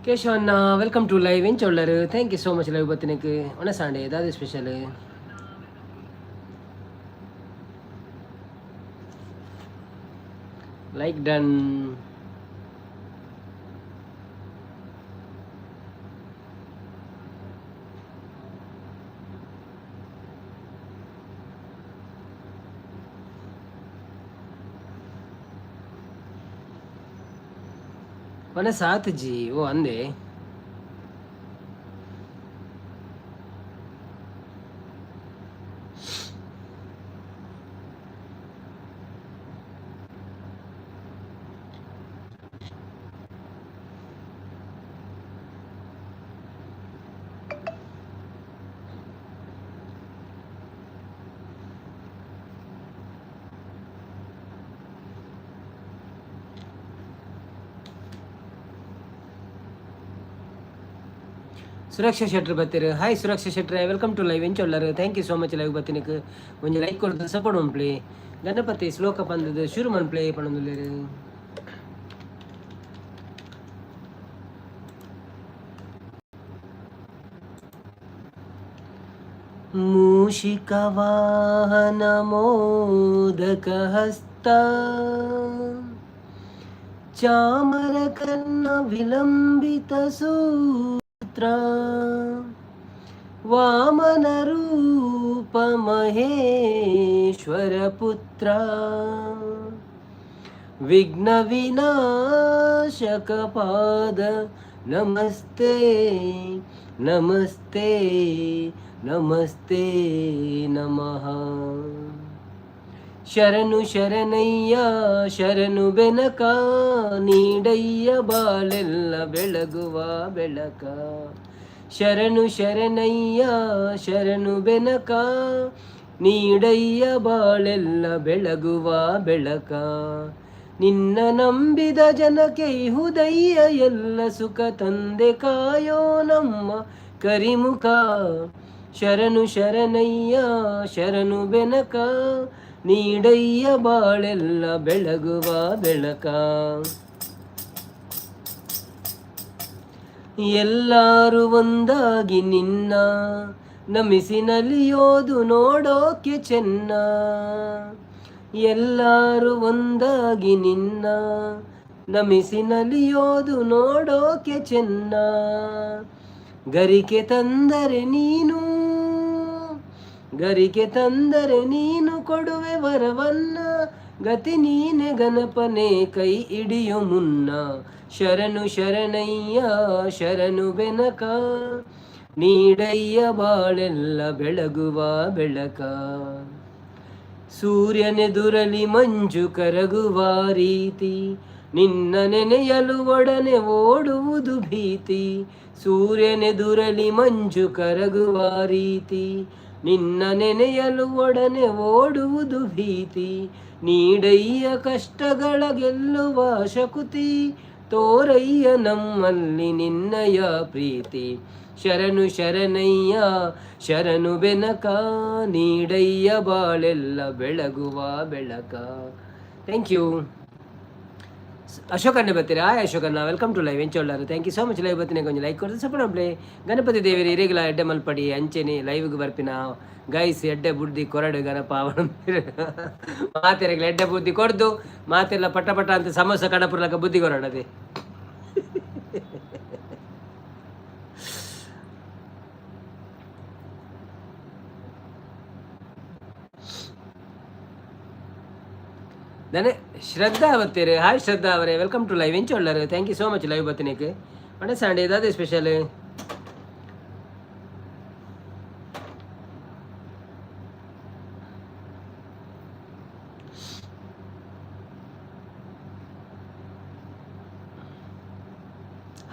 Keshav Anna welcome to live ஏன் சொல்லாரு thank you so much live பத்தினுக்கு ஒன்ன சாண்டே ஏதாவது ஸ்பெஷலு லைக் டன் ಒನ್ನ ಸಾತ್ ಜಿ ಓ ಅಂದೆ ಸುರಕ್ಷಾ ಶೆಟ್ರ್ ಬತ್ತೀರು ಹಾಯ್ ಸುರಕ್ಷಾ ಶೆಟ್ರೆ ವೆಲ್ಕಮ್ ಟು ಲೈವ್ ಏನು ಚೊಲ್ಲರು thank you so much live ಬತ್ತಿನಕ್ಕೆ ಒಂದು ಲೈಕ್ ಕೊಡ್ದು ಸಪೋರ್ಟ್ ಪ್ಲೇ ಗಣಪತಿ ಶ್ಲೋಕ ಬಂದದ್ದು ಶುರು ಮನ್ ಪ್ಲೇ ಪಣಂದುಲ್ಲೇರು ಮೂಷಿಕವಾಹನ ಮೋದಕ ಹಸ್ತ ಚಾಮರ ಕರ್ಣ ವಿಲಂಬಿತ ಸೂತ್ರ ವಾಮನ ರೂಪ ಮಹೇಶ್ವರ ಪುತ್ರ ವಿಘ್ನ ವಿನಾಶಕ ಪಾದ ನಮಸ್ತೆ ನಮಸ್ತೆ ನಮಸ್ತೆ ನಮಃ ಶರಣು ಶರಣಯ್ಯ ಶರಣು ಬೆನಕ ನೀಡಯ್ಯ ಬಾಳೆಲ್ಲ ಬೆಳಗುವ ಬೆಳಕ ಶರಣು ಶರಣಯ್ಯ ಶರಣು ಬೆನಕ ನೀಡಯ್ಯ ಬಾಳೆಲ್ಲ ಬೆಳಗುವ ಬೆಳಕ ನಿನ್ನ ನಂಬಿದ ಜನಕ್ಕೆ ಇಹುದಯ್ಯ ಎಲ್ಲ ಸುಖ ತಂದೆ ಕಾಯೋ ನಮ್ಮ ಕರಿಮುಖ ಶರಣು ಶರಣಯ್ಯ ಶರಣು ಬೆನಕ ನೀಡಯ್ಯ ಬಾಳೆಲ್ಲ ಬೆಳಗುವ ಬೆಳಕ ಎಲ್ಲರೂ ಒಂದಾಗಿ ನಿನ್ನ ನಮಿಸಿ ನಲಿಯೋದು ನೋಡೋಕೆ ಚೆನ್ನ ಎಲ್ಲರೂ ಒಂದಾಗಿ ನಿನ್ನ ನಮಿಸಿ ನಲಿಯೋದು ನೋಡೋಕೆ ಚೆನ್ನ ಗರಿಕೆ ತಂದರೆ ನೀನು ಗರಿಕೆ ತಂದರೆ ನೀನು ಕೊಡುವೆ ವರವನ್ನ ಗತಿ ನೀನೆ ಗಣಪನೆ ಕೈ ಹಿಡಿಯೋ ಮುನ್ನ ಶರಣು ಶರಣಯ್ಯ ಶರಣು ಬೆನಕ ನೀಡಯ್ಯ ಬಾಳೆಲ್ಲ ಬೆಳಗುವ ಬೆಳಕ ಸೂರ್ಯನೆದುರಲಿ ಮಂಜು ಕರಗುವ ರೀತಿ ನಿನ್ನ ನೆನೆಯಲು ಒಡನೆ ಓಡುವುದು ಭೀತಿ ಸೂರ್ಯನೆದುರಲಿ ಮಂಜು ಕರಗುವ ರೀತಿ ನಿನ್ನ ನೆನೆಯಲು ಒಡನೆ ಓಡುವುದು ಭೀತಿ ನೀಡಯ್ಯ ಕಷ್ಟಗಳ ಗೆಲ್ಲುವ ಶಕುತಿ ತೋರಯ್ಯ ನಮ್ಮಲ್ಲಿ ನಿನ್ನಯ ಪ್ರೀತಿ ಶರಣು ಶರಣಯ್ಯ ಶರಣು ಬೆನಕ ನೀಡಯ್ಯ ಬಾಳೆಲ್ಲ ಬೆಳಗುವ ಬೆಳಕ ಥ್ಯಾಂಕ್ ಯು ಅಶೋಕನ್ನೇ ಬರ್ತೀರಾ ಹಾಯ್ ಅಶೋಕನ್ನ ವೆಲ್ಕಮ್ ಟು ಲೈವ್ ಎಂಚೊಳ್ಳಾರು thank you so much live ಬರ್ತೀನಿ ಕೊಂಚ ಲೈಕ್ ಕೊಡ್ದು ಸಪೋರ್ಟ್ ಪ್ಲೇ ಗಣಪತಿ ದೇವರಿ ಇರೇಗುಲ ಎಡ್ಡೆ ಮಲ್ಪಡಿ ಅಂಚೆನಿ ಲೈವ್ಗೆ ಬರ್ಪಿನ ಗೈಸ್ ಎಡ್ಡೆ ಬುಡ್ದಿ ಕೊರಡು ಗಣಪ ಮಾತೆರೆಗ್ಲ ಎಡ್ಡೆ ಬುದ್ಧಿ ಕೊಡ್ದು ಮಾತೆಲ್ಲ ಪಟ ಪಟ ಅಂತ ಸಮೋಸ ಕಡಪುರ್ಲಕ ಬುದ್ಧಿ ಕೊರಡದೆ ಧನ ಶ್ರದ್ಧಾ ಬತ್ತೀರಿ. ಹಾಯ್ ಶ್ರದ್ಧಾ ಅವರೇ, ವೆಲ್ಕಮ್ ಟು ಲೈವ್ ಎಂಚೊಳ್ಳರು. Thank you so much live ಬತ್ತಿನಕ್ಕೆ. ಮನೆ ಸಂಡೇ ಇದಾದ ಸ್ಪೆಷಲ್.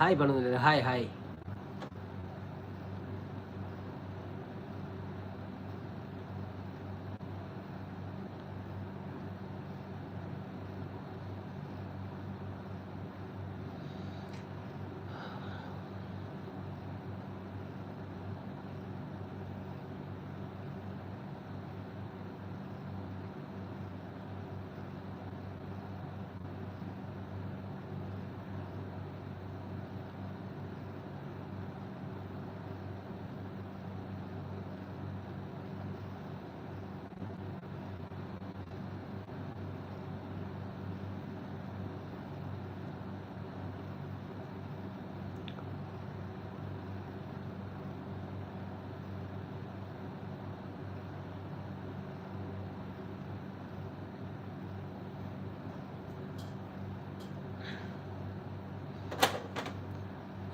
ಹಾಯ್ ಬಣ್ಣದಲ್ಲಿ ಹಾಯ್ ಹಾಯ್.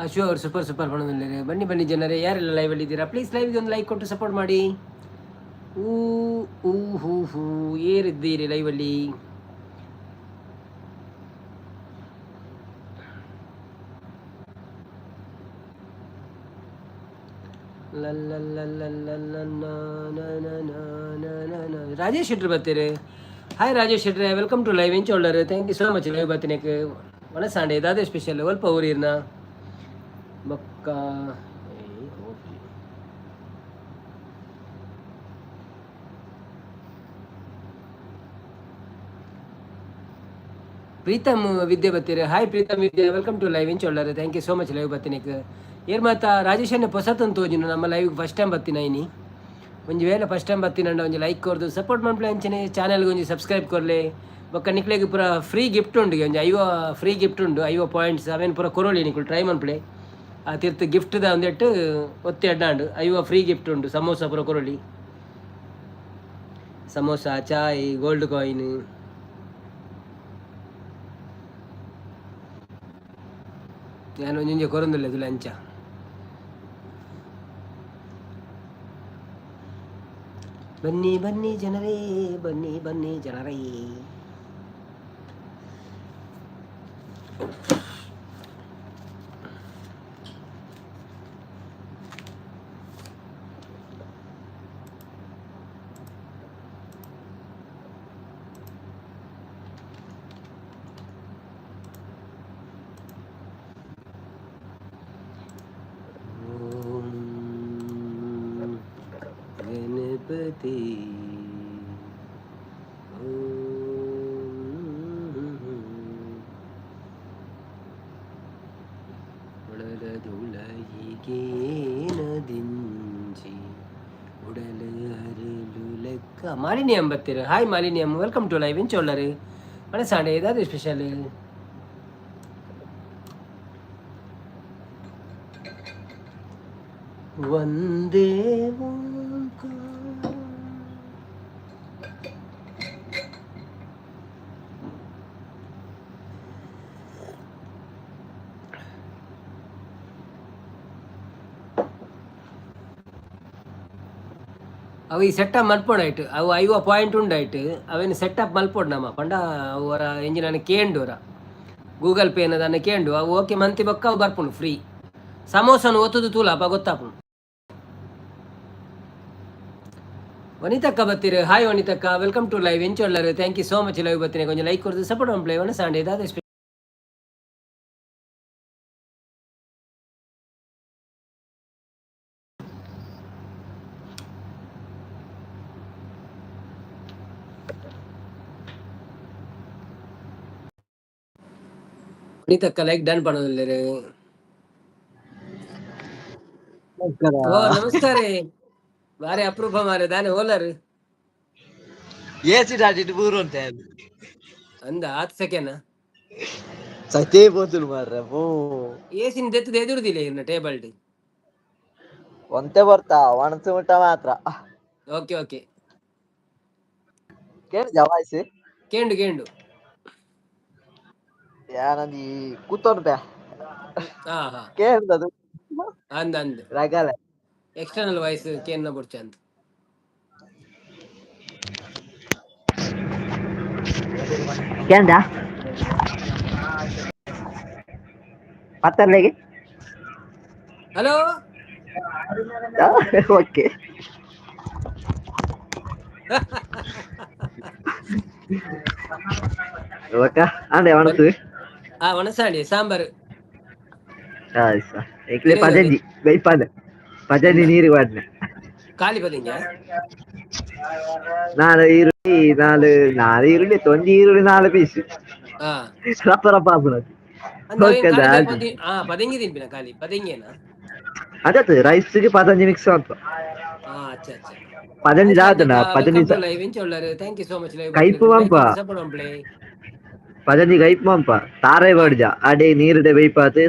ಅಶು ಅವರು ಸೂಪರ್ ಸೂಪರ್ ಬಣ್ಣದಲ್ಲಿ. ಬನ್ನಿ ಬನ್ನಿ ಜನರೇ, ಯಾರೆಲ್ಲ ಲೈವಲ್ಲಿ ಇದ್ದೀರಾ ಪ್ಲೀಸ್ ಲೈವ್ಗೆ ಒಂದು ಲೈಕ್ ಕೊಟ್ಟು ಸಪೋರ್ಟ್ ಮಾಡಿ. ಊ ಊ ಹೂ ಹೂ ಏರಿದ್ದೀರಿ ಲೈವಲ್ಲಿ. ರಾಜೇಶ್ ಶೆಟ್ರು ಬರ್ತೀರಿ. ಹಾಯ್ ರಾಜೇಶ್ ಶೆಟ್ರೆ, ವೆಲ್ಕಮ್ ಟು ಲೈವ್ ಎಂಚೊಳ್ಳರು. Thank you so much live ಬರ್ತೀನಕ್ಕೆ. ಒಣಸಾಂಡೆ ಇದಾದ ಸ್ಪೆಷಲ್ ಒಲ್ಪ ಊರಿನ ಬಕ್ಕ ಪ್ರೀತಮ್ ವಿದ್ಯೆ ಬರ್ತೀರಿ. ಹಾಯ್ ಪ್ರೀತಮ್ ವಿದ್ಯೆ, ವೆಲ್ಕಮ್ ಟು ಲೈವ್ ಎಂಚೊಳ್ಳರು. Thank you so much live ಬರ್ತೀನಕ್ಕೆ. ಏರ್ ಮಾತಾ ರಾಜೇಶನ್ನ ಹೊಸತಂತ ತೋಜಿನ ನಮ್ಮ ಲೈವ್ ಫಸ್ಟ್ ಟೈಮ್ ಬರ್ತೀನಿ ಐನಿ. ಒಂಜಿ ವೇಳೆ ಫಸ್ಟ್ ಟೈಮ್ ಬರ್ತೀನಂಡ ಒಂಜಿ ಲೈಕ್ ಕೊರ್ದು ಸಪೋರ್ಟ್ ಮಾಡ್ಪ್ಲೆ ಅಂಚನೆ. ಚಾನಲ್ಗೆ ಒಂಜಿ ಸಬ್ಸ್ಕ್ರೈಬ್ ಕೊರ್ಲೆ. ಬೊಕ್ಕ ನಿಕ್ಲೆಗ್ ಪೂರ ಫ್ರೀ ಗಿಫ್ಟ್ ಉಂಡು. ಒಂಜಿ 5 ಫ್ರೀ ಗಿಫ್ಟ್ ಉಂಡು, 5 ಪಾಯಿಂಟ್ಸ್ ಅವೇನು ಪೂರ ಕೊರೋಳಿ ನಿಕುಲು ಟ್ರೈ ಮನ್ಪ್ಲೆ. ಆ ತೀರ್ಥ ಗಿಫ್ಟ್ದ ಒಂದೆಟ್ಟು ಒತ್ತಿ ಅಡ್ಡಾಂಡು 5 ಫ್ರೀ ಗಿಫ್ಟ್ ಉಂಡು. ಸಮೋಸ ಪೂರ ಕೊರೋಳಿ, ಸಮೋಸ, ಚಾಯ್, ಗೋಲ್ಡ್ ಕಾಯಿನ್. ನಾನು ಒಂಜಿ ಕೊರೊಂದುಲ್ಲೆ ತುಲೆ ಅಂಚ. ಬನ್ನಿ ಬನ್ನಿ ಜನರೇ, ಬನ್ನಿ ಬನ್ನಿ ಜನರೇ. ಗಣಪತಿ ಮಾಲಿನಿ ಎಂಬತ್ತೀರ. ಹಾಯ್ ಮಾಲಿನಿ ಅಮ್ಮ, ವೆಲ್ಕಮ್ ಟು ಲೈವ್ ಎಂಚೊಳ್ಳರು. ಮನೆ ಸಾಂಡೆ ಇದಾದ ಸ್ಪೆಷಲ್. ಒಂದೇ ಅವು ಈ ಸೆಟಪ್ ಮಲ್ಪೊಂಡಾಯ್ತು. ಅವು 5 ಪಾಯಿಂಟ್ ಉಂಡಾಯ್ತು. ಅವೇನು ಸೆಟಪ್ ಮಲ್ಪೊಡು ನಮ್ಮ ಪಂಡ ಅವರ ಎಂಜಿನ ಕೇಂಡು ಅವರ ಗೂಗಲ್ ಪೇನ ಅದನ್ನು ಕೇಂಡು ಅವು ಓಕೆ ಮಂತಿ ಬೊಕ್ಕ ಅವು ಬರ್ಪುಂಡು ಫ್ರೀ. ಸಮೋಸನು ಒತ್ತುದು ತೂಲಪ್ಪ ಗೊತ್ತಾಪುಂಡು. ವನಿತಕ್ಕ ಬತ್ತೀರಿ. ಹಾಯ್ ವನಿತಕ್ಕ, ವೆಲ್ಕಮ್ ಟು ಲೈವ್ ಎಂಚೊಳ್ಳರು. Thank you so much live ಬತ್ತೀನಿ. ಕೊಂಚ ಲೈಕ್ ಕೊಡ್ದು ಸಪೋರ್ಟ್ ಮಾಡ್ಪ್ಲೇ. ಒಣ ಸಾಂಡೆ ಇದಾದ ವನಿತಕ್ಕ ಲೈಕ್ ಡನ್ ಪಣೋದಿಲ್ಲ. ಓ ನಮಸ್ಕಾರ. ಬಾರಿ ಅಪರೂಪ ಮಾರೆ ದಾನೆ ಓಲರ್ ఏసి డాడీ ఊరు ఉంటే ಅಂದ 10 ಸೆಕೆಂಡ್ సత్యపోతులు మర్ర పో ಏಸಿನ ದೆತ್ತದ ಎದುರುದಿಲ್ಲ ಇನ್ನ ಟೇಬಲ್ ಡಿ ಒಂತೆ ಬರ್ತಾ ಒಣಸು ಊಟ ಮಾತ್ರ. ಓಕೆ ಓಕೆ ಕೇಳಿದ್ಯಾ ವಾಯ್ಸ್? ಕೇಂಡು ಕೇಂಡು ಯಾನಂದಿ ಕೂತೋನ್ ಬ್ಯಾ ಹಾ ಹಾ ಕೇಳ್ದದು ಅಂದ್ ಅಂದ್ ರಗಲ ಎಕ್ಸ್ಟರ್ನಲ್ ವಾಯ್ಸ್ ಕೇನ್ನ ಬುಡ್ಚ ಅಂತ ಕೇಂದ ಪತ್ತರ್ಲೆಗೆ ಹಲೋ ಓಕೆ ಇವಕ್ಕ ಅಂದೆ ಒಣಸು ಹಾ ಒಣಸಾಣಿ ಸಾಂಬಾರು ಇಕ್ಲಿ ಪಜಂಜಿ ಬೈಪಾದ ಪಜಂಜಿ ಅಂದ ನೀರು ವಾಡ್ನ ಖಾಲಿ ಬದಿಂಗ ನಾല് ಈರುಳ್ಳಿ ನಾല് ಈರುಳ್ಳಿ ಒಂಜಿ ಈರುಳ್ಳಿ 4 ಪೀಸ್ ಹಾ ರಪ್ಪ ರಪ್ಪ ಆಪುನ ಅಂದ್ ಅವೇನ್ ಓಕೆದ ಖಾಲಿ ಆಜಿ ಪದಂಗಿ ತಿನ್ಪಿನ ಖಾಲಿ ಪದಂಗಿನ ಅದತ್ ರೈಸ್ಗೆ ಪತಂಜಿ ಮಿಕ್ಸ್ ಅಂತ ಹಾ ಅಚ್ಚಾ ಅಚ್ಚಾ ಪತಂಜಿ ಹಾಯ್ ದಾತನ ಶಾಂತಕ ಪತಂಜಿ ವೆಲ್ಕಮ್ ಟು ಲೈವ್ ಇಂಚ್ ಒಳ್ಳೆರು thank you so much live ಕೈಪು ಬರ್ತಿರ ಲೈಕ್ ಪಂಪ ಕೊರ್ದು ಸಪೋರ್ಟ್ ಒಂಪ್ಲೆ ಪತಂಜಿ ಕೈಪ್ ಪಂಪ ತಾರೆ ಹಾ ಬಡ್ಜ ಅಡೆ ನೀರುಡೆ ಬೈಪಾತ್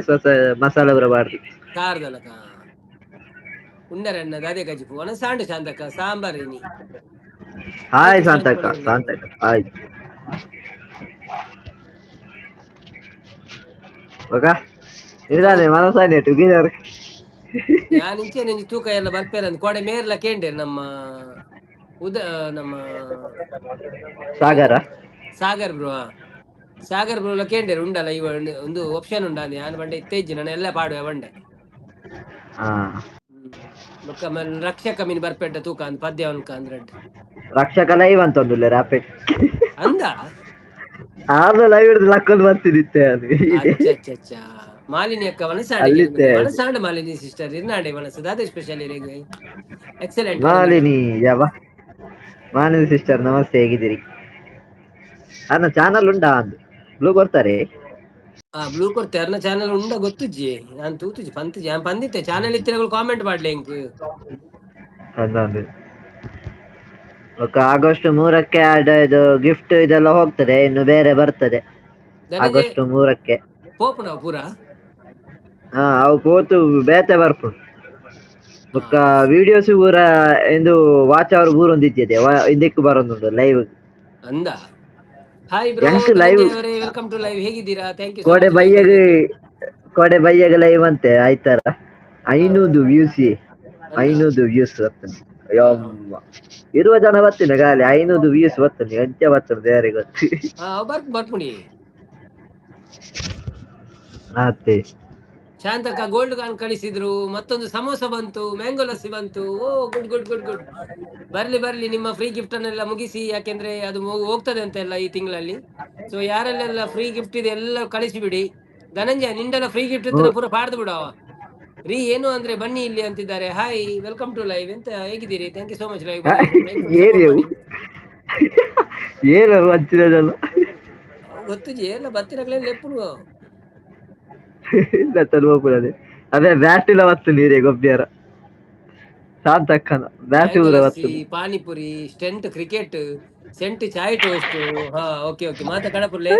ಮಸಾಲ ಪೂರ ಬಾರ್ದು ಕಾರ್ದಲಕ ಉಂಡರನ್ನ ದಾದೆ ಗಜಿಪು ಒಣ ಸಾಂಡು ಶಾಂತಕ ಸಾಂಬಾರಿನಿ thank hi you so much ಶಾಂತಕ್ಕ ಫಾರ್ ಲೈವ್ ಶಾಂತಕ್ಕ ಹಾಯ್ ಮಗ ಇದಾನೆ ಹೌದು ಮನಸಾನೆ ಟುಗೆದರ್ ಯಾನ್ ಇಂಚೆ ನೆಂಜಿ ತೂಕ ಎಲ್ಲ ಬರ್ಪೆರ್ ಅಂದ್ ಕೊಡೆ ಮೇರ್ಲ ಕೇಂಡೆರ್ ನಮ್ಮ ಉದ ನಮ್ಮ ಸಾಗರ ಯಾರು ಸಾಗರ್ ಬ್ರೋ ಸಾಗರ್ ಬ್ರೋ ಕೇಂದ್ರ ಉಂಡಲ್ಲ ಇವ ಒಂದು ಆಪ್ಷನ್ ಉಂಡ ಯಾನ್ ಬಂಡೆ ಇತ್ತೇಜ್ ನಾನು ಎಲ್ಲ ಪಾಡುವೆ ಬಂಡೆ ಹಾ ಬೊಕ್ಕ ರಕ್ಷಕ ಮೀನ್ ಬರ್ಪೆಡ್ಡ ತೂಕ ಅಂದ್ ಪದ್ಯ ಒನ್ಕ ಅಂದ್ರಡ್ ರಕ್ಷಕ ಲೈವ್ ಅಂತ ಒಂದುಲ್ಲೆ ರಾಪೆಟ್ ಅಂದ ಆರ್ನ ಲೈವ್ ಹಿಡ್ದು ಲಕ್ಕಲ್ಲಿ ಬರ್ತಿದ್ದಿತ್ತೆ ಅದು ಅಚ್ಚ ಅಚ್ಚ ಅಚ್ಚಾ ಮಾಲಿನಿ ಅಕ್ಕ ಅಲ್ಲಿತ್ತೆ ವನಸಾಂಡ ಮಾಲಿನಿ ಸಿಸ್ಟರ್ ಇರ್ನಾಡೆ ವನಸ ದಾದ ಸ್ಪೆಷಲ್ ಇರೆಗ್ ಎಕ್ಸಲೆಂಟ್ ವರ ಮೇಡಮ್ ಮಾಲಿನಿ ಯಾವ ಮಾಲಿನಿ ಸಿಸ್ಟರ್ ನಮಸ್ತೆ ಹೇಗಿದ್ದೀರಿ ಅನ್ನ ಚಾನಲ್ ಉಂಡಾ ಅಂದು ಬ್ಲೂ ಕೊಡ್ತಾರೆ ಬ್ಲೂ ಕೊಡ್ತೆ ಅರ್ನ ಚಾನಲ್ ಉಂಡ ಗೊತ್ತುಜ್ಜಿ ನಾನ್ ತೂತುಜಿ ಪಂತಜಿ ನಾನ್ ಪಂದಿತ್ತೆ ಚಾನಲ್ ಇತ್ತಿನ ಕಾಮೆಂಟ್ ಮಾಡ್ಲಿ ಎಂಕ್ ಅದಂದು ಆಗಸ್ಟ್ 3ಕ್ಕೆ ಇದು ಗಿಫ್ಟ್ ಇದೆಲ್ಲ ಹೋಗ್ತದೆ ಇನ್ನು ಬೇರೆ ಬರ್ತದೆ ಧನಂಜಯ್ ಆಗಸ್ಟ್ 3ಕ್ಕೆ ಪೋಪುನ ಪೂರ ಹಾ ಅವು ಪೋತು ಬೇತೆ ಬರ್ಪು ಹಾ ಬೊಕ್ಕ ವಿಡಿಯೋಸ್ ಪೂರ ಎಂದು ವಾಚ್ ಅವರ್ ಪೂರ ಒಂದಿಜ್ಜೆದೆ ಇದಕ್ಕೆ ಬರೋದುಂಡು ಲೈವ್ ಅಂದ ಹಾಯ್ ಬ್ರೋ ಎಂಕ್ ಲೈವ್ ಧನಂಜಯ್ ಅವರೇ ವೆಲ್ಕಮ್ ಟು ಲೈವ್ ಹೇಗಿದ್ದೀರಾ ಥ್ಯಾಂಕ್ ಯು ಸೋ ಕೋಡೆ ಮಚ್ ಲೈವ್ ಬೈಯಗೆ ಬರ್ದಿದ್ದಕ್ಕೆ ಕೋಡೆ ಬೈಯಗೆ ಲೈವ್ ಅಂತೆ ಆಯ್ತಾರ ಹಾ ಐನೂದು ವ್ಯೂಸಿ ಅಂದ ಐನೂದು ವ್ಯೂಸ್ ಬರ್ತದೆ ಹಾ ಹಾ ಯಮ್ಮ ಇರುವ ಜನ ಬರ್ತೀನಿ ಗಾಲಿ ಐನೂದು ವ್ಯೂಸ್ ಬರ್ತದೆ ಎಂಚ ಬರ್ತದೆ ಯಾರಿಗೆ ಗೊತ್ತು ಹಾ ಬರ್ಪುಣಿ ಮತ್ತೆ ಶಾಂತಕ ಗೋಲ್ಡ್ ಕಾನ್ ಕಳಿಸಿದ್ರು ಮತ್ತೊಂದು ಸಮೋಸ ಬಂತು ಮ್ಯಾಂಗೋ ಲಸ್ಸಿ ಬಂತು ಓ ಗುಡ್ ಗುಡ್ ಗುಡ್ ಗುಡ್ ಬರ್ಲಿ ಬರ್ಲಿ ನಿಮ್ಮ ಫ್ರೀ ಗಿಫ್ಟ್ ಅನ್ನೆಲ್ಲ ಮುಗಿಸಿ ಯಾಕೆಂದ್ರೆ ಅದು ಹೋಗ್ತದೆ ಅಂತೆಲ್ಲ ಈ ತಿಂಗಳಲ್ಲಿ ಸೊ ಯಾರೆಲ್ಲೆಲ್ಲ ಫ್ರೀ ಗಿಫ್ಟ್ ಇದೆ ಎಲ್ಲ ಕಳಿಸಿಬಿಡಿ ಧನಂಜಯ ನಿಂದೆಲ್ಲ ಫ್ರೀ ಗಿಫ್ಟ್ ಇತ್ತು ಪೂರ ಪಾಡ್ದು ಬಿಡವ ರೀ ಏನು ಅಂದ್ರೆ ಬನ್ನಿ ಇಲ್ಲಿ ಅಂತಿದ್ದಾರೆ ಹಾಯ್ ವೆಲ್ಕಮ್ ಟು ಲೈವ್ ಎಂತ ಹೇಗಿದ್ದೀರಿ thank you so much live ಬಂದಿರೋದಕ್ಕೆ ಲೈಕ್ ಕೊಟ್ಟು ಸಪೋರ್ಟ್ ಏರಿಯವು ಮಾಡಿ ಏನು ಹಚ್ಚಿರೋದಲ್ಲ ಗೊತ್ತುಜಿ ಎಲ್ಲ ಬತ್ತಿರಗ್ಲೇ ಲೆಪ್ಪುಡು ಇಲ್ಲ ತಲುಪುರದೆ ಅದೇ ಬ್ಯಾಟಿಲ ವತ್ತು ನೀರೇ ಗೊಬ್ಬ್ಯಾರ ಸಾರ್ಥಕ್ಕನ ಬ್ಯಾಟಿ ಮ್ಯಾಂಗೋ ಊರ ಲಸ್ಸಿ ವತ್ತು ಪಾನಿಪುರಿ ಸ್ಟೆಂಟ್ ಕ್ರಿಕೆಟ್ ಸೆಂಟ್ ಚಾಯ್ ಟೋಸ್ಟ್ ಹಾ ಓಕೆ ಓಕೆ ಮಾತ ಕಡಪುರ್ಲೆ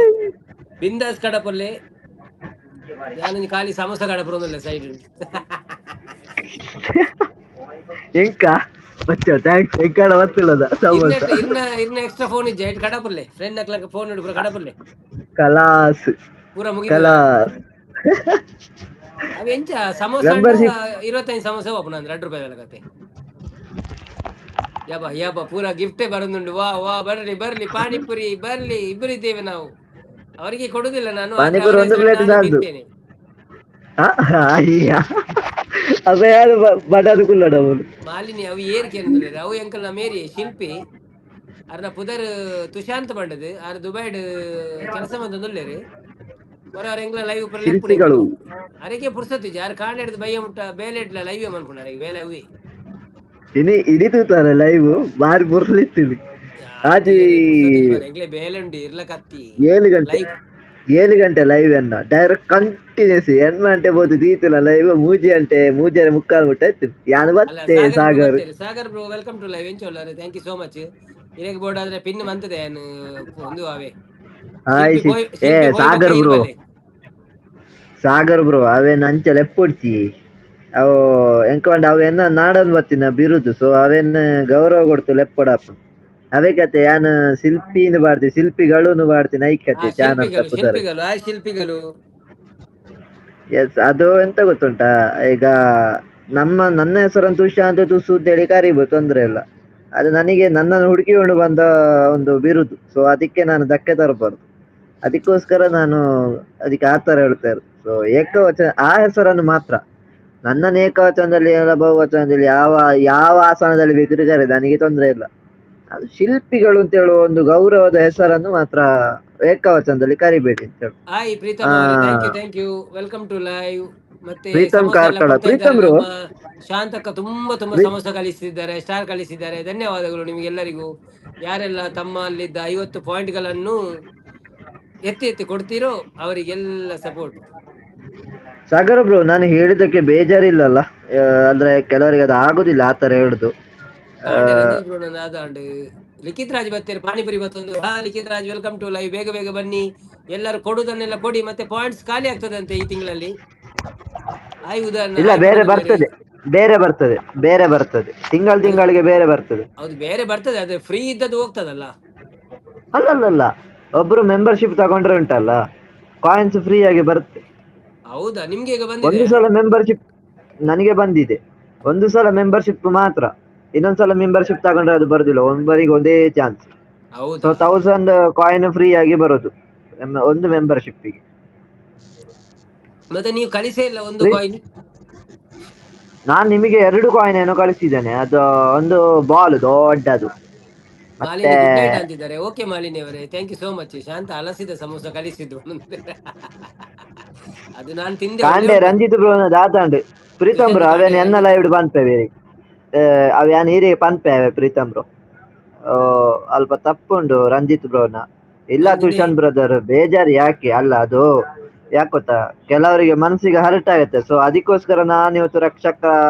ಬಿಂದಾಸ್ ಕಡಪುರ್ಲೆ ಯಾನು ಖಾಲಿ ಸಮೋಸ ಕಡಪುರ ಸೈಡ್ ಎಂಕ ಬಚ್ಚ ಥ್ಯಾಂಕ್ಸ್ ಎಂಕಾಡ ವತ್ತುಳ್ಳದ ಸಮೋಸ ಇರ್ನ ಎಕ್ಸ್ಟ್ರಾ ಫೋನ್ ಇಜ್ಜೆ ಕಡಪುರ್ಲೆ ಫ್ರೆಂಡ್ ಅಕ್ಲಕ ಫೋನ್ ಇಡು ಪೂರ ಕಡಪುರ್ಲೆ ಕಲಾಸ್ ಪೂರ ಮುಗಿದುವ ಕಲಾಸ್ ಅವ ಎಂಚ ಸಮೋಸ ಅಂಡ ಮೆಂಬರ್ಶಿಪ್ 25 ಸಮೋಸ ಓಪನ್ ಅಂದ್ರೆ ₹2 ಕತೆ ಯಬ್ಬ ಯಬ್ಬ ಪೂರ ಗಿಫ್ಟೇ ಬರೋದುಂಡು ವಾ ವಾ ಬರ್ಲಿ ಬರ್ಲಿ ಪಾನಿಪುರಿ ಬರ್ಲಿ ಇಬ್ಬರು ಇದ್ದೇವೆ ನಾವು ಅವರಿಗೆ ಕೊಡುದಿಲ್ಲ ನಾನು ಆದ್ರೆ ಪಾನಿಪುರಿ ಅವರ ಒಂದು ಹೆಸರಲ್ಲಿ ಪ್ಲೇಟ್ ನಾನು ಸಾಲದು ತಿಂತೇನೆ ಅಯ್ಯ ಅದ ಯಾರು ಬಡದು ಕುಲ್ಲಡ ಅವನು ಮಾಲಿನಿ ಅವು ಏರಿಕೆ ಅಂದ್ರೆ ಅವು ಎಂಕಲ್ ಮೇರಿ ಶಿಲ್ಪಿ ಅರ್ನ ಪುದರ್ ತುಷಾಂತ್ ಪಂಡದು ಆರ್ ದುಬೈಡ್ ಕೆಲಸ ಬಂದೊಳ್ಳೆರು ಹೊರ ಎಂಗ್ಲ ಲೈವ್ ಪೂರ ಲೆಪ್ಪುಡು ಶಿಲ್ಪಿಗಳು ಎಂಕಲು ಅರೆಗೆ ಪುರ್ಸತಿ ಯಾರು ಕಾಂಡ ಹಿಡಿದು ಬೈಯ ಮುಟ್ಟ ಬೇಲೆ ಇಡ್ಲ ಲೈವ್ ಅನ್ಕೊಂಡ ಬೇಲೆ ಅವಿ ಇಡೀ ತೂತಾರ ಲೈವ್ ಬಾರಿ ಬುರ್ಲಿತ್ತಿವಿ ಆಜಿ ಆಜಿ ಎರೆ ಪುರ್ಸತಿ ಎಂಗ್ಲೆ ಬೇಲೆ ಉಂಡು ಇರ್ಲ ಕತ್ತಿ 7 ಗಂಟೆ ಲೈವ್ 7 ಗಂಟೆ ಲೈವ್ ಎನ್ನ ಡೈರೆಕ್ಟ್ ಕಂಟಿನ್ಯೂಸ್ 8 ಗಂಟೆ ಬೋದು ದೀತಿನ ಲೈವ್ 3 ಗಂಟೆ 3:45 ಮುಟ್ಟ ಆಯ್ತು ಯಾನು ಅಲ್ಲ ಬತ್ತೆ ಬ್ರೋ ಸಾಗರ್ ಬರ್ತೀರಿ Sagar bro welcome to live ಎಂಚೋಲ್ಲಾರೆ ಥ್ಯಾಂಕ್ ಯು ಸೋ ಮಚ್ ಇರೆಗ್ ಬೋರ್ಡ್ ಆದ್ರೆ ಪಿನ್ ಮಂತದೆ ಒಂದು ಅವೇ ಹಾಯ್ ಶಿಲ್ಪಿ ಏ ಶಿಲ್ಪಿ ಹೋಯ್ಬಕ್ಕ ಬ್ರೋ ಇರ್ಬಲೆ ಸಾಗರ್ ಬ್ರೋ ಅವೇನ್ ಅಂಚೆ ಲೆಪ್ಪೊಡ್ಚಿ ಅವು ಎಂಕೊಂಡ ಅವೇನ ನಾಡನ್ ಬತ್ತಿನ ಬಿರುದು ಸೊ ಅವೇನ್ ಗೌರವ ಕೊಡ್ತು ಲೆಪ್ಪೊಡಾಪ ಅವೇ ಕತೆ ಯಾನ್ ಶಿಲ್ಪಿನು ಬಾಡ್ತಿ ಶಿಲ್ಪಿಗಳು ಬಾಡ್ತಿ ನೈಕ್ ಕತೆ ಚಾನಲ್ ತಪ್ಪುತ್ತಾರೆ. ಶಿಲ್ಪಿಗಳು ಆ ಶಿಲ್ಪಿಗಳು. ಎಸ್ ಅದು ಎಂತ ಗೊತ್ತುಂಟಾ, ಈಗ ನನ್ನ ಹೆಸರನ್ನು ತುಷಾಂತ್ ತುಸು ಅಂತೇಳಿ ಕರಿಬೋದು, ತೊಂದ್ರೆ ಇಲ್ಲ. ಅದು ನನಗೆ ನನ್ನನ್ನು ಹುಡುಕಿಕೊಂಡು ಬಂದ ಒಂದು ಬಿರುದು. ಸೊ ಅದಕ್ಕೆ ನಾನು ಧಕ್ಕೆ ತರಬಾರ್ದು. ಅದಕ್ಕೋಸ್ಕರ ನಾನು ಅದಕ್ಕೆ ಆತರ ಹೇಳ್ತಾ ಇರೋದು. ಸೊ ಏಕವಚನ ಆ ಹೆಸರನ್ನು ಮಾತ್ರ, ನನ್ನನ್ನು ಏಕವಚನದಲ್ಲಿ ಅಲ್ಲ ಬಹುವಚನದಲ್ಲಿ ಯಾವ ಯಾವ ಆಸನದಲ್ಲಿ ಬೇಕಿದ್ರೆ ಕರೆ, ನನಗೆ ತೊಂದರೆ ಇಲ್ಲ. ಅದು ಶಿಲ್ಪಿಗಳು ಅಂತ ಹೇಳುವ ಒಂದು ಗೌರವದ ಹೆಸರನ್ನು ಮಾತ್ರ ಏಕವಚನದಲ್ಲಿ ಕರಿಬೇಡಿ ಅಂತ ಹೇಳಿ. ಹಾಯ್ ಪ್ರೀತಮ್ ಅವರೇ, thank you welcome to live. ಮತ್ತೆ ಪ್ರೀತಮ್ ಸಮೋಸ ಎಲ್ಲ ಕಾರ್ಕಳ, ಕೊಡ್ತಾ ಇದ್ದಾರೆ ಪ್ರೀತಮ್ ರು ನಮ್ಮ ಶಾಂತಕ್ಕ, ತುಂಬಾ ಸಮೋಸ ಕಳಿಸಿದ್ದಾರೆ, ಸ್ಟಾರ್ ಕಳಿಸಿದ್ದಾರೆ. ಧನ್ಯವಾದಗಳು ನಿಮಗೆಲ್ಲರಿಗೂ. ಯಾರೆಲ್ಲ ತಮ್ಮಲ್ಲಿದ್ದ 50 ಪಾಯಿಂಟ್ಗಳನ್ನು ಎತ್ತಿ ಎತ್ತಿ ಕೊಡ್ತೀರೋ ಅವರಿಗೆಲ್ಲ ಸಪೋರ್ಟ್. ಸಾಗರ ಬ್ರೋ, ನಾನು ಹೇಳಿದ್ದಕ್ಕೆ ಬೇಜಾರಿಲ್ಲಲ್ಲ? ಅಂದ್ರೆ ಕೆಲವರಿಗೆ ಅದು ಆಗುದಿಲ್ಲ ಆತರ ಹೇಳುದು. ರಂಜಿತ್ ಬ್ರೋ ನನ್ನ ಆದಾಂಡ್ ಲಿಖಿತ್ ರಾಜ್ ಬರ್ತಾರೆ, ಪಾನಿಪುರಿ ಮತ್ತೊಂದು. ಲಿಖಿತ್ ರಾಜ್ ವೆಲ್ಕಮ್ ಟು ಲೈವ್. ಬೇಗ ಬೇಗ ಬನ್ನಿ ಎಲ್ಲರೂ, ಕೊಡುದನ್ನೆಲ್ಲ ಕೊಡಿ, ಮತ್ತೆ ಪಾಯಿಂಟ್ಸ್ ಖಾಲಿ ಆಗ್ತದಂತೆ ಈ ತಿಂಗಳಲ್ಲಿ. ಇಲ್ಲ, ಬೇರೆ ಬರ್ತದೆ, ಬೇರೆ ಬರ್ತದೆ ತಿಂಗಳಿಗೆ ಬೇರೆ ಬರ್ತದೆ. ಹೌದು, ಬೇರೆ ಬರ್ತದೆ, ಅದೇ ಫ್ರೀ ಇದ್ದದ್ದು ಹೋಗ್ತದಲ್ಲ. ಅಲ್ಲಲ್ಲ, ಒಬ್ರು ಮೆಂಬರ್ಶಿಪ್ ತಗೊಂಡ್ರೆ ಉಂಟಲ್ಲ, ಕಾಯಿನ್ಸ್ ಫ್ರೀ ಆಗಿ ಬರುತ್ತೆ. ಹೌದಾ, ನಿಮ್ಗೆ ಈಗ ಬಂದಿದೆ? ಒಂದು ಸಲ ಮೆಂಬರ್ಶಿಪ್ ನನಗೆ ಬಂದಿದೆ, ಒಂದು ಸಲ ಮೆಂಬರ್ಶಿಪ್ ಮಾತ್ರ. ಇನ್ನೊಂದ್ಸಲ ಮೆಂಬರ್ಶಿಪ್ ತಗೊಂಡ್ರೆ ಅದು ಬರುದಿಲ್ಲ, ಒಬ್ಬರಿಗೆ ಒಂದೇ ಚಾನ್ಸ್. ಸೊ 1000 ಕಾಯಿನ್ ಫ್ರೀ ಆಗಿ ಬರೋದು ಒಂದು ಮೆಂಬರ್ಶಿಪ್ ಗೆ. ಮತ್ತೆ ನೀವು ಕಳಿಸೇ ಇಲ್ಲ ಒಂದು ಕಾಯಿನ್? ನಾನ್ ನಿಮಗೆ 2 ಕಾಯಿನ್ ಏನೋ ಕಳಿಸಿದ್ದೇನೆ, ಅದು ಒಂದು ಬಾಲ್ ದೊಡ್ಡದು. ಮಾಲಿನಿ ಗುಡ್ ನೈಟ್ ಅಂತಿದ್ದಾರೆ. ಓಕೆ ಮಾಲಿನಿ ಅವರೇ, ಥ್ಯಾಂಕ್ ಯು ಸೋ ಮಚ್. ಶಾಂತ ಹಲಸಿದ ಸಮೋಸ ಕಳಿಸಿದ್ದು ಅದು ನಾನು ತಿಂದೆ. ಕಾಂಡೆ ರಂಜಿತ್ ಬ್ರೋ ದಾತಾಂಡ್ ಪ್ರೀತಮ್ ಬ್ರೋ ಅವೇನು ಎನ್ನ ಲೈವ್ ಪನ್ಪೇವೆ ಅವ್ಯಾನ್ ಹೀರಿ ಪನ್ಪೇವೆ ಪ್ರೀತಮ್ ಬ್ರೋ. ಅಲ್ಪ ತಪ್ಪುಂಡು ರಂಜಿತ್ ಬ್ರೋನ. ಇಲ್ಲ ತುಷಾಂತ್ ಬ್ರದರ್, ಬೇಜಾರು ಯಾಕೆ? ಅಲ್ಲ, ಅದು ಯಾಕೆ ಗೊತ್ತಾ, ಕೆಲವರಿಗೆ ಮನಸ್ಸಿಗೆ ಹರ್ಟ್ ಆಗುತ್ತೆ. ಸೊ ಅದಕ್ಕೋಸ್ಕರ ನಾನು ಇವತ್ತು ರಕ್ಷಕ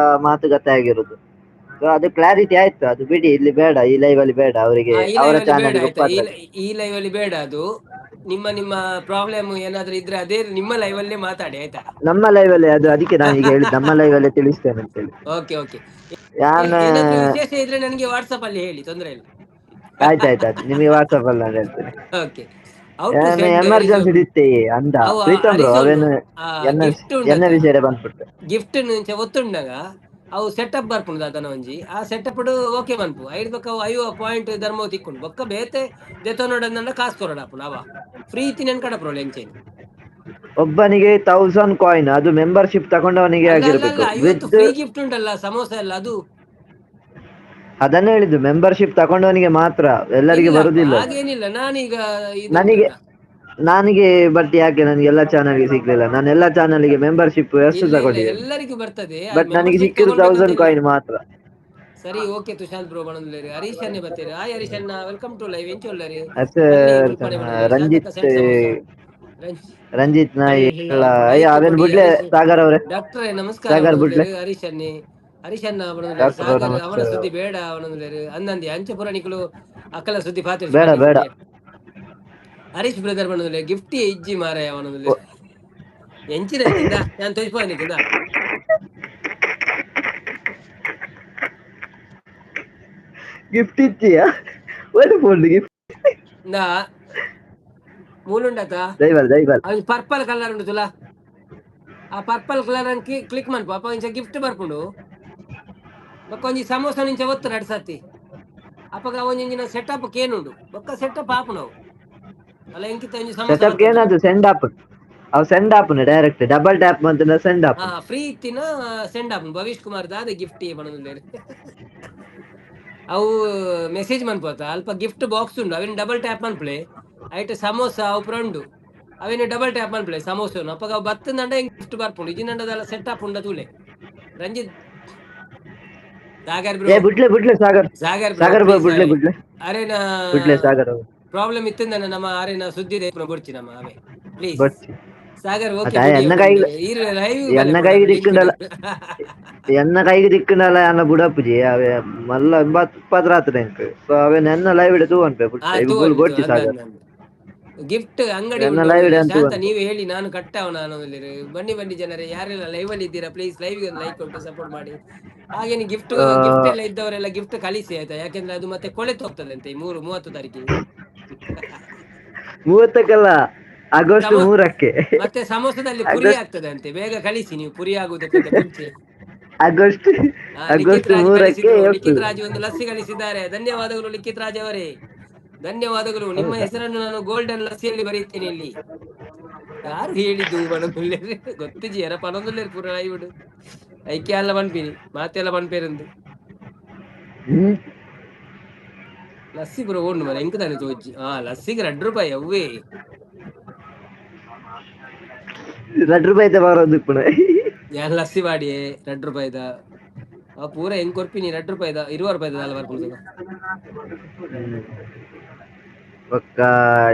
ಮಾತುಕತೆ ಆಗಿರೋದು. ಸೊ ಅದು ಕ್ಲಾರಿಟಿ ಆಯ್ತು, ಅದು ಬಿಡಿ, ಇಲ್ಲಿ ಬೇಡ, ಈ ಲೈವ್ ಅಲ್ಲಿ ಬೇಡ, ಅವರಿಗೆ ಅವರ ಚಾನಲ್ ಈ ಲೈವ್ ಅಲ್ಲಿ ಬೇಡ. ಅದು ನಿಮ್ಮ ಪ್ರಾಬ್ಲಮ್ ಏನಾದ್ರೂ ಇದ್ರೆ ಅದೇ ನಿಮ್ಮ ಲೈವ್ ಅಲ್ಲೇ ಮಾತಾಡಿ, ಆಯ್ತಾ? ನಮ್ಮ ಲೈವ್ ಅಲ್ಲಿ ಅದು, ಅದಕ್ಕೆ ನಾನು ಈಗ ಹೇಳಿದ್ದು ನಮ್ಮ ಲೈವ್ ಅಲ್ಲೇ ತಿಳಿಸ್ತೇನೆ ಅಂತ ಹೇಳಿ. ಓಕೆ. ವಿಶೇಷ ಇದ್ರೆ ನನಗೆ ವಾಟ್ಸ್ಆಪ್ ಅಲ್ಲಿ ಹೇಳಿ, ತೊಂದ್ರೆ ಇಲ್ಲ. ಆಯ್ತಾಯ್ತು, ನಿಮಗೆ ವಾಟ್ಸ್ಆಪ್ ಅಲ್ಲಿ ಹೇಳ್ತೇನೆ. ಓಕೆ. ಎಮರ್ಜೆನ್ಸಿ ಇತ್ತೆ ಅಂದ ಪ್ರೀತಮ್ ಬ್ರೋ, ಅವೇನು ಎನ್ನ ವಿಷಯ ಬಂದ್ಬಿಟ್ಟು ಗಿಫ್ಟ್ నుంచి ಒತ್ತುಂಡಾಗ ಅವು ಸೆಟಪ್ ಬರ್ಪುಂಡು ದಾದನ ಒಂಜಿ. ಆ ಸೆಟಪ್ ಓಕೆ ಮನ್ಪು ಐದು ಬಕ್ಕ 5 ಪಾಯಿಂಟ್ ಧರ್ಮ ತಿಕ್ಕೊಂಡು ಬೊಕ್ಕ ಬೇತೆ ದೆತ ನೋಡನ್ನ ಕಾಸು ಕೊರೋಡ ಅಪ್ಪು ನಾವ ಫ್ರೀ ತಿನ್ನ ಕಡ ಪ್ರೋಲ್ ಎಂಚೇನು. ಒಬ್ಬನಿಗೆ 1000 ಕಾಯಿನ್, ಅದು ಮೆಂಬರ್ಶಿಪ್ ತಗೊಂಡವನಿಗೆ ಆಗಿರ್ಬೇಕು. ಫ್ರೀ ಗಿಫ್ಟ್ ಉಂಟಲ್ಲ ಸಮೋಸ ಎಲ್ಲ, ಅದು ಅದನ್ನ ಹೇಳಿದ್ದು, ಮೆಂಬರ್ಶಿಪ್ ತಗೊಂಡವನಿಗೆ ಮಾತ್ರ, ಎಲ್ಲರಿಗೆ ಬರುದಿಲ್ಲ. ಹಾಗೇನಿಲ್ಲ, ನಾನೀಗ ನನಗೆ ಬಟ್ ಯಾಕೆ ನನಗೆ ಎಲ್ಲ ಚಾನಲ್ಗೆ ಸಿಗ್ಲಿಲ್ಲ? ನಾನು ಎಲ್ಲ ಚಾನಲ್ಗೆ ಮೆಂಬರ್ಶಿಪ್ ಎಷ್ಟು ತಗೊಂಡಿದ್ದೆ, ಎಲ್ಲರಿಗೂ ಬರ್ತದೆ, ಬಟ್ ನನಗೆ ಸಿಕ್ಕಿರೋ 1000 ಕಾಯಿನ್ ಮಾತ್ರ. ಸರಿ, ಓಕೆ. ತುಷಾಂತ್ ಬ್ರೋ ಬಣಂದ್ಲೇರಿ ಹರೀಶ್ ಅನ್ನೇ ಬರ್ತೀರಿ. ಹಾಯ್ ಹರೀಶ್ ಅಣ್ಣ, ವೆಲ್ಕಮ್ ಟು ಲೈವ್. ಎಂಚೊಲ್ಲರಿ ರಂಜಿತ್ ನಾಯಿ ಅವೇನು ಬಿಡ್ಲೆ ಸಾಗರ್ ಅವರೇ. ಡಾಕ್ಟ್ರೇ ನಮಸ್ಕಾರ ಹರೀಶ್ ಅನ್ನಿ. ಹರೀಶ್ ಅಣ್ಣ ಸಾಗರ್ ಅವನ ಸುದ್ದಿ ಬೇಡ ಅವನಂದ್ಲೇರಿ ಅಂದಂದಿ ಅಂಚೆ ಪುರಾಣಿಕಲು ಅಕ್ಕಲ ಸುದ್ದಿ ಪಾತ್ರ ಬೇಡ ಬೇಡ. ಹರೀಶ್ ಬ್ರದರ್ ಬಣ್ಣದಲ್ಲಿ ಗಿಫ್ಟ್ ಇಜ್ಜಿ ಮಾರಾಯ ಅವನದಲ್ಲಿ ಎಂಚಿನ ನಾನು ತೋರಿಸ್ಬೋದ ಗಿಫ್ಟ್ ಇಚ್ಚಿಯಾ ಗಿಫ್ಟ್ ಮೂಲುಂಡತ ಪರ್ಪಲ್ ಕಲರ್ ಉಂಟು ತುಲಾ. ಆ ಪರ್ಪಲ್ ಕಲರ್ ಕ್ಲಿಕ್ ಮಾಡ್ಪು ಅಪ್ಪ ಇಂಚ ಗಿಫ್ಟ್ ಬರ್ಪುಂಡು ಬೊಕ್ಕ ಒಂಜಿ ಸಮೋಸ ನಿಂಚ ಒತ್ತು 2 ಸರ್ತಿ ಅಪ್ಪಗ ಒಂಜಿನ ಸೆಟಪ್ ಕೇನುಂಡು ಬೊಕ್ಕ ಸೆಟಪ್ ಆಪು ನಾವು ಅಲ್ಲ ಎಂಕಿತ ಒಂಜಿ ಸಮೋಸ ಏನದು ಸೆಂಡ್ ಆಪ್ ಅವು send up direct double tap ಅಂತ ಸೆಂಡ್ ಆಪ್ ಫ್ರೀ ಇತ್ತಿನ ಸೆಂಡ್ ಆಪ್ ಭವಿಷ್ ಕುಮಾರ್ ದಾದ ಗಿಫ್ಟ್ ಬಣದಲ್ಲಿ ಅವು ಮೆಸೇಜ್ ಮನ್ಪೋತ ಅಲ್ಪ ಗಿಫ್ಟ್ ಬಾಕ್ಸ್ ಉಂಡು ಅವೇನು ಡಬಲ್ ಟ್ಯಾಪ್ ಮನ್ಪ್ಲೆ ಐಟ್ ಸಮೋಸ ಅವು ಪುರಂಡು ಅವೇನು ಡಬಲ್ ಟ್ಯಾಪ್ ಮನ್ಪ್ಲೆ ಸಮೋಸನು ಅಪ್ಪಗ ಅವು ಬತ್ತಂದಂಡ ಗಿಫ್ಟ್ ಬರ್ಪುಂಡು ಇಜಿನಂಡದಲ್ಲ ಸೆಟ್ ಆಪ್ ಉಂಡ ತೂಲೆ ರಂಜಿತ್ ಸಾಗರ್ ಬ್ರೋ ಬಿಡ್ಲೆ ಸಾಗರ್ ಅರೇನ ಪ್ರಾಬ್ಲಮ್ ಇತ್ತಂದ ನಮ್ಮ ಅರೇನ ಸುದ್ದಿ ಬರ್ಚಿ ನಮ್ಮ ಅವೇ ಪ್ಲೀಸ್ ಸಾಗರ್ ಓಕೆ ಎನ್ನ ಕೈಗೆ ದಿಕ್ಕುಂಡಲ್ಲ ಅನ್ನ ಬುಡಪ್ಪುಜಿ ಅವೇ ಮಲ್ಲ 20 ರಾತ್ರಿ ಸೊ ಅವೇ ನನ್ನ ಲೈವ್ ಇಡ ತೂವನ್ಪೆ ಗೊತ್ತಿ ಸಾಗರ್ ಗಿಫ್ಟ್ ಅಂಗಡಿ ನನ್ನ ಉಂಟು ಲೈವ್ ಅವನಲ್ಲಿ. ಅಂತೂ ಶಾಂತ ಬಂತು. ನೀವು ಹೇಳಿ, ನಾನು ಕಟ್ಟವ ನಾನು ಅಲ್ಲಿ. ಬನ್ನಿ ಬನ್ನಿ ಜನರೇ, ಯಾರೆಲ್ಲ ಲೈವ್ ಅಲ್ಲಿ ಇದ್ದೀರಾ ಪ್ಲೀಸ್ ಲೈವ್ ಒಂದು ಲೈಕ್ ಕೊಟ್ಟು ಸಪೋರ್ಟ್ ಮಾಡಿ. ಹಾಗೇನೆ ಗಿಫ್ಟ್ ಆ, ಗಿಫ್ಟ್ ಎಲ್ಲ ಇದ್ದವರೆಲ್ಲ ಗಿಫ್ಟ್ ಕಳಿಸಿ ಆಯ್ತಾ, ಯಾಕೆಂದ್ರೆ ಅದು ಮತ್ತೆ ಕೊಳೆತು ಹೋಗ್ತದೆ ಅಂತೆ 30 ತಾರೀಕಿಗೆ. 30ಕ್ಕಲ್ಲ, ಆಗಸ್ಟ್ ಸಮೋ 3ಕ್ಕೆ. ಮತ್ತೆ ಸಮೋಸದಲ್ಲಿ ಪುರಿ ಆಗಸ್ಟ್ ಆಗ್ತದೆ ಅಂತೆ, ಬೇಗ ಕಳಿಸಿ ನೀವು ಪುರಿ ಆಗುವುದಕ್ಕಿಂತ ಮುಂಚೆ. ಆಗಸ್ಟ್ ಲಿಖಿತ್ ಆಗಸ್ಟ್ ರಾಜ್ 3ಕ್ಕೆ ಕಳಿಸಿದ್ರು, ಲಿಖಿತ್ ಹೋಗ್ತದೆ. ರಾಜ್ ಒಂದು ಲಸ್ಸಿ ಕಳಿಸಿದ್ದಾರೆ. ಧನ್ಯವಾದಗಳು ಲಿಖಿತ್ ರಾಜ್ ಅವರೇ, ಧನ್ಯವಾದಗಳು. ನಿಮ್ಮ ಹೌದಾ? ಹೆಸರನ್ನು ನಾನು ಗೋಲ್ಡನ್ ಲಸ್ಸಿಯಲ್ಲಿ ಬರೀತೇನೆ ಇಲ್ಲಿ. ಯಾರು ಹೇಳಿದ್ದು ಪಣಂದುಲ್ಲೇರು ಗೊತ್ತಿಜಿ ಯಾರ ಪಣಂದುಲ್ಲೇರು ಪೂರ ಲೈವ್ ಐಕ್ಯ ಎಲ್ಲ ಪನ್ಪಿನಿ ಮಾತೆಲ್ಲ ಪನ್ಪೇರಂದು ಹ್ಮ್. ಲಸ್ಸಿ ಪೂರ ಓಣು ಮರ ಎಂಕ್ ತಾನೆ ತೋಜಿ. ಲಸ್ಸಿಗೆ ₹2 ಅವ್ವೇ. ₹2 ಬರೋದು ಕೂಡ. ಯಾನ್ ಲಸ್ಸಿ ಮಾಡಿ ₹2 ಪೂರ ಹೆಂಗ್ ಕೊರ್ಪಿನಿ ₹2 ₹20 ಅಲ್ಲ ಬರ್ಕೊಂಡು. ಒಕ್ಕ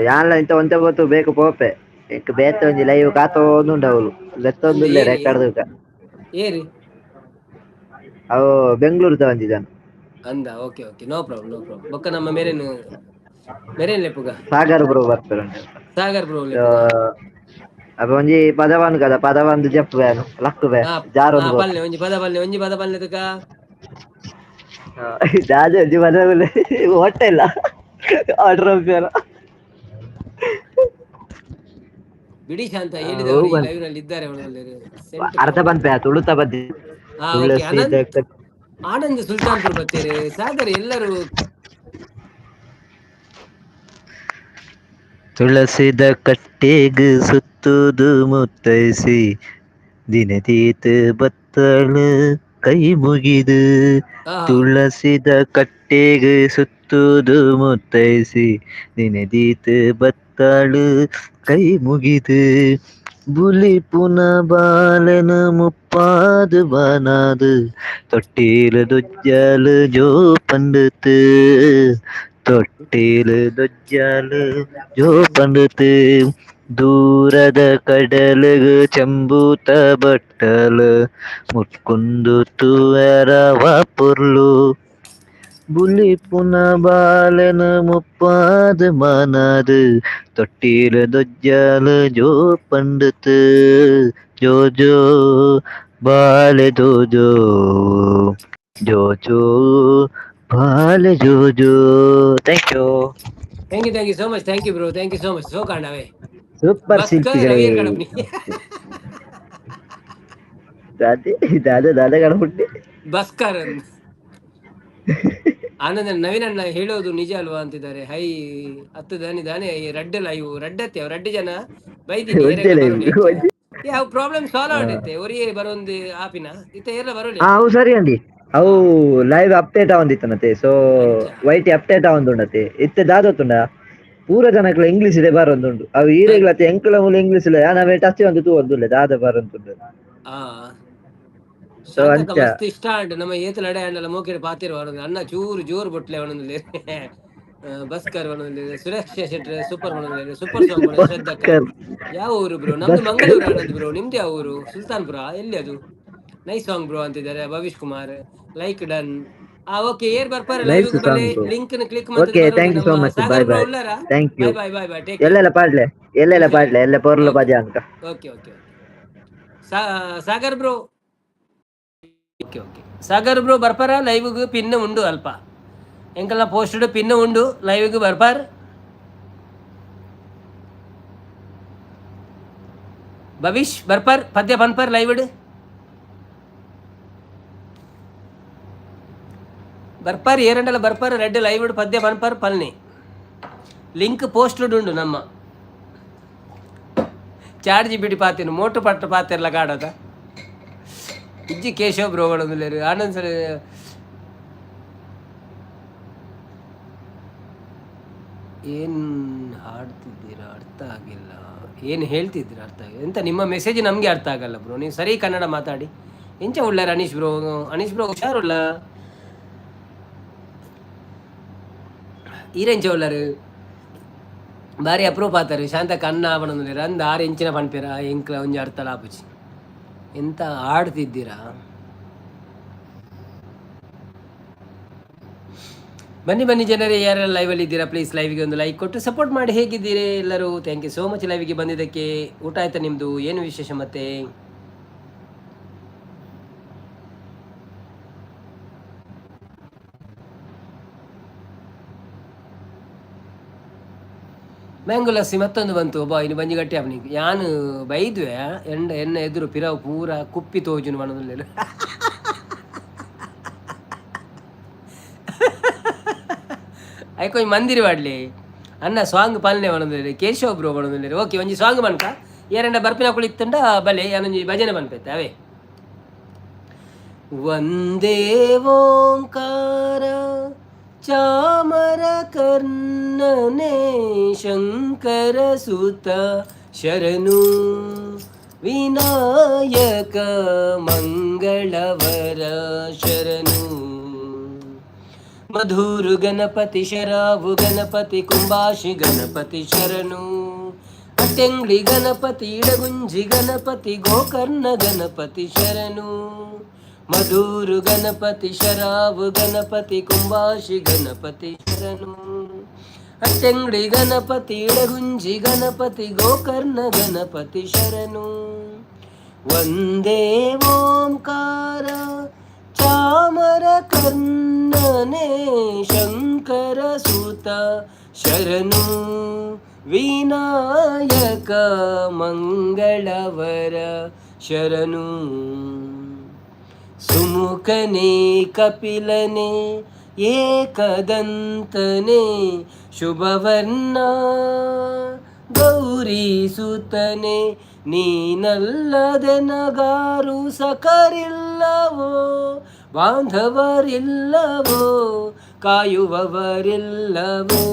ಯಾನ್ಲ ಇಂತ ಒಂತೆ ಗೊತ್ತು ಬೇಕು ಪೋಪೆ ಎಂಕ್ ಬೇತ ಒಂಜಿ ಲೈವ್ ಕಾತೋಂದುಂಡು ಅಂದ್ ಲೆತ್ತೊಂದುಲ್ಲೆ ಏರಿ ರೆಕಾರ್ಡ್ ಏರಿ ಅವು ಬೆಂಗಳೂರು ತಗೊಂಡಿದ್ದಾನೆ ಅಂದ. Okay okay, no problem no problem. ಬೊಕ್ಕ ನಮ್ಮ ಮೇರೇನು ಮೇರೇನ್ ಲೆಪ್ಪುಗ ಸಾಗರ್ ಬ್ರೋ ಬರ್ತಾರೆ. ಸಾಗರ್ ಬ್ರೋ ಲೆಪ್ಪುಗ. ಅപ്പൊ ಒಂಜಿ ಪದವನ್ ಕದ ಪದವಂದು ಜಪ್ಪುವೆನು ಲಕ್ಕು ಬೇ ಜಾರೊಂದು ಬೋತ ಪಲ್ಲೆ ಒಂಜಿ ಪದ ಪಲ್ಲೆದಕ ಜಾಜ ಒಂಜಿ ಪದ ಹೊಟ್ಟೆ ಇಲ್ಲ ಆರ್ಡರ್ ಬೇಡ ಬಿಡಿ ಶಾಂತ ಹೇಳಿದವರು ಈ ಲೈವ್ ನಲ್ಲಿ ಇದ್ದಾರೆ. ಸೆಂಟ್ ಅರ್ಥ ಬಂದ್ಪೆ ತುಳುತ ಬದ್ದಿ ಓಕೆ. ತುಳಸಿ ಆನಂದ್ ಸುಲ್ತಾನ್ಪುರ್ ಬತ್ತೇರಿ ಸಾಗರ್ ಎಲ್ಲರೂ ತುಳಸಿದ ಕಟ್ಟೆಗ್ ಸುತ್ತುದು ಮುತ್ತೈಸಿ ದಿನದೀತ ಬತ್ತಳು ಕೈ ಮುಗಿದು. ತುಳಸಿದ ಕಟ್ಟೆಗ್ ಸುತ್ತುದು ಮುತ್ತೈಸಿ ದಿನದೀತ ಬತ್ತಳು ಕೈ ಮುಗಿದು. ಬುಲಿ ಪುನ ಬಾಲನ ಮುಪ್ಪಾದು ಬಾನಾದು ತೊಟ್ಟೀಲು ದೊಜ್ಜಲು ಜೋ ಪಂಡಿತು. ತೊಟ್ಟೀಲು ದೊಜ್ಜಲು ಜೋ ಪಂಡಿತು. ದೂರದ ಕಡಲುಗು ಚಂಬೂತ ಬಟ್ಟಲು ಮುಟ್ಕುಂದು ತೂವರ ವಾಪುರ್ಲು. ಬುಲಿ ಪುನ ಬಾಲನ ಮುಪ್ಪಾದು ಮಾನಾದು ತೊಟ್ಟೀಲು ದೊಜ್ಜಲು ಜೋ ಪಂಡಿತು. ಜೋ ಜೋ ಬಾಲೆ ಜೋ ಜೋ ಜೋ ಜೋ ಬಾಲೆ ಜೋ ಜೋ. Thank you so much. Thank you bro, thank you so much. ಸೋ ಕಾಣವೇ ಸೂಪರ್ ಬಸ್ಕರ್ ಶಿಲ್ಪಿಗಳೇ. ರವಿಯರ್ ಕಡಪ್ನಿ ದಾದ ದಾದ ಕಡಪುಟ್ಟಿ ಬಸ್ಕರ್ ಆನಂದ ನವೀನ್ ಅಣ್ಣ ಹೇಳೋದು ನಿಜ ಅಲ್ವಾ ಅಂತಿದ್ದಾರೆ. ಹೈ 10 ದಾನಿ ರಡ್ಡ್ ಲೈವ್ ರಡ್ಡತ್ತೆ ರಡ್ಡ್ ಜನ ಬೈದಿನಿ ಏರೆಲ್ಲ ಬರೋಲಿ ಯಾವ ಪ್ರಾಬ್ಲಮ್ ಸಾಲ್ವ್ ಆಡತ್ತೆ ಒರಿ ಬರೋಂದು ಆಪಿನ ಇತ್ತ ಏರ್ಲ ಬರೋಲಿ. ಅವು ಸರಿ ಅಂಡಿ ಅವು ಲೈವ್ ಅಪ್ಡೇಟ್ ಆವಂದಿತ್ತನತೆ ಸೊ ಅಂಚ ವೈಟ್ ಅಪ್ಡೇಟ್ ಆವಂದುಂಡತೆ ಇತ್ತೆ ದಾದತ್ತುಂಡ ಪೂರ ಜನಕ್ಲ ಇಂಗ್ಲಿಷ್ ಇದೆ ಬರೊಂದುಂಡು ಅವು ಈರೆಗ್ಲತೆ ಎಂಕ್ಲ ಮೂಲ ಇಂಗ್ಲಿಷ್ ಇಲ್ಲ ನಾವೇ ಟಚ್ ಒಂದು ತೂ ಒಂದುಲ್ಲೆ ದಾದ ಬರೊಂದುಂಡು. ಶಾಂತಕ ಅಂಚ ಮಸ್ತ್ ಇಷ್ಟ ಆಂಡ್ ನಮ್ಮ ಏತಲ ಅಡೆ ಅಂಡಲ ಮೋಕೆಡ್ ಪಾತಿರ್ ಅಣ್ಣ ಚೂರು ಜೋರು ಬೊಟ್ಲೆ ಅವನೊಂದು ಬಸ್ಕರ್ ಅವನೊಂದು ಸುರಕ್ಷಾ ಶೆಟ್ಟಿ ಸೂಪರ್ ಅವನೊಂದು ಸೂಪರ್ ಸಾಂಗ್ ಮಾಡೋದು ಶ್ರದ್ಧಕ್ಕ. ಯಾವ ಊರು ಬ್ರೋ? ನಮ್ದು ಮಂಗಳೂರು ಆನಂದ್ ಬ್ರೋ. ನಿಮ್ದು ಯಾವ ಊರು? ಸುಲ್ತಾನ್ಪುರ ಎಲ್ಲಿ ಅದು? ನೈಸ್ ಸಾಂಗ್ ಬ್ರೋ ಅಂತಿದ್ದಾರೆ Bhavish Kumar. Like done. Okay ಏರ್ ಬರ್ಪಾರ ಲೈವ್ ಬಲೆ link click okay thank you so ನಮ್ಮ much. Sagar bye bro bye ಉಳ್ಳಾರ. Thank you. Bye bye bye take ಎಲ್ಲೆಲ್ಲ ಪಾಡ್ಲೆ ಎಲ್ಲೆಲ್ಲ ಪಾಡ್ಲೆ ಎಲ್ಲ ಪೊರ್ಲು ಪಜ ಅಂತ. Okay okay okay Sagar bro. Okay okay Sagar bro ಬರ್ಪಾರ ಲೈವ್ಗೆ ಪಿನ್ ಉಂಡು ಅಲ್ಪ ಎಂಕಲ್ನ ಪೋಸ್ಟೆಡ್ ಪಿನ್ ಉಂಡು ಲೈವ್ಗೆ ಬರ್ಪಾರ. ಭವಿಷ್ ಬರ್ಪಾರ್ ಪದ್ಯ ಪನ್ಪಾರ್ ಲೈವ್ಡ್ ಬರ್ಪಾರ್ ಏರಂಡಲ ಬರ್ಪಾರ್ ರೆಡ್ ಲೈವ್ಡ್ ಪದ್ಯ ಪನ್ಪಾರ್ ಪಲ್ನಿ ಲಿಂಕ್ ಪೋಸ್ಟೆಡ್ ಉಂಡು ನಮ್ಮ ಚಾರ್ಜಿ ಬಿಡಿ ಪಾತಿನ ಮೋಟು ಪಟ್ಟು ಪಾತಿರ್ಲ ಕಾಡದ ಇಜ್ಜಿ ಕೇಶವ್ ಬ್ರೋಗಳೊಂದು ಆನಂದ್ ಸರ್ ಏನು ಹಾಡ್ತಿದ್ದೀರಾ ಅರ್ಥ ಆಗಿಲ್ಲ, ಏನು ಹೇಳ್ತಿದ್ದೀರಾ ಅರ್ಥ ಆಗಿಲ್ಲ ಎಂತ ನಿಮ್ಮ ಮೆಸೇಜ್ ನಮಗೆ ಅರ್ಥ ಆಗಲ್ಲ ಬ್ರೋ. ನೀವು ಸರಿ ಕನ್ನಡ ಮಾತಾಡಿ. ಎಂಚ ಉಳ್ಳಾರ ಅನೀಶ್ ಬ್ರೋ ಹುಷಾರುಲ್ಲ ಈರೆಂಚ ಉಳ್ಳಾರು ಬಾರಿ ಅಪ್ರೂಪ್ ಆತಾರೆ. ಶಾಂತ ಕನ್ನ ಅವನೊಂದು ಅಂದ 6 ಇಂಚಿನ ಪನ್ಪೇರ ಎಂಕ್ಲ ಒಂಜಿ ಅರ್ಥ ಲಾಪುಚಿ ಎಂತ ಆಡ್ತಿದ್ದೀರಾ? ಬನ್ನಿ ಬನ್ನಿ ಜನರೇ, ಯಾರೆಲ್ಲ ಲೈವಲ್ಲಿ ಇದ್ದೀರಾ ಪ್ಲೀಸ್ ಲೈವ್ಗೆ ಒಂದು ಲೈಕ್ ಕೊಟ್ಟು ಸಪೋರ್ಟ್ ಮಾಡಿ. ಹೇಗಿದ್ದೀರಿ ಎಲ್ಲರೂ? ಥ್ಯಾಂಕ್ ಯು ಸೋ ಮಚ್ ಲೈವ್ಗೆ ಬಂದಿದ್ದಕ್ಕೆ. ಊಟ ಆಯ್ತಾ ನಿಮ್ಮದು? ಏನು ವಿಶೇಷ ಮತ್ತೆ? ಮ್ಯಾಂಗೋ ಲಸ್ಸಿ ಮತ್ತೊಂದು ಬಂತು. ಒಬ್ಬ ಇನ್ನು ಬಂಜಿ ಗಟ್ಟಿ ಅವನಿಗೆ ಯಾನು ಬೈದ್ವೆ ಎನ್ನ ಎದುರು ಪಿರಾವು ಪೂರ ಕುಪ್ಪಿ ತೋಜುನು ಮನದಲ್ಲಿ. ಐಕೊಂಜ್ ಮಂದಿರ ಮಾಡ್ಲಿ ಅನ್ನ ಸಾಂಗ್ ಪಾಲನೆ ಮಾಡೋದಿಲ್ಲ. ಕೇಶವ ಬ್ರೋ ಮಾಡೋದಿಲ್ಲ. ಓಕೆ ಒಂಜಿ ಸಾಂಗ್ ಬನ್ಕ ಏರಂಡ ಬರ್ಪಿನ ಕುಳಿತಂಡ ಬಲೆ ಯಾನೊಂಜಿ ಭಜನೆ ಬನ್ಪೈತೆ ಅವೇ. ವಂದೇ ಓಂಕಾರ ಚಾಮರ ಕರ್ಣನೆ ಶಂಕರ ಸುತ ಶರಣು ವಿನಾಯಕ ಮಂಗಳವರ ಶರಣು. ಮಧುರು ಗಣಪತಿ ಶರಾವು ಗಣಪತಿ ಕುಂಬಾಶಿ ಗಣಪತಿ ಶರಣು. ಅಟ್ಟೆಂಗ್ಳಿ ಗಣಪತಿ ಇಡಗುಂಜಿ ಗಣಪತಿ ಗೋಕರ್ಣ ಗಣಪತಿ ಶರಣು. ಮಧುರು ಗಣಪತಿ ಶರಾವು ಗಣಪತಿ ಕುಂಬಾಶಿ ಗಣಪತಿ ಶರಣು. ಅಟ್ಟೆಂಗ್ಳಿ ಗಣಪತಿ ಇಡಗುಂಜಿ ಗಣಪತಿ ಗೋಕರ್ಣ ಗಣಪತಿ ಶರಣು. ವಂದೇ ಓಂಕಾರ ಚಾಮರ ಕರ್ಣನೆ ಶಂಕರ ಸುತ ಶರಣು ವಿನಾಯಕ ಮಂಗಳವರ ಶರಣು. ಸುಮುಖನೇ ಕಪಿಲನೆ ಏಕದಂತನೆ ಶುಭವರ್ಣ ಗೌರಿ ಸುತನೆ. ನೀನಲ್ಲದೆ ನಗಾರು ಸಕರಿಲ್ಲವೋ ಬಾಂಧವರಿಲ್ಲವೋ ಕಾಯುವವರಿಲ್ಲವೋ.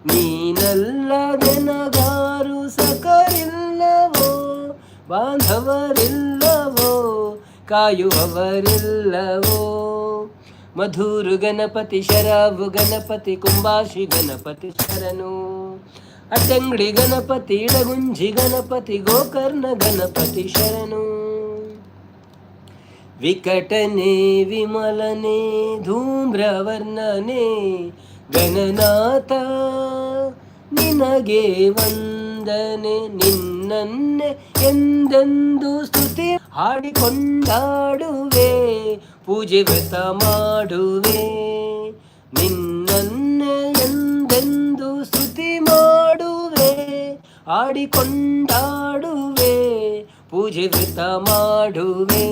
ನೀನಲ್ಲದೆ ನಗಾರು ಸಕರಿಲ್ಲವೋ ಬಾಂಧವರಿಲ್ಲವೋ ಕಾಯುವವರಿಲ್ಲವೋ. ಮಧುರು ಗಣಪತಿ ಶರಾವು ಗಣಪತಿ ಕುಂಬಾಶಿ ಗಣಪತಿ ಶರಣು. ಅಟ್ಟಂಗಡಿ ಗಣಪತಿ ಇಡಗುಂಜಿ ಗಣಪತಿ ಗೋಕರ್ಣ ಗಣಪತಿ ಶರಣು. ವಿಕಟನೆ ವಿಮಲನೆ ಧೂಮ್ರವರ್ಣನೆ ಗಣನಾಥ ನಿನಗೆ ವಂದನೆ. ನಿನ್ನನ್ನೇ ಎಂದೆಂದು ಸ್ತುತಿ ಹಾಡಿಕೊಂಡಾಡುವೆ ಪೂಜೆ ವ್ರತ ಮಾಡುವೆ. ನಿನ್ನನ್ನೇ ಎಂದೆಂದು ಸ್ತುತಿ ಮಾಡುವೆ ಹಾಡಿಕೊಂಡಾಡುವೆ ಪೂಜೆ ವ್ರತ ಮಾಡುವೆ.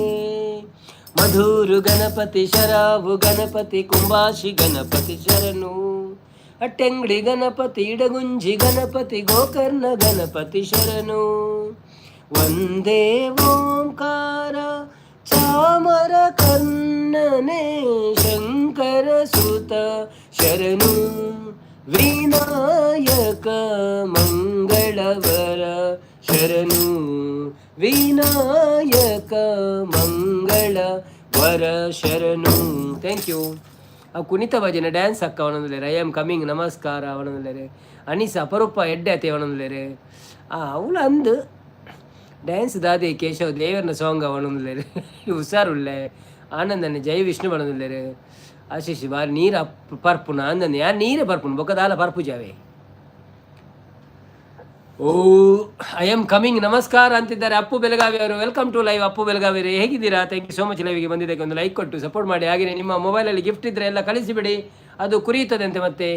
ಮಧುರು ಗಣಪತಿ ಶರಾವು ಗಣಪತಿ ಕುಂಬಾಶಿ ಗಣಪತಿ ಶರಣು. ಅಟ್ಟೆಂಗಡಿ ಗಣಪತಿ ಇಡಗುಂಜಿ ಗಣಪತಿ ಗೋಕರ್ಣ ಗಣಪತಿ ಶರಣು. ವಂದೇ ಓಂಕಾರ ಚಾಮರ ಕರ್ಣನೆ ಶಂಕರ ಸುತ ಶರಣು ವಿನಾಯಕ ಮಂಗಳವರ ಶರಣು. ವಿನಾಯಕ ಮಂಗಳವರ ಶರಣು. Thank you. ಅವು ಕುಣಿತ ಭಜನೆ ಡ್ಯಾನ್ಸ್ ಅಕ್ಕ ಅವನೊಂದಿದ್ದಾರೆ. ಐ ಆಮ್ ಕಮಿಂಗ್ ನಮಸ್ಕಾರ ಅವನೊಂದಿದ್ದಾರೆ. ಅನೀಸ ಅಪರೂಪ ಎಡ್ಡೆ ಅತಿ ಅವನೊಂದಿದ್ದಾರೆ. ಅವಳು ಅಂದು ಡ್ಯಾನ್ಸ್ ದಾದಿ ಕೇಶವ್ ದೇವರನ ಸಾಂಗ್ ಅವನೊಂದಿದ್ದಾರೆ. ಹುಷಾರುಳ್ಳೆ ಆನಂದನೆ ಜೈ ವಿಷ್ಣು ಅವನೊಂದಿದ್ದಾರೆ. ಆಶೀಶ್ ಬಾರಿ ನೀರ ಪರ್ಪುನ ಅಂದನೆ ಯಾರು ನೀರೇ ಪರ್ಪುನ ಬೊಕ್ಕದಾಲ ಪರ್ಪು ಜಾವೆ. ಓ ಐ ಆಮ್ ಕಮಿಂಗ್ ನಮಸ್ಕಾರ ಅಂತಿದ್ದಾರೆ ಅಪ್ಪು ಬೆಳಗಾವಿ ಅವರು. Welcome to live Appu Belagavi ಅವರೇ, ಹೇಗಿದ್ದೀರಾ? ಥ್ಯಾಂಕ್ ಯು ಸೋ ಮಚ್ ಲೈವ್ಗೆ ಬಂದಿದ್ದಕ್ಕೆ. ಒಂದು ಲೈಕ್ ಕೊಟ್ಟು ಸಪೋರ್ಟ್ ಮಾಡಿ. ಹಾಗೆಯೇ ನಿಮ್ಮ ಮೊಬೈಲಲ್ಲಿ ಗಿಫ್ಟ್ ಇದ್ದರೆ ಎಲ್ಲ ಕಳಿಸಿಬಿಡಿ, ಅದು ಕುರಿಯುತ್ತದೆ ಅಂತೆ ಮತ್ತೆ.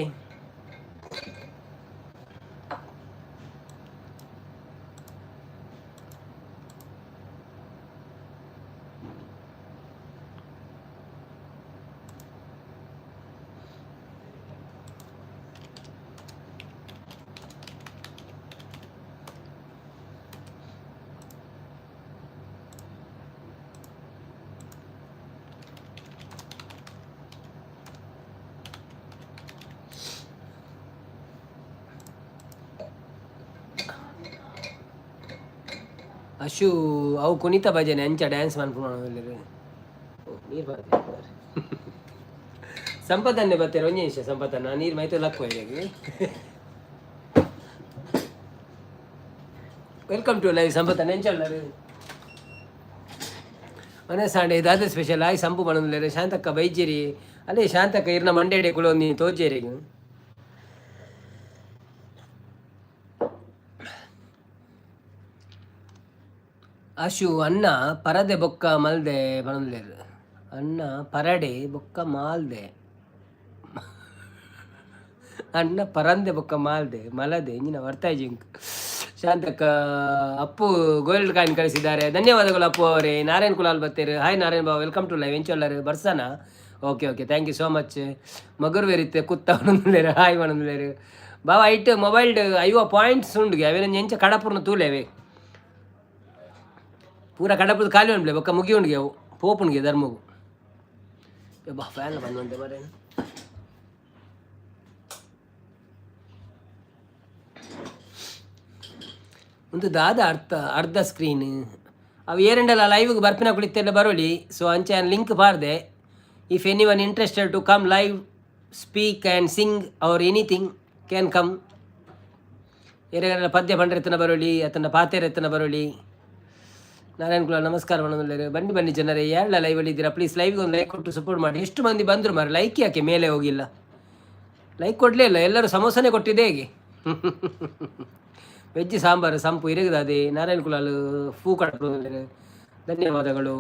ಅಶು ಅವು ಕುಣಿತ ಭಜನೆ ಅಂಚ ಡ್ಯಾನ್ಸ್ ಮಾಡ್ಕೊಂಡು ನೀರು ಬರ್ತೇನೆ ಸಂಪತ್ತನ್ನೇ ಬರ್ತೇನೆ ಒಂದೇ ನಿಮಿಷ. ಸಂಪತ್ತನ್ನ ನೀರು ಮೈತು ಲಕ್ಕು ಹೇಗೆ. ವೆಲ್ಕಮ್ ಟು ಲೈವ್ ಸಂಪತ್ತನ್ನ ಎಂಚ ಮನೆ ಸಾಂಡೆ ಇದಾದ ಸ್ಪೆಷಲ್ ಆಯ್ ಸಂಪು ಬಣ್ಣದ ಶಾಂತಕ್ಕ ಬೈಜೇರಿ ಅಲ್ಲೇ ಶಾಂತಕ್ಕ ಇರ್ನ ಮಂಡ್ಯಡೆ ಕುಳೊಂದು ನೀನು ತೋಜೇರಿಗೆ ಆಶು ಅಣ್ಣ ಪರದೆ ಬೊಕ್ಕ ಮಲ್ದೆ ಬಣಲೇರು ಅಣ್ಣ ಪರಡೆ ಬೊಕ್ಕ ಮಾಲ್ದೆ ಅಣ್ಣ ಪರಂದೆ ಬೊಕ್ಕ ಮಾಲ್ದೆ ಮಲದೆ ಇಂಜಿನ ವರ್ತಾಯಿ ಜಿಂಕ್ ಶಾಂತಕ್ಕ ಅಪ್ಪು ಗೋಲ್ಡ್ ಕಾಯಿನ್ ಕಳಿಸಿದ್ದಾರೆ. ಧನ್ಯವಾದಗಳು ಅಪ್ಪು ಅವರೇ. ನಾರಾಯಣ್ ಕುಲಾಲ್ ಬತ್ತೇರು. Hi Narayan Babu, welcome to live ಎಂಚೊಲ್ಲರು ಬರ್ಸನ. Okay okay, thank you so much. ಮಗುರ್ವೇರಿತ್ತೆ ಕುತ್ತ ಒಣಂದುಲೇರು. ಹಾಯ್ ಒಣಂದುಲೇರು ಬಾವ ಐಟ್ ಮೊಬೈಲ್ ಐವ ಪಾಯಿಂಟ್ಸ್ ಉಂಡುಗೆ ಅವೇನ ಎಂಚ ಕಡಪುರ್ನ ತೂಲೇವೆ ಪೂರ ಕಡಪುರದ ಖಾಲಿ ಉಂಡ್ಲೆ ಬೊಕ್ಕ ಮುಗಿ ಉಂಡ್ಗೆ ಅವು ಪೋಪುಣ್ಗೆ ಧರ್ಮಗು ಬಾ ಫ್ಯಾನ್ ಬಂದುಂಟೆ ಬರೇ ಒಂದು ದಾದ ಅರ್ಧ ಸ್ಕ್ರೀನ್ ಅವು ಏರೆಂಡಲ್ಲ ಲೈವ್ಗೆ ಬರ್ಪಿನ ಕುಳಿತೆಲ್ಲ ಬರೋಳಿ. ಸೊ ಅಂಚೆ ಲಿಂಕ್ ಬಾರ್ದೆ. If any one interested to come live speak and sing or anything can come. ಏರೆಲ್ಲ ಪದ್ಯ ಬಂಡ್ರೆತ್ತನ ಬರೋಳಿ ಅತನ ಪಾತೆರೆತ್ತನ ಬರೋಳಿ. ನಾರಾಯಣ್ ಕುಲ ನಮಸ್ಕಾರ ಮಾಡೋದಿಲ್ಲ. ಬನ್ನಿ ಬನ್ನಿ ಜನರೇ, ಯಾರೆಲ್ಲ ಲೈವಲ್ಲಿ ಇದ್ದೀರಾ ಪ್ಲೀಸ್ ಲೈವ್ಗೆ ಒಂದು ಲೈಕ್ ಕೊಟ್ಟು ಸಪೋರ್ಟ್ ಮಾಡಿ. ಎಷ್ಟು ಮಂದಿ ಬಂದರು ಮಾರೆ, ಲೈಕ್ ಯಾಕೆ ಮೇಲೆ ಹೋಗಿಲ್ಲ? ಲೈಕ್ ಕೊಡಲೇ ಇಲ್ಲ, ಎಲ್ಲರೂ ಸಮೋಸನೇ ಕೊಟ್ಟಿದ್ದೆ ಹೇಗೆ? ವೆಜ್ ಸಾಂಬಾರು ಸಂಪು ಇರಗದಾದೆ. ನಾರಾಯಣ್ ಕುಲಾಲ್ ಫೂ ಕಟ್ಟು ಧನ್ಯವಾದಗಳು.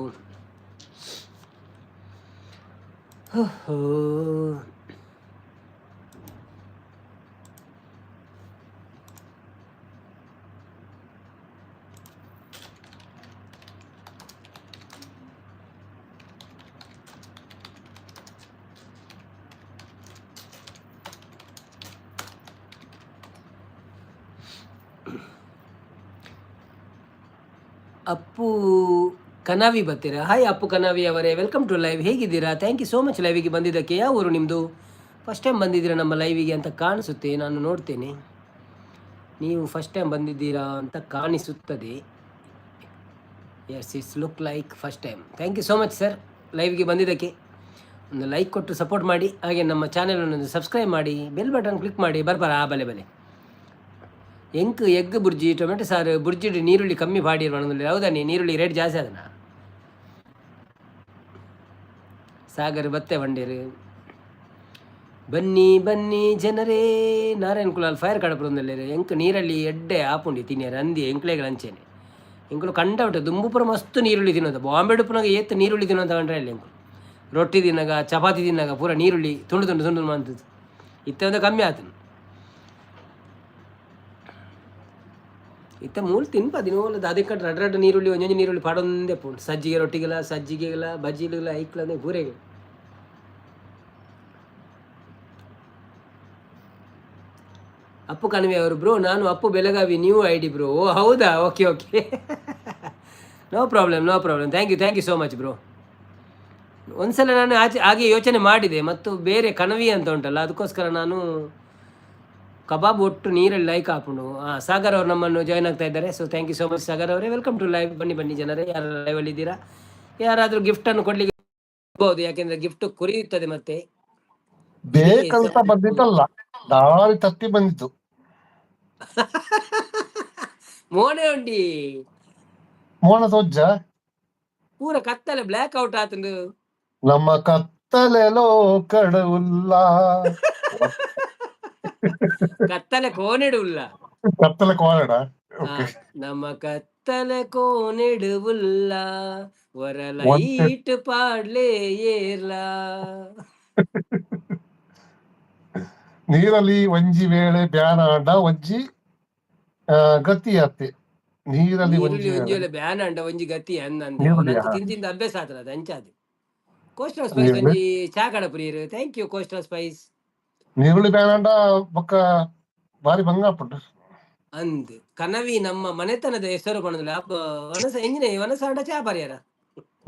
ಅಪ್ಪು ಕನಾವಿ ಬರ್ತೀರಾ? ಹಾಯ್ ಅಪ್ಪು ಕನಾವಿ ಅವರೇ, ವೆಲ್ಕಮ್ ಟು ಲೈವ್. ಹೇಗಿದ್ದೀರಾ? ಥ್ಯಾಂಕ್ ಯು ಸೋ ಮಚ್ ಲೈವಿಗೆ ಬಂದಿದ್ದಕ್ಕೆ. ಯಾವ ಊರು ನಿಮ್ಮದು? ಫಸ್ಟ್ ಟೈಮ್ ಬಂದಿದ್ದೀರಾ ನಮ್ಮ ಲೈವಿಗೆ ಅಂತ ಕಾಣಿಸುತ್ತೆ, ನಾನು ನೋಡ್ತೇನೆ. ನೀವು ಫಸ್ಟ್ ಟೈಮ್ ಬಂದಿದ್ದೀರಾ ಅಂತ ಕಾಣಿಸುತ್ತದೆ. Yes, it's look like first time. Thank you so much sir ಲೈವ್ಗೆ ಬಂದಿದ್ದಕ್ಕೆ. ಒಂದು ಲೈಕ್ ಕೊಟ್ಟು ಸಪೋರ್ಟ್ ಮಾಡಿ, ಹಾಗೆ ನಮ್ಮ ಚಾನೆಲನ್ನು ಸಬ್ಸ್ಕ್ರೈಬ್ ಮಾಡಿ, ಬೆಲ್ ಬಟನ್ ಕ್ಲಿಕ್ ಮಾಡಿ. ಬರ್ಬಾರ ಬಲೆ ಬಲೆ ಎಂಕ್ ಎಗ್ ಬುರ್ಜಿ ಟೊಮೆಟೊ ಸಾರು ಬುರ್ಜಿ ನೀರುಳ್ಳಿ ಕಮ್ಮಿ ಪಾಡಿ ಮಾಡೋದಿಲ್ಲ. ಹೌದಾ? ನೀರುಳ್ಳಿ ರೇಟ್ ಜಾಸ್ತಿ ಅದನ್ನ. ಸಾಗರ್ ಬತ್ತೆ ಬಂಡೇರು. ಬನ್ನಿ ಬನ್ನಿ ಜನರೇ. ನಾರಾಯಣ್ ಕುಲಾಲ್ ಫೈರ್ ಕಡಪುರದಲ್ಲೇ ಎಂಕ್ ನೀರಲ್ಲಿ ಎಡ್ಡೆ ಆಪುಂಡಿ ತಿನ್ನಿಯಾರ ಅಂದಿ ಎಂಕ್ಲೆಗಳ ಅಂಚೆನೆ. ಎಂಕುಲು ಕಂಡ ಉಂಟು ದುಂಬುಪುರ ಮಸ್ತು ನೀರುಳ್ಳಿ ತಿನ್ನೋದು. ಬಾಂಬೆ ಡುಪ್ಪನಾಗ ಏತ್ತು ನೀರುಳ್ಳಿ ತಿನ್ನೋದು ಕಂಡ್ರೆ ಅಲ್ಲಿ ಎಂಕು ರೊಟ್ಟಿ ತಿನ್ನಾಗ ಚಪಾತಿ ತಿನ್ನಾಗ ಪೂರ ನೀರುಳ್ಳಿ ತುಂಡು ತುಂಡು ತುಂಡು ಮಾಡ್ತದ್ದು. ಇತ್ತೆ ಒಂದು ಕಮ್ಮಿ ಆತನು. ಇತ್ತ ಮೂಲು ತಿನ್ಪದು ನೋಲದು. ಅದಕ್ಕೆ ರಡ್ ನೀರುಳ್ಳಿ ಒಂಜೊಂಜಿ ನೀರುಳ್ಳಿ ಪಾಡೊಂದೇ ಪುಂಡು. ಸಜ್ಜಿಗೆ ರೊಟ್ಟಿಗೆಲ್ಲ ಸಜ್ಜಿಗೆಲ್ಲ ಬಜ್ಜಿಗೆಲ್ಲ ಐಕ್ಲಂದ್ರೆ ಪೂರೆಗೆ. ಅಪ್ಪು ಕಣಿವೆ ಅವರು ಬ್ರೋ. ನಾನು Appu Belagavi, new I D bro. ಓ ಹೌದಾ? Okay okay, no problem no problem. Thank you so much bro. ಒಂದ್ಸಲ ನಾನು ಹಾಗೆ ಯೋಚನೆ ಮಾಡಿದೆ, ಮತ್ತು ಬೇರೆ ಕಣವಿ ಅಂತ ಉಂಟಲ್ಲ, ಅದಕ್ಕೋಸ್ಕರ ನಾನು ಕಬಾಬ್ ಒಟ್ಟು ನೀರಲ್ಲಿ ಲೈಕ್ ಹಾಕೊಂಡು. ಸಾಗರ್ ಅವರು ನಮ್ಮನ್ನು ಜಾಯ್ನ್ ಆಗ್ತಾ ಇದ್ದಾರೆ. So thank you so much Sagar ಅವರೇ, ವೆಲ್ಕಮ್ ಟು ಲೈವ್. ಬನ್ನಿ ಬನ್ನಿ ಜನರೇ, ಯಾರು ಲೈವಲ್ಲಿ ಇದ್ದೀರಾ? ಯಾರಾದರೂ ಗಿಫ್ಟನ್ನು ಕೊಡ್ಲಿಕ್ಕೆ ಬಹುದು, ಯಾಕೆಂದ್ರೆ ಗಿಫ್ಟ್ ಕುರಿಯುತ್ತದೆ. ಮತ್ತೆ ಬೇಕಂತ ಬಂದಿದ್ದಲ್ಲ, ದಾರಿ ತಪ್ಪಿ ಬಂದಿತ್ತು. ಮೋನೆ ಉಂಡಿ ಮೋನ ಸೊಜ್ಜ ಪೂರ ಕತ್ತಲೆ ಬ್ಲ್ಯಾಕ್ ಔಟ್ ಆತಂದು. ನಮ್ಮ ಕತ್ತಲೆಲೋ ಕಡವುಲ್ಲ. ಕತ್ತಲೆ ಕೋನೆಡುಲ್ಲ. ಕತ್ತಲೆ ಕೋರಡ. ನಮ್ಮ ಕತ್ತಲೆ ಕೋನೆಡುವುಲ್ಲ, ಹೊರ ಲೈಟ್ ಪಾಡ್ಲೇ ಏರ್ಲ. ನೀರಲ್ಲಿ ಒಂಜಿ ವೇಳೆ ಬ್ಯಾನಾಂಡ ಒಂಜಿ ಗತಿ ಅತ್ತೆ. ನೀರಲ್ಲಿ ಒಂಜಿ ಬ್ಯಾನ್ ಅಂಡ ಒಂಜಿ ಗತಿ ಅಂದಂದೆ ತಿಂತಿಂದ ಅಭ್ಯಾಸ ಆತದ ಅದು ಅಂಚಾದು. ಕೋಸ್ಟಲ್ ಸ್ಪೈಸ್ ಒಂಜಿ ಚಾ ಕಡಪುರಿಯರು. Thank you coastal spice. ನೀರುಳ್ಳಿ ಬ್ಯಾನಾಂಡ ಬೊಕ್ಕ ಬಾರಿ ಬಂಗಾಪುಂಡು ಅಂದ್ ಕನವಿ ನಮ್ಮ ಮನೆತನದ ಹೆಸರು ಕೊಣದಿಲ್ಲ. ವನಸ ಎಂಜಿನ ವನಸಾಂಡ ಚಾ ಪರಿಯಾರ.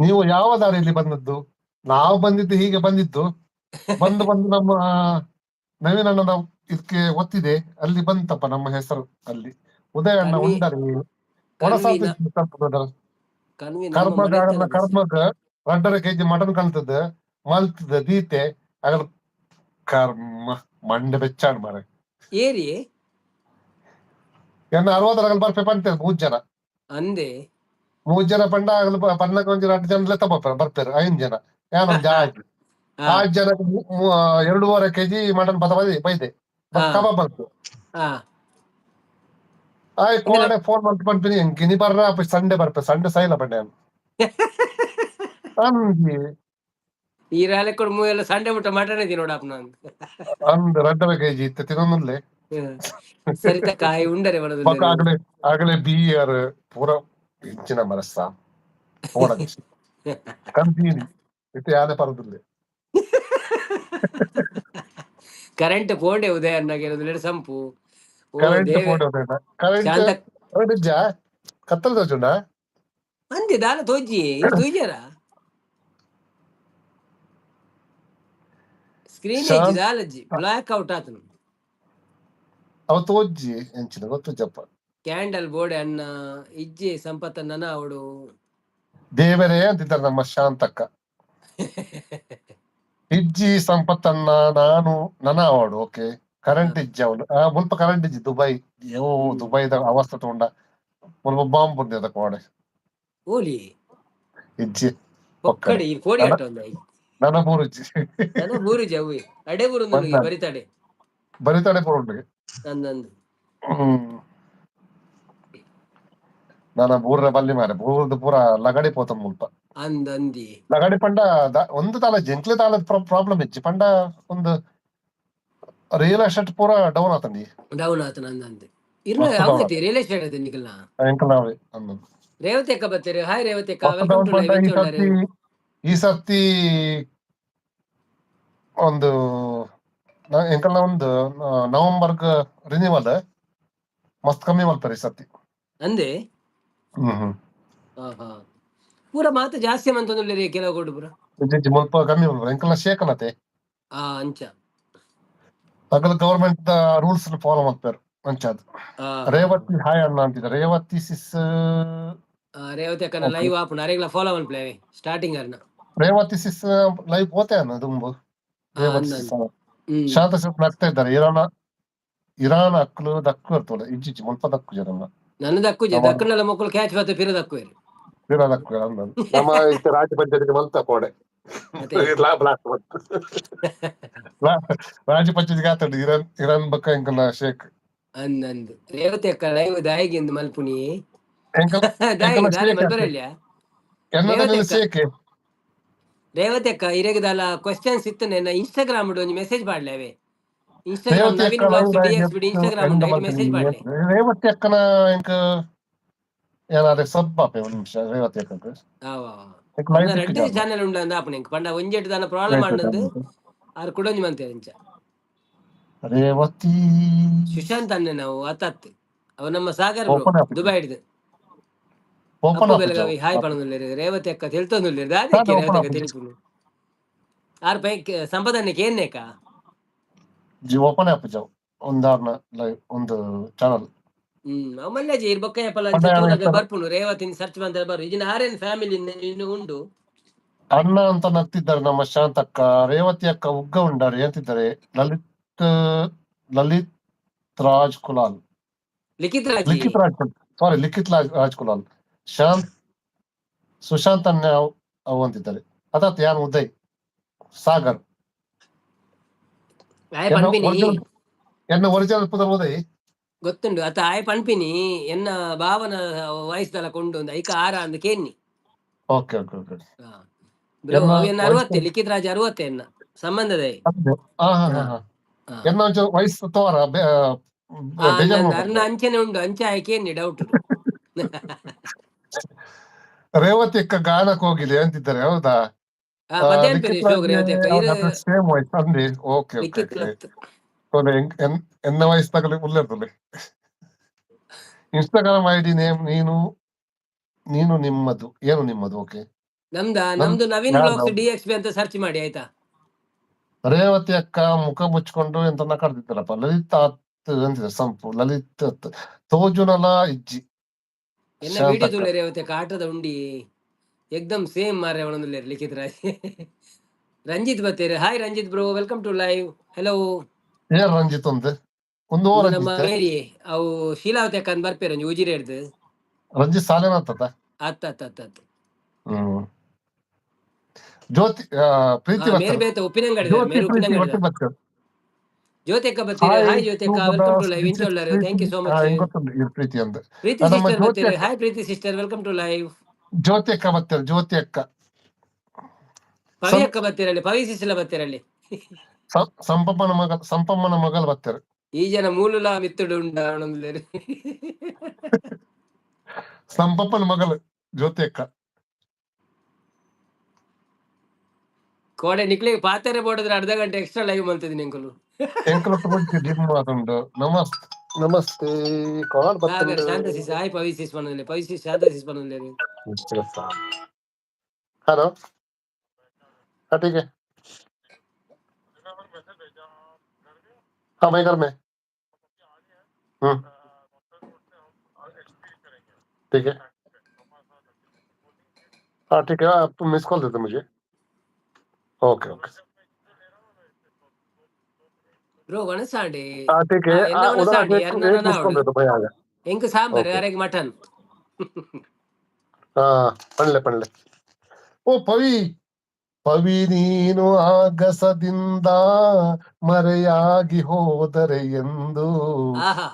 ನೀವು ಯಾವ ದಾರಿಯಲ್ಲಿ ಬಂದದ್ದು? ನಾವು ಬಂದಿದ್ದು ಹೀಗೆ ಬಂದಿದ್ದು. ಬಂದು ನಮ್ಮ ನವೀನ್ ಅಣ್ಣ ಇದಕ್ಕೆ ಒತ್ತಿದೆ, ಅಲ್ಲಿ ಬಂತಪ್ಪ ನಮ್ಮ ಹೆಸರು. ಅಲ್ಲಿ ಉದಯ ಅಣ್ಣ ಉಂಡರಿ ಕರ್ಮಗ 2.5 kg ಮಟನ್ ಕಲ್ತದ ಮಲ್ತದ ದೀತೆ ಅದ್ರ ಕರ್ಮ ಮಂಡೆ ಬೆಚ್ಚಾಡ್ ಮಾರೆ ಏರಿ 60 ಬರ್ಪೆ ಪಂತ 3 ಜನ ಅಂದೆ. ಮೂರ್ ಜನ ಪಂಡ ಆಗಲು ಪನ್ನಕ ಒಂಜಿ 2 ಜನ ಬರ್ತಾರೆ 5 ಜನ ಯಾನೊಂದು ಆಗಿ ಹಾ 6 ಜನ 2.5 kg ಮಟನ್ ಪದ ಬೈದೆ ಹಾ ಕಬಾಬ್ ಬಂತು ಹಾ ಆಯ್ ಎಂಕಲ್ಲ ಕೋಡೆ ಫೋನ್ ಮಾಡ್ತು ಪಂಪಿನಿ ಗಿನಿ ಬರ್ರ ಸಂಡೆ ಬರ್ಪೆ ಸಂಡೆ ಸೈಲ ಪಂಡೆ ಅಂದಿ ಈ ರಾಲೆ ಕೊಡ್ ಮೂವೆಲ್ಲ ಸಂಡೆ ಮುಟ್ಟ ಮಟನ್ ಇದಿ ನೋಡಪ್ಪ ನಾನು ಅಂದ್ 2.5 kg ಇತ್ತು ತಿನ್ನೊಂದುಲ್ಲೆ ಸರಿತ ಕಾಯಿ ಉಂಡರೆ ಪಕ್ಕ ಬರೋದಿಲ್ಲ ಆಗಲೇ ಬಿಯರ್ ಪೂರ ಹೆಚ್ಚಿನ ಮನಸ್ಸ ಪೋಡ ಕಂತೀನಿ ಇತ್ತು ಯಾವ್ದೇ ಪರದಿಲ್ಲ ಕರೆಂಟ್ ಪೋಂಡೆ ಉದಯ ಅನ್ನಗೆ ಸಂಪು ಓ ಕರೆಂಟ್ ದೇವೆ ಪೋಡ ಕರೆಂಟ್ ಶಾಂತ ಕತ್ತಲ್ ತೋಚುಂಡ ಅಂತೆ ದಾಲ ತೋಜಿ ಇದು ತೂಜಾರ ಸ್ಕ್ರೀನ್ ಹೆಚ್ಚಿ ದಾಲಜ್ಜಿ ಬ್ಲಾಕ್ ಔಟ್ ಆತನು ಅವ ತೋಜ್ಜಿ ಎಂಚಿನ ಗೊತ್ತು ಜಪ್ಪ ಕ್ಯಾಂಡಲ್ ಬೋಡೆ ಅನ್ನ ಇಜ್ಜಿ ಸಂಪತ್ತ ನನ ಅವಡು ದೇವರೇ ಅಂತಿದ್ದಾರೆ ನಮ್ಮ ಶಾಂತಕ್ಕ ಇಜ್ಜಿ ಸಂಪತ್ತನ್ನ ನಾನು ನನ ಅವಾರ್ಡ್ ಓಕೆ ಕರೆಂಟ್ ಇಜ್ಜಿ ಅವನು ಮುಲ್ಪ ಕರೆಂಟ್ ಇಜ್ಜಿ ದುಬೈ ದುಬೈದ ಅವಸ್ಥೆ ತಗೊಂಡ ಮುಲ್ಪ ಬಾಂಬ್ ಬಂದಿದ ಕೋಡೆ ಓಲಿ ಇಜ್ಜಿ ಒಕ್ಕಡಿ ಈ ಕೋಡಿ ಆಟ ಒಂದು ನನ್ನ ಮೂರು ಇಜ್ಜಿ ನನ್ನ ಬೂರು ಜವ್ವಿ ಅಡೆ ಬೂರು ನನಗೆ ಬರಿತಾಡೆ ಬರಿತಾಡೆ ಪೋರ್ಗೆ ನಂದಂದು ನನ್ನ ಬೂರ್ರ ಬಲ್ಲಿ ಮಾರೆ ಬೂರ್ದು ಪೂರ ಲಗಡಿ ಪೋತ ಮುಲ್ಪ ಅಂದಂದಿ ಲಗಡಿ ಪಂಡ ಒಂದು ತಾಲ ಜಂಕ್ಲೆ ತಾಲ ಪ್ರಾಬ್ಲಮ್ ಇಜ್ಜಿ ಪಂಡ ಒಂದು ರಿಯಲ್ ಎಸ್ಟೇಟ್ ಪೂರ ಡೌನ್ ಆತಂಡಿ ಡೌನ್ ಆತ ನಂದಂದೆ ಇರ್ನ ಅವೈತಿ ರಿಯಲ್ ಎಸ್ಟೇಟ್ ಐತೆ ನಿಕಲ್ನ ಎಂಕಲಾವೆ ಅನ್ನೋದು ರೇವತಿ ಅಕ್ಕ ಬರ್ತೀರಿ ಹಾಯ್ ರೇವತಿ ಅಕ್ಕ ಹೊಸ ವೆಲ್ಕಮ್ ಡೌನ್ ಟು ಪಂಡ ಲೈವ್ ಈ ಸರ್ತಿ ಒಂದು ಎಂಕಲ್ನ ಒಂದು ನವೆಂಬರ್ಗ್ ರಿನಿವಲ್ ಮಸ್ತ್ ಕಮ್ಮಿ ಮಾಡ್ತಾರೆ ಈ ಸರ್ತಿ ಅಂದೆ ಹ್ಮ್ ಹಾ ಹಾ ಪೂರ ಮಾತು ಜಾಸ್ತಿ ಮಂತೊಂದುಲ್ಲೇರಿ ಕೆಲವು ಕೊಡು ಪೂರ ಮುಲ್ಪ ಕಮ್ಮಿ ಮಾಡ್ತಾರೆ ಎಂಕಲ್ನ ಶೇಕನತೆ ಅಂಚ ಅಗಲ ಗವರ್ಮೆಂಟ್ ರೂಲ್ಸ್ ಫಾಲೋ ಮಾಡ್ತಾರೆ ಅಂಚಾದ್ ರೇವತಿ ಹಾಯ್ ಅಣ್ಣ ಅಂತಿದ್ದಾರೆ ರೇವತಿ ಸಿಸ್ ರೇವತಿ ಅಕ್ಕನ ಲೈವ್ ಆಪುನ ಅರೆಗ್ಲ ಫಾಲೋ ಮನ್ಪ್ಲೇವೆ ಸ್ಟಾರ್ಟಿಂಗ್ ಅರ್ನ ರೇವತಿ ಸಿಸ್ ಲೈವ್ ಪೋತೆ ಅನ್ನ ದುಂಬು ರೇವತಿ ಸಿಸ್ ಶಾಂತ ಸ್ವಲ್ಪ ನಗ್ತಾ ಇದ್ದಾರೆ ಇರಾನ್ ಅಕ್ಕಲು ದಕ್ಕು ಇರ್ತವಲ್ಲ ಇಜ್ಜಿ ಮುಲ್ಪ ದಕ್ಕು ಜನ ನನ್ನ ದಕ್ಕು ದಕ್ಕನೆಲ್ಲ ಮಕ್ಕಳು ಕ್ಯಾಚ್ ಬತ್ತ ಪಿರ ದಕ್ಕು ದಕ್ಕು ನಮ್ಮ ರಾಜ್ಯ ಪಂಚಾಯತ್ ಮಲ್ತ ಕೋಡೆ ರಾಜ್ಯ ಪಂಚಾಯತ್ ಆತಂಡು ಇರಾನ್ ಬಕ್ಕ ಎಂಕಲ್ನ ಶೇಕ್ ಅಂದಂದು ರೇವತಿ ಅಕ್ಕ ಲೈವ್ ದಾಯಿಗೆಂದು ಮಲ್ಪುನಿ ರೇವತಿ ಅಕ್ಕ ಇರಗದಲ್ಲ ಕ್ವಶನ್ಸ್ ಇತ್ತು ನನ್ನ ಇನ್ಸ್ಟಾಗ್ರಾಮ್ ಒಂದು ಮೆಸೇಜ್ ಮಾಡ್ಲೇವೆ ಇನ್ಸ್ಟಾಗ್ರಾಮ್ ನವೀನ್ ಬ್ಲಾಗ್ಸ್ ಡಿಎಕ್ಸ್ ಬಿಡಿ ಇನ್ಸ್ಟಾಗ್ರಾಮ್ ಮೆಸೇಜ್ ಮಾಡ್ಲೆ ರೇವತಿ ಅಕ್ಕನ ಎಂಕ ಏನಾದ್ರೆ ಸಬ್ಬಾಪೆ ಒಂದು ನಿಮಿಷ ರೇವತಿ ಅಕ್ಕ ರೆಡ್ ಚಾನೆಲ್ ಉಂಡ ಅಂದ ಆಪಣ ಪಂಡ ಒಂಜೆಟ್ ದಾನ ಪ್ರಾಬ್ಲಮ್ ಆನಂದು ಆರು ಕುಡೊಂಜಿ ಮಂತೇವೆ ಇಂಚ ರೇವತಿ ಸುಶಾಂತ್ ಅನ್ನೆ ನಾವು ಅತ್ತತ್ ಅವ ನಮ್ಮ ಸಾಗರ್ ದುಬೈ ಹಿಡಿದು ಬೆಳಗಾವಿ ಹಾಯ್ ಪಣದುಲ್ಲೇರಿ ರೇವತಿ ಅಕ್ಕ ತಿಳ್ತೊಂದುಲ್ಲೇರಿ ದಾದಕ್ಕೆ ರೇವತಿ ಅಕ್ಕ ತಿಳ್ಪುನು ಆರ್ ಪೈ ಸಂಪದನ್ನಕ್ಕೆ ಏನೇಕ ಓಪನ್ ಆಪ್ ಜಾವ್ ಒಂದಾರ್ನ ಲೈವ್ ಒಂದು ಚಾನಲ್ ಮಲ್ಲಾಜಿ ಇರ್ಬೊಕ್ಕ ಯಪ್ಪಲ ಬರ್ಪುನು ರೇವತಿನ ಸರ್ಚ್ ಬಂದ ಬರು ಇದನ್ನ ಆರೇನ್ ಫ್ಯಾಮಿಲಿ ಇನ್ನು ಉಂಡು ಅಣ್ಣ ಅಂತ ನಗ್ತಿದ್ದಾರೆ ನಮ್ಮ ಶಾಂತಕ್ಕ ರೇವತಿ ಅಕ್ಕ ಉಗ್ಗ ಉಂಡಾರೆ ಅಂತಿದ್ದಾರೆ ಲಲಿತ್ ರಾಜ್ ಕುಲಾಲ್ ಲಿಖಿತ್ ರಾಜ್ ಕುಲಾಲ್ ಸುಶಾಂತ್ ಅನ್ನ ಅವು ಅಂತಿದ್ದಾರೆ ಅದಾತ್ ಯಾನ್ ಉದಯ್ ಸಾಗರ್ ಎನ್ನ ಒರಿಜಿನಲ್ ಪುದರ್ ಉದಯ್ ಗೊತ್ತುಂಡು ಅತ್ತ ಆಯ್ ಪಣ್ಪಿನಿ ಎನ್ನ ಭಾವನ ವಯಸ್ಸಲ್ಲ ಕೊಂಡು ಐಕ ಆರ ಅಂದ್ ಕೇನ್ನಿ ಓಕೆ ಓಕೆ ಓಕೆ ಬ್ರೋ ಎನ್ನ 60 ಲಿಖಿತ್ ರಾಜ್ 60 ಎನ್ನ ಸಂಬಂಧದ ಎನ್ನ ವಯಸ್ಸು ತೋರ ಅರ್ನ ಅಂಚನೆ ಉಂಡು ಅಂಚ ಆಯ್ಕೇನಿ ಡೌಟ್ ರೇವತಿ ಅಕ್ಕ ಗಾನಕ್ಕೆ ಹೋಗಿದೆ ಅಂತಿದ್ದಾರೆ ಹೌದಾ ಸೇಮ್ ವಯಸ್ಸು ಅಂದಿ ಓಕೆ ಓಕೆ ಎನ್ನ ವಯಸ್ಸಾಗಲಿ ಉಳ್ಳೇರ್ತದೆ ಇನ್ಸ್ಟಾಗ್ರಾಮ್ ಐಡಿ ನೇಮ್ ನೀನು ನಿಮ್ಮದು ಏನು ನಿಮ್ಮದು ಓಕೆ ನಮ್ದು ನವೀನ್ ಬ್ಲಾಗ್ಸ್ ಡಿಎಕ್ಸ್ಬಿ ಅಂತ ಸರ್ಚ್ ಮಾಡಿ ಆಯ್ತಾ ರೇವತಿ ಅಕ್ಕ ಮುಖ ಮುಚ್ಕೊಂಡು ಎಂತ ಕರೆದಿದ್ದಾರಪ್ಪ ಲಲಿತ್ ಅಂತಿದೆ ಸಂಪು ಲಲಿತ್ ತೋಜುನಲ ಇಜ್ಜಿ ಎನ್ನ ವಿಡಿಯೋ ತುಳ್ಳೆ ರೇವತಿ ಅಕ್ಕ ಆಟದ ಉಂಡಿ ಎಕ್ದಮ್ ಸೇಮ್ ಮಾರ್ರೆ ಅವನೊಂದು ಲಿಖಿತ್ ರಾಜ್ ರಂಜಿತ್ ಬತ್ತೇರಿ hi Ranjith bro welcome to live hello ಏನ್ ರಂಜಿತ್ ಒಂದು ನಮ್ಮ ಏರಿ ಅವು ಶೀಲಾವತಿ ಅಕ್ಕ ಬರ್ಪೇರ ಉಜಿರೆ ಹಿಡ್ದು ರಂಜಿತ್ ಸಾಲೇನ ಅತ್ತ ಹ್ಮ್ ಜ್ಯೋತಿ ಪ್ರೀತಿ ಮೇರಿ ಬರ್ತಾರೆ. ಬೇತ ಉಪ್ಪಿನಂಗಡಿದಾರೆ, ಜ್ಯೋತಿ ಮೇರಿ ಪ್ರೀತಿ ಒಟ್ಟು ಉಪ್ಪಿನಂಗಡಿದಾರೆ. ಬರ್ತಾರೆ. ಜ್ಯೋತಿ ಅಕ್ಕ ಬರ್ತೀರಿ? ಹಾಯ್ ಹಾಯ್ ಜ್ಯೋತಿ ಅಕ್ಕ, ವೆಲ್ಕಮ್ ಟು ಲೈವ್ ಇಂಚೊಳ್ಳರು. Thank you so much. ಹೆಂಗ್ ಗೊತ್ತುಂಟು ಈ ಪ್ರೀತಿ ಅಂತ. ಪ್ರೀತಿ ನಮ್ಮ ಸಿಸ್ಟರ್ ಜ್ಯೋತಿ ಬರ್ತೀರಿ? ಅಕ್ಕ, hi Preethi sister, welcome to live. Jyothi ಅಕ್ಕ ಬರ್ತಾರೆ. ಜ್ಯೋತಿ ಅಕ್ಕ, ಪವಿ ಅಕ್ಕ ಬರ್ತೀರಲ್ಲಿ, ಪವಿ ಸಿಸ್ಟರ್ ಬರ್ತೀರಲ್ಲಿ. ಸಂಪಮ್ಮನ ಮಗಳು ಬರ್ತಾರೆ. ಈ ಜನ ಮೂಲುಲ ಮಿತ್ತುಡು ಉಂಡಾಣಂದ್ಲೇರಿ. ಸಂಪಪ್ಪನ ಮಗಳು ಜ್ಯೋತಿ ಅಕ್ಕ. ಕೋಡೆ ನಿಕ್ಲಿಗೆ ಪಾತ್ರೆ ಬೋಡಿದ್ರೆ ಅರ್ಧ ಗಂಟೆ ಎಕ್ಸ್ಟ್ರಾ ಲೈವ್ ಮಾಡ್ತಿದ್ದೀನಿ ಅಂಕಲು. ಎಂಕಲೊಟ್ಟು ಮುಂಚೆ ಜಿಮ್ ಮಾತುಂಡು. ನಮಸ್ತೆ ನಮಸ್ತೆ ಕಾಲ್ ಬರ್ತುಂಡು. ಶಾಂತ ಸಿಸ್ ಹಾಯ್ ಪವಿ ಸಿಸ್ ಬಂದಲ್ಲಿ, ಪವಿ ಸಿಸ್ ಶಾಂತ ಸಿಸ್ ಬಂದಲ್ಲಿ. ಹಲೋ ठीक है. हाँ मैं घर में. ठीक है. हाँ ठीक है, आप मिस कॉल देते मुझे. Okay okay. ಬ್ರೋ ವನಸಾಡಿ. हाँ ठीक है. उधर आके एक मिस कॉल देते भाई, आ गया. ಎಂಕ್ ಸಾಂಬಾರ್ ಯಾರಿಗೆ ಮಟನ್. हाँ ಪಣ್ಲೆ. ಓ ಪವಿ ನೀನು ಆಗಸದಿಂದ ಮರೆಯಾಗಿ ಹೋದರೆ ಎಂದು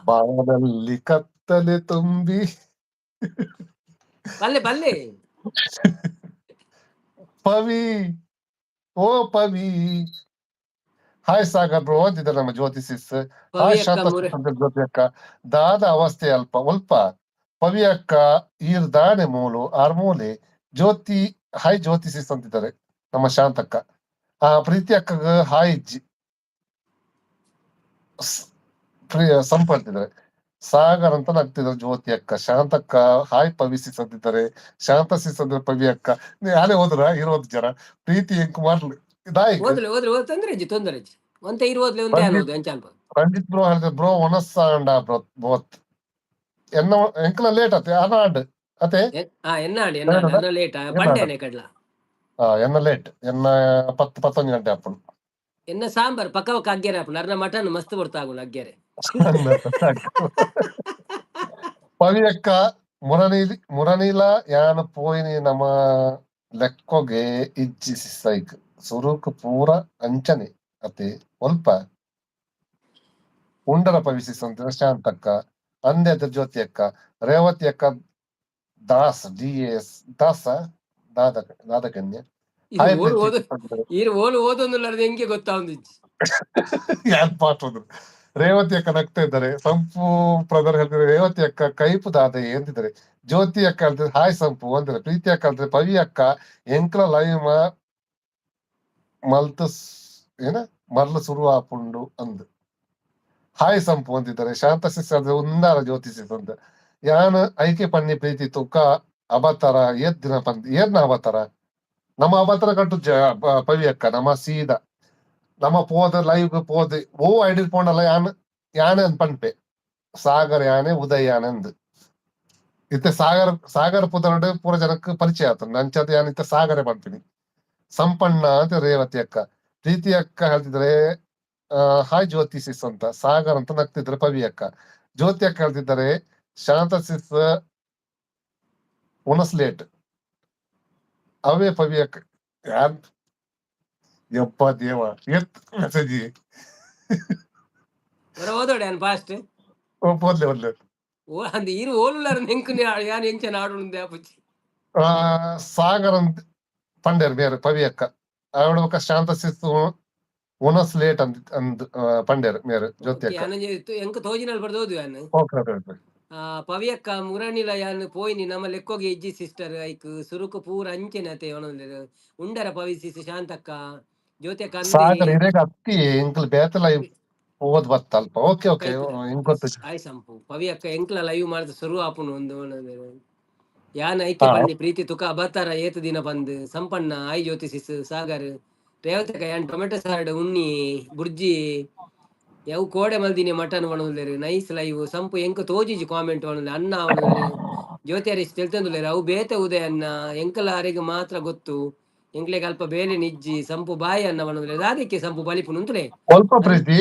ಬಾನಲ್ಲಿ ಕತ್ತಲೆ ತುಂಬಿ. ಬಲ್ಲೆ ಪವಿ, ಓ ಪವಿ. ಹಾಯ್ ಸಾಗರ್ ಬ್ರೋ ಅಂತಿದ್ದಾರೆ ನಮ್ಮ ಜ್ಯೋತಿ ಸಿಸ್. ಹಾಯ್ ಶಾಂತ ಜ್ಯೋತಿ ಅಕ್ಕ. ದಾದ ಅವಸ್ಥೆ ಒಲ್ಪ ಪವಿ ಅಕ್ಕ ಈರ್ದಾನೆ ಮೂಲು ಆರ್ಮೂಲೆ ಜ್ಯೋತಿ. ಹಾಯ್ ಜ್ಯೋತಿ ಸಿಸ್ ಅಂತಿದ್ದಾರೆ ನಮ್ಮ ಶಾಂತಕ್ಕ. ಪ್ರೀತಿ ಅಕ್ಕಗ ಹಾಯ್ ಇಜ್ಜಿ ಸಂಪರ್ತಿದ್ದಾರೆ. ಸಾಗರ್ ಅಂತ ನಗ್ತಿದ್ದಾರೆ ಜ್ಯೋತಿ ಅಕ್ಕ. ಶಾಂತಕ್ಕ ಹಾಯ್ ಪವಿ ಸಿಸ್ ಅಂತಿದ್ದಾರೆ. ಶಾಂತ ಸಿಸ್ ಅಂದ್ರೆ ಪವಿ ಅಕ್ಕ. ಯಾರೇ ಹೋದ್ರ ಇರೋದು ಜನ ಪ್ರೀತಿ ಎಂಕ್ ಮಾಡ್ಲಿ ರಂಜಿತ್ ಬ್ರೋ ಹೇಳಿದ್ರೆ ಬ್ರೋ ಒನಸ್ಸಾಂಡ ಬ್ರೋ ಬೋತ್ ಎನ್ನ ಎಂಕಲ ಲೇಟ್ ಆತೆ ಅನಾಡ್ ಅತೆ ಎನ್ನ ಲೇಟ್ ಎನ್ನ 10-11 ಗಂಟೆ ಆಪುಂಡು. ಎನ್ನ ಸಾಂಬಾರ್ ಪಕ್ಕ ಅಗ್ಗೆರೆ ಆಪುಂಡು. ಅರ್ನ ಮಟನ್ ಮಸ್ತ್ ಬರ್ತಾಗುಂಡು ಅಗ್ಗೆರೆ. ಪವಿ ಅಕ್ಕ ಮುರನೀಲ ಯಾನ ಪೋಯಿನಿ ನಮ್ಮ ಲೆಕ್ಕೊಗೆ ಇಜ್ಜಿ ಸಿಸ್ಸೈಕ್ ಸುರುಕು ಪೂರ ಅಂಚನೆ ಅತೆ ಒಲ್ಪ ಉಂಡರ ಪವಿಸಿಸ್ ಅಂತ ಶಾಂತಕ್ಕ. ಅಂದೆ ಅದ ಜ್ಯೋತಿ ಅಕ್ಕ. ರೇವತಿ ಅಕ್ಕ ದಾಸ್ ಡಿಎಸ್ ದಾಸ ದಾದಕನ್ಯ. ಹೆಂಗೆ ಗೊತ್ತಾಗ ಯಾನ್ ಪಾಠ ಹೋದ್ರು. ರೇವತಿ ಅಕ್ಕ ನಗ್ತಾ ಇದ್ದಾರೆ. ಸಂಪು ಬ್ರದರ್ ಹೇಳ್ತಾರೆ ರೇವತಿ ಅಕ್ಕ ಕೈಪು ದಾದ ಅಂತಿದ್ದಾರೆ. ಜ್ಯೋತಿ ಅಕ್ಕ ಹೇಳ್ತಾರೆ ಹಾಯ್ ಸಂಪು ಅಂತಾರೆ. ಪ್ರೀತಿ ಅಕ್ಕ ಹೇಳ್ತಾರೆ ಪವಿ ಅಕ್ಕ ಎಂಕ್ಲ ಲೈವ್ ಮಲ್ತು ಏನ ಮರ್ಲು ಶುರು ಆಪುಂಡು ಅಂದ್. ಹಾಯ್ ಸಂಪು ಅಂತಿದ್ದಾರೆ. ಶಾಂತ ಸಿಸ್ ಉಂದಾರ ಜ್ಯೋತಿ ಸಿಸ್ ಅಂತ. ಯಾನ್ ಐಕೆ ಪಣ್ಣಿ ಪ್ರೀತಿ ತುಕ್ಕ ಅವತಾರ ಏತ್ ದಿನ ಏರ್ನ ಅವತಾರ ನಮ್ಮ ಅವತಾರ ಕಟ್ಟು ಪವಿ ಅಕ್ಕ ನಮ್ಮ ಸೀದಾ ನಮ್ಮ ಪೋದ ಲೈವ್ ಪೋದ ಓ ಐಡಿಲ್ ಪೋಂಡಲ್ಲ ಯಾನೆ ಅಂದ್ ಪನ್ಪೆ ಸಾಗರ್ ಯಾನೆ ಉದಯ್ ಯಾನೆ ಅಂದ್ ಇತ್ತೆ ಸಾಗರ್ ಪುದರ್ಡ್ ಪೂರ ಜನಕ್ಕೆ ಪರಿಚಯ ಆತ. ನಂಚದ ಯಾನ್ ಇತ್ತೆ ಸಾಗರೇ ಪನ್ಪಿನಿ. ಸಂಪಣ್ಣ ಅಂತ ರೇವತಿ ಅಕ್ಕ. ಪ್ರೀತಿ ಅಕ್ಕ ಹೇಳ್ತಿದ್ರೆ ಹಾಯ್ ಜ್ಯೋತಿ ಸಿಸ್ ಅಂತ. ಸಾಗರ್ ಅಂತ ನಗ್ತಿದ್ರೆ ಪವಿ ಅಕ್ಕ. ಜ್ಯೋತಿ ಅಕ್ಕ ಹೇಳ್ತಿದ್ದಾರೆ ಶಾಂತ ಸಿಸ್ ಲೇಟ್ ಅವೇ ಪವಿ ಅಕ್ಕ. ಯಾನ್ ಯಪ್ಪ ದೇವ ಎತ್ ಮೆಸೇಜ್ ಫಾಸ್ಟ್ ಓದ್ಲೆ ಸಾಗರ್ ಅಂತ ಪಂಡೇರ್ ಬೇರೆ ಪವಿ ಅಕ್ಕ ಅವಳ ಬೊಕ ಶಾಂತ ಸಿಸ್ ಲೇಟ್ ಅಂದ್ ಪಂಡೇರ್ ಮೇರೆ ಜ್ಯೋತಿ ಅಕ್ಕ. ಎಂಕ್ ತೋಜಿನಲ್ಲಿ ಬರ್ದೋದು ಪವಿ ಅಕ್ಕ ಮುರಣಿಲ ಯಾನ್ ಪೋಯಿನಿ ನಮ್ಮ ಲೆಕ್ಕೋಗೆ ಇಜ್ಜಿ ಸಿಸ್ಟರ್ ಐಕ್ ಸುರುಕು ಪೂರ ಅಂಚೆನೆ ಅತೆ ಉಂಡರ ಪವಿ ಸಿಸ್ ಶಾಂತಕ್ಕ ಜ್ಯೋತಿ ಅಕ್ಕ ಸಾಗರ್ ಇರೇಗ ಅತ್ತಿ ಎಂಕಲ್ ಬೇತ ಲೈವ್ ಓದ್ ಬತ್ತಲ್ಪ. ಓಕೆ ಓಕೆ ಆಯ್ ಸಂಪು ಪವಿ ಅಕ್ಕ ಎಂಕ್ಲ ಲೈವ್ ಮಾಡಿದ ಶುರು ಆಪುನು ಒಂದು ಯಾನ್ ಐಕ್ಯ ಪಂಡಿ ಪ್ರೀತಿ ತುಕ ಬತ್ತಾರ ಏತ ದಿನ ಬಂದ್. ಸಂಪಣ್ಣ ಆಯ್ ಜ್ಯೋತಿ ಸಿಸ್ ಸಾಗರ್ ರೇವತಿ ಅಕ್ಕ ಯಾನ್ ಟೊಮೆಟೊ ಸಾಲಡ್ ಉಣ್ಣಿ ಬುರ್ಜಿ ಯಾವ ಕೋಡೆ ಮಲ್ದಿನಿ ಮಟನ್ ಬಣುಲ್ಲೇರು ನೈಸ್ ಲೈವ್. ಸಂಪು ಎಂಕ ತೋಜಿಜಿ ಕಾಮೆಂಟ್ ಬಣುಲ್ಲೆ ಅನ್ನ ಅವನು ಜ್ಯೋತಿ ಹರೀಶ್ ತಿಳ್ತಂದುಲ್ಲೇರು ಅವು ಬೇತೆ ಉದಯ ಅನ್ನ ಎಂಕಲ ಅರೆಗೆ ಮಾತ್ರ ಗೊತ್ತು. ಎಂಕ್ಲೆಗೆ ಅಲ್ಪ ಬೇಲೆ ನಿಜ್ಜಿ ಸಂಪು ಬಾಯಿ ಅನ್ನ ಬಣುಲ್ಲೇರು ಅದಕ್ಕೆ ಸಂಪು ಬಲಿಪು ನುಂತುಲೆ ಸ್ವಲ್ಪ ಪ್ರೀತಿ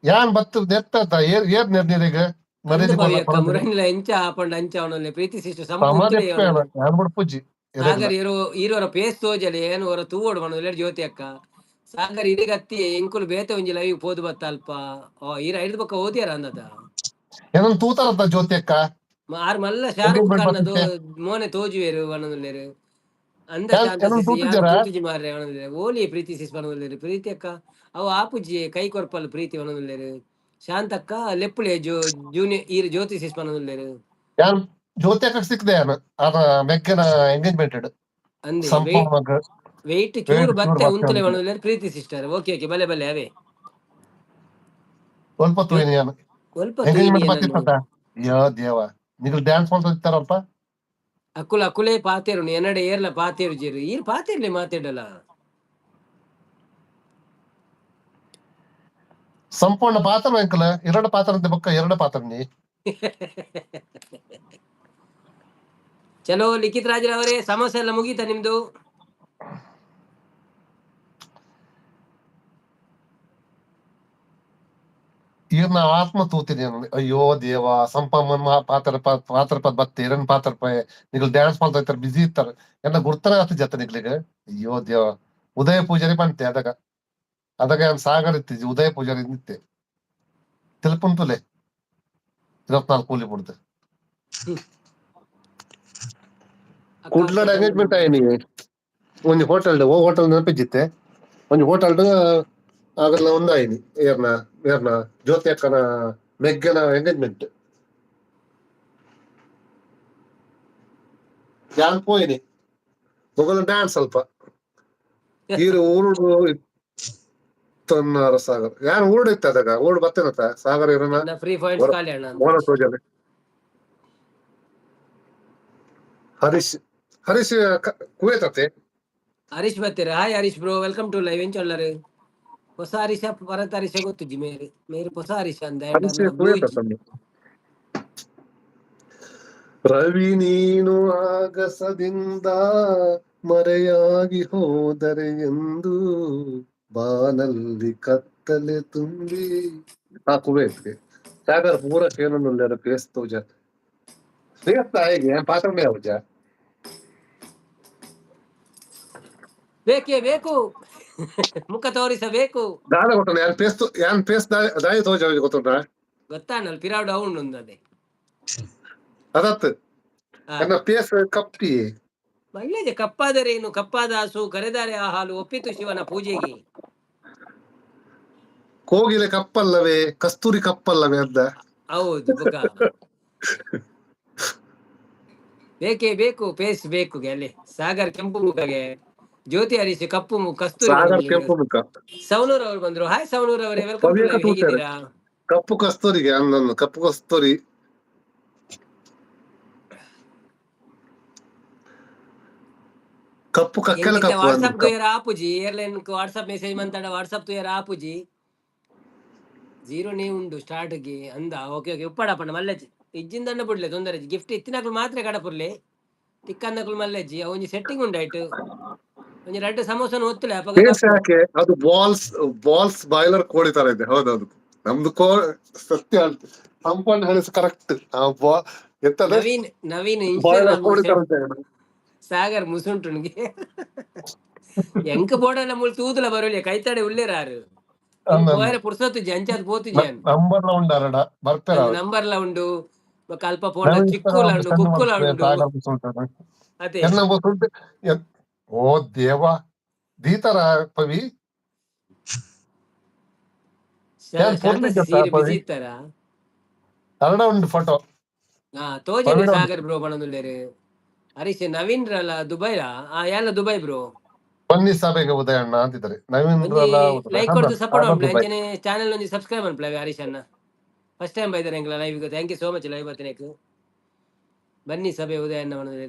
ಯಾನ್ ಬತ್ತು ನೆತ್ತ ಏರ್ ನಿರ್ನಿರಿಗ ಅಂದ ಮರ್ಯಾದೆ ಪವಿ ಅಕ್ಕ ಕೊಡೋದಿಲ್ಲ ಮುರಣಿಲ ಎಂಚ ಆಪಂಡ ಅಂಚ ಅವನಲ್ಲಿ ಪ್ರೀತಿ ಸಿಸ್ಟರ್ ಸಂಪುಂತುಲೆ ಸಮಾಜಕ್ಕೆ ಯಾರು ಬಿಡು ಪೂಜಿ ಸಾಗರ್ ಈರೋರ ಪೇಸ್ ತೋಜಲಿ ಏನು ಅವರ ತೂವೋಡು ಮನೋಲ್ಲ ಜ್ಯೋತಿ ಅಕ್ಕ ಸಾಗರ್ ಇದೀಗತ್ತಿ ಎಂಕುಲು ಬೇತೆ ಒಂಜಿ ಲೈವ್ ಪೋದು ಬತ್ತ ಅಲ್ಪ ಈರ ಐದು ಪಕ್ಕ ಓದಿಯಾರ ಅನ್ನದ ಏನೊಂದು ತೂತಾರಂತ ಜ್ಯೋತಿ ಅಕ್ಕ ಆರ್ ಮಲ್ಲ ಶಾರುಖ್ Engagement ಖಾನ್ ಪತ್ರಿಕೆ. ಮೋನೆ ತೋಜುವೇರು ವನದುಲ್ಲೇರು ಅಂದ ಶಾಂತ ಏನೊಂದು ಸಿಸಿ ಯಾರು ತೂತಿದ್ದೀರಾ ತೂತುಜಿ ಮಾರ್ರೆ ವನದುಲ್ಲೇರು ಓಲಿ ಪ್ರೀತಿ ಸಿಸ್ ವನದುಲ್ಲೇರು ಪ್ರೀತಿ ಅಕ್ಕ ಅವು ಆಪುಜಿ ಕೈ ಕೊರ್ಪಲ್ ಪ್ರೀತಿ ವನದುಲ್ಲೇರು ಶಾಂತಕ್ಕ ಲೆಪ್ಪುಲೆ ಜೂನಿಯರ್ ಈರು ಜ್ಯೋತಿ ಸಿಸ್ ವನದುಲ್ಲೇರು ಯಾರು ಜ್ಯೋತಿ ಅಕ್ಕ ಸಿಕ್ದೆ ಯಾರು ಅದ ಮೆಕ್ಕನ ಎಂಗೇಜ್ಮೆಂಟೆಡ್ ಅಂದೆ ಸಂಪೂರ್ಣ ವೆಯ್ಟ್ ಚೂರು ಬತ್ತೆ ಉಂತಲೆ ವನದುಲ್ಲೇರು ಪ್ರೀತಿ ಸಿಸ್ಟರ್ ಓಕೆ ಓಕೆ ಬಲೆ ಬಲೆ ಅವೇ ಸ್ವಲ್ಪ ತೂಯಿನಿ ನಾನು ಸ್ವಲ್ಪ ಎಂಗೇಜ್ಮೆಂಟ್ ತೂಯಿನಿ ಬರ್ತಿತ್ತ ಯೋ ದೇವ ನೀವು ಡ್ಯಾನ್ಸ್ ಮಾಡ್ತಾರಲ್ಪ ಅಕ್ಕುಲ ಅಕ್ಕುಲೇ ಪಾತೇರು ಎನ್ನಡೆ ಏರ್ಲ ಪಾತೇರು ಜೇರು ಈರ್ ಪಾತೇರ್ಲೆ ಮಾತಾಡಲ್ಲ ಸಂಪೂರ್ಣ ಪಾತ್ರ ಅಂಕಲ್ ಎರಡು ಪಾತ್ರ ಅಂತ ಬೊಕ್ಕ ಎರಡು ಪಾತ್ರ ನೀ ಚಲೋ ಲಿಖಿತ್ ರಾಜ್ರವರೇ ಸಮಸ್ಯೆ ಎಲ್ಲ ಮುಗೀತಾ ನಿಮ್ದು ಈಗ ನಾ ಆತ್ಮ ತೂತೀನಿ ಅಯ್ಯೋ ದೇವ ಸಂಪಮ್ಮನ ಪಾತ್ರ ಬತ್ತೆ ಎರಡ್ ಪಾತ್ರ ನೀವು ಡ್ಯಾನ್ಸ್ ಮಾಡ್ತಾ ಇರ್ತಾರೆ ಬಿಸಿ ಇರ್ತಾರೆ ಎಲ್ಲ ಗುರ್ತನ ಆತ ಜತ ನಿಗ್ಲಿಗೆ ಅಯ್ಯೋ ದೇವ ಉದಯ ಪೂಜಾರಿ ಬಂತೆ ಅದಕ್ಕೆ ನಾನು ಸಾಗರ್ ಇತ್ತಿದ್ದೆ ಉದಯ ಪೂಜಾರಿ ನಿಂತೆ ತಿಳ್ಕೊಂತುಲೆ 24 ಕೂಲಿ ಬಿಡ್ದೆ ಕುಡ್ಲಡ ಎಂಗೇಜ್ಮೆಂಟ್ ಆಯ್ನಿ ಒಂದು ಹೋಟೆಲ್ ನೆನಪಿದ್ದಿತ್ತೆ ಒಂದು ಹೋಟೆಲ್ ಆಗಲ್ಲ ಒಂದಾಯ್ನಿ ಏರ್ನ ಜ್ಯೋತಿ ಅಕ್ಕನ ಮೆಗ್ಗನ ಎಂಗೇಜ್ಮೆಂಟ್ ಯಾನ್ ಪೋಯಿನಿ ಮೊಗಲು ಡ್ಯಾನ್ಸ್ ಸ್ವಲ್ಪ ಈರು ಊರುಡು ತನ್ನಾರ ಸಾಗರ್ ಯಾನ್ ಊರುಡು ಇತ್ತ ಅದಾಗ ಊರುಡು ಬರ್ತೇನತ್ತ ಸಾಗರ್ ಇರೋನ ಫ್ರೀ ಪಾಯಿಂಟ್ಸ್ ಖಾಲಿ ಅಣ್ಣ ಮೋನ ತೋಜನೆ ಹರೀಶ್ ಕುವೇತತೆ ಹರೀಶ್ ಬರ್ತೀರಾ hi Harish bro welcome to live ಏನ್ ಚೊಲ್ಲರು ಹೊಸ ಹರೀಶ ಪರತ ಹರೀಶ ಗೊತ್ತುಜ್ಜಿ ಮೇರು ಹೊಸ ಹರೀಶ ಅಂದ ಹರೀಶ್ ಕುವೇತತೆ ರವಿ ನೀನು ಆಗಸದಿಂದ ಮರೆಯಾಗಿ ಹೋದರೆ ಎಂದು ಬಾನಲ್ಲಿ ಕತ್ತಲೆ ತುಂಬಿ ಆ ಕುವೇತ್ಗೆ ಸಾಗರ್ ಪೂರ ಕೇಳನುಳ್ಳ ಪೇಸ್ ತೋಜ ಪೇಸ್ತಾ ಹೇಗೆ ಪಾತ್ರ ಮೇ ಅವಜ ಬೇಕೇ ಬೇಕು ಮುಖ ತೋರಿಸಬೇಕು ದಾಳ ಕೊಟ್ಟಣ ಯಾನ್ ಪೇಸ್ ದಾಯಿ ತೋಜ ಗೊತ್ತುಂಟ ಗೊತ್ತಾನಲ್ ಪಿರಾಡ್ ಅವನು ಅದೇ ಅದತ್ ನನ್ನ ಪೇಸ್ ಕಪ್ಪಿ ಒಳ್ಳೆದೆ ಕಪ್ಪಾದರೇನು ಕಪ್ಪಾದ ಹಸು ಕರೆದಾರೆ ಆ ಹಾಲು ಒಪ್ಪಿತು ಶಿವನ ಪೂಜೆಗೆ ಕೋಗಿಲೆ ಕಪ್ಪಲ್ಲವೇ ಕಸ್ತೂರಿ ಕಪ್ಪಲ್ಲವೇ ಅಂತ ಹೌದು ಮುಖ ಬೇಕೇ ಬೇಕು ಪೇಸ್ ಬೇಕು ಅಲ್ಲಿ ಸಾಗರ್ ಕೆಂಪು ಮುಖಗೆ ಜ್ಯೋತಿ ಹರೀಶ್ ಕಪ್ಪು ಕಸ್ತೂರಿ ಸಾಗರ್ ಕೆಂಪು ಮುಖ ಸೌನೂರ್ ಅವರು ಬಂದ್ರು ಹಾಯ್ ಸೌನೂರ್ ಅವರೇ ವೆಲ್ಕಮ್ ಟು ಲೈವ್ ಹೇಗಿದ್ದೀರಾ ಕಪ್ಪು ಕಸ್ತೂರಿಗೆ ನನ್ನ ಕಪ್ಪು ಕಸ್ತೂರಿ ಕಪ್ಪು ಕಕ್ಕಲ ಕಪ್ಪು ವಾಟ್ಸ್ಆಪ್ ತುಯರ ಆಪುಜಿ ಏರ್ಲೈನ್ ವಾಟ್ಸ್ಆಪ್ ಮೆಸೇಜ್ ಮಂತಾಡ ವಾಟ್ಸ್ಆಪ್ ತುಯರ ಆಪುಜಿ 0 ನೇ ಉಂಡು ಸ್ಟಾರ್ಟ್ ಗೆ ಅಂದ ಓಕೆ ಓಕೆ ಉಪ್ಪಡಪ್ಪಣ್ಣ ಮಲ್ಲೆಜ್ಜಿ ಇಜ್ಜಿಂದಣ್ಣ ಬಿಡ್ಲೆ ತೊಂದರೆ ಗಿಫ್ಟ್ ಇತ್ತಿನಕ್ಲು ಮಾತ್ರ ಕಡಪುರ್ಲೆ ತಿಕ್ಕನ್ನಕ್ಲು ಮಲ್ಲೆಜ್ಜಿ ಒಂಜಿ ಸೆಟ್ಟಿಂಗ್ ಉಂಡಾಯ್ತು ಒಂಜಿ 2 ಸಮೋಸನ ಒತ್ತಲೆ ಯಾಕೆ ಅದು ಬಾಲ್ಸ್ ಬಾಯ್ಲರ್ ಕೋಳಿ ತರ ಇದೆ ಹೌದೌದು ನಮ್ದು ಸತ್ಯ ಸಂಪೂರ್ಣ ಹೇಳಿಸ್ ಕರೆಕ್ಟ್ ನವೀನ್ ಕೋಳಿ ತರ ಸಾಗರ್ ಮುಸುಂಟುನ್ಗೆ ಎಂಕ ಬೋಡಲ್ಲ ಮುಳ್ ತೂದುಲ ಬರೋಲಿ ಕೈತಾಡೆ ಉಳ್ಳೇರಾರು ಪುರ್ಸತ್ತು ಅಂಚಾದ್ ಪೋತು ನಂಬರ್ ಉಂಡಾರಡ ಬರ್ತಾರ ನಂಬರ್ಲ ಉಂಡು ಅಲ್ಪ ಪೋಂಡ ಚಿಕ್ಕುಲ ಉಂಡು ಕುಕ್ಕುಲ ಉಂಡು ಅದೇ ಓ ದೇವ ದೀತರ ಪವಿ ಬಿಸಿ ಇತ್ತಾರ ಕನ್ನಡ ಉಂಟು ಫೋಟೋ ತೋಜನೆ ಸಾಗರ್ ಬ್ರೋ ಬಣದುಲ್ಲೇರು ಹರೀಶ್ ನವೀನ್ ರಲ್ಲ ದುಬೈಲ ಎಲ್ಲ ದುಬೈ ಬ್ರೋ ಬನ್ನಿ ಸಭೆಗೆ ಉದಯಣ್ಣ ಅಂತಿದ್ದಾರೆ ನವೀನ್ ಲೈಕ್ ಕೊಡ್ದು ಸಪೋರ್ಟ್ ಮಾಡ್ಲಿ ಚಾನೆಲ್ ಒಂಜಿ ಸಬ್ಸ್ಕ್ರೈಬ್ ಮಾಡ್ಲಿ ಹರೀಶ್ ಅಣ್ಣ ಫಸ್ಟ್ ಟೈಮ್ ಬೈದಾರೆ ಎಂಗ್ಲ live thank you so much live ಬತ್ತನೇಕು ಬನ್ನಿ ಸಭೆ ಉದಯಣ್ಣ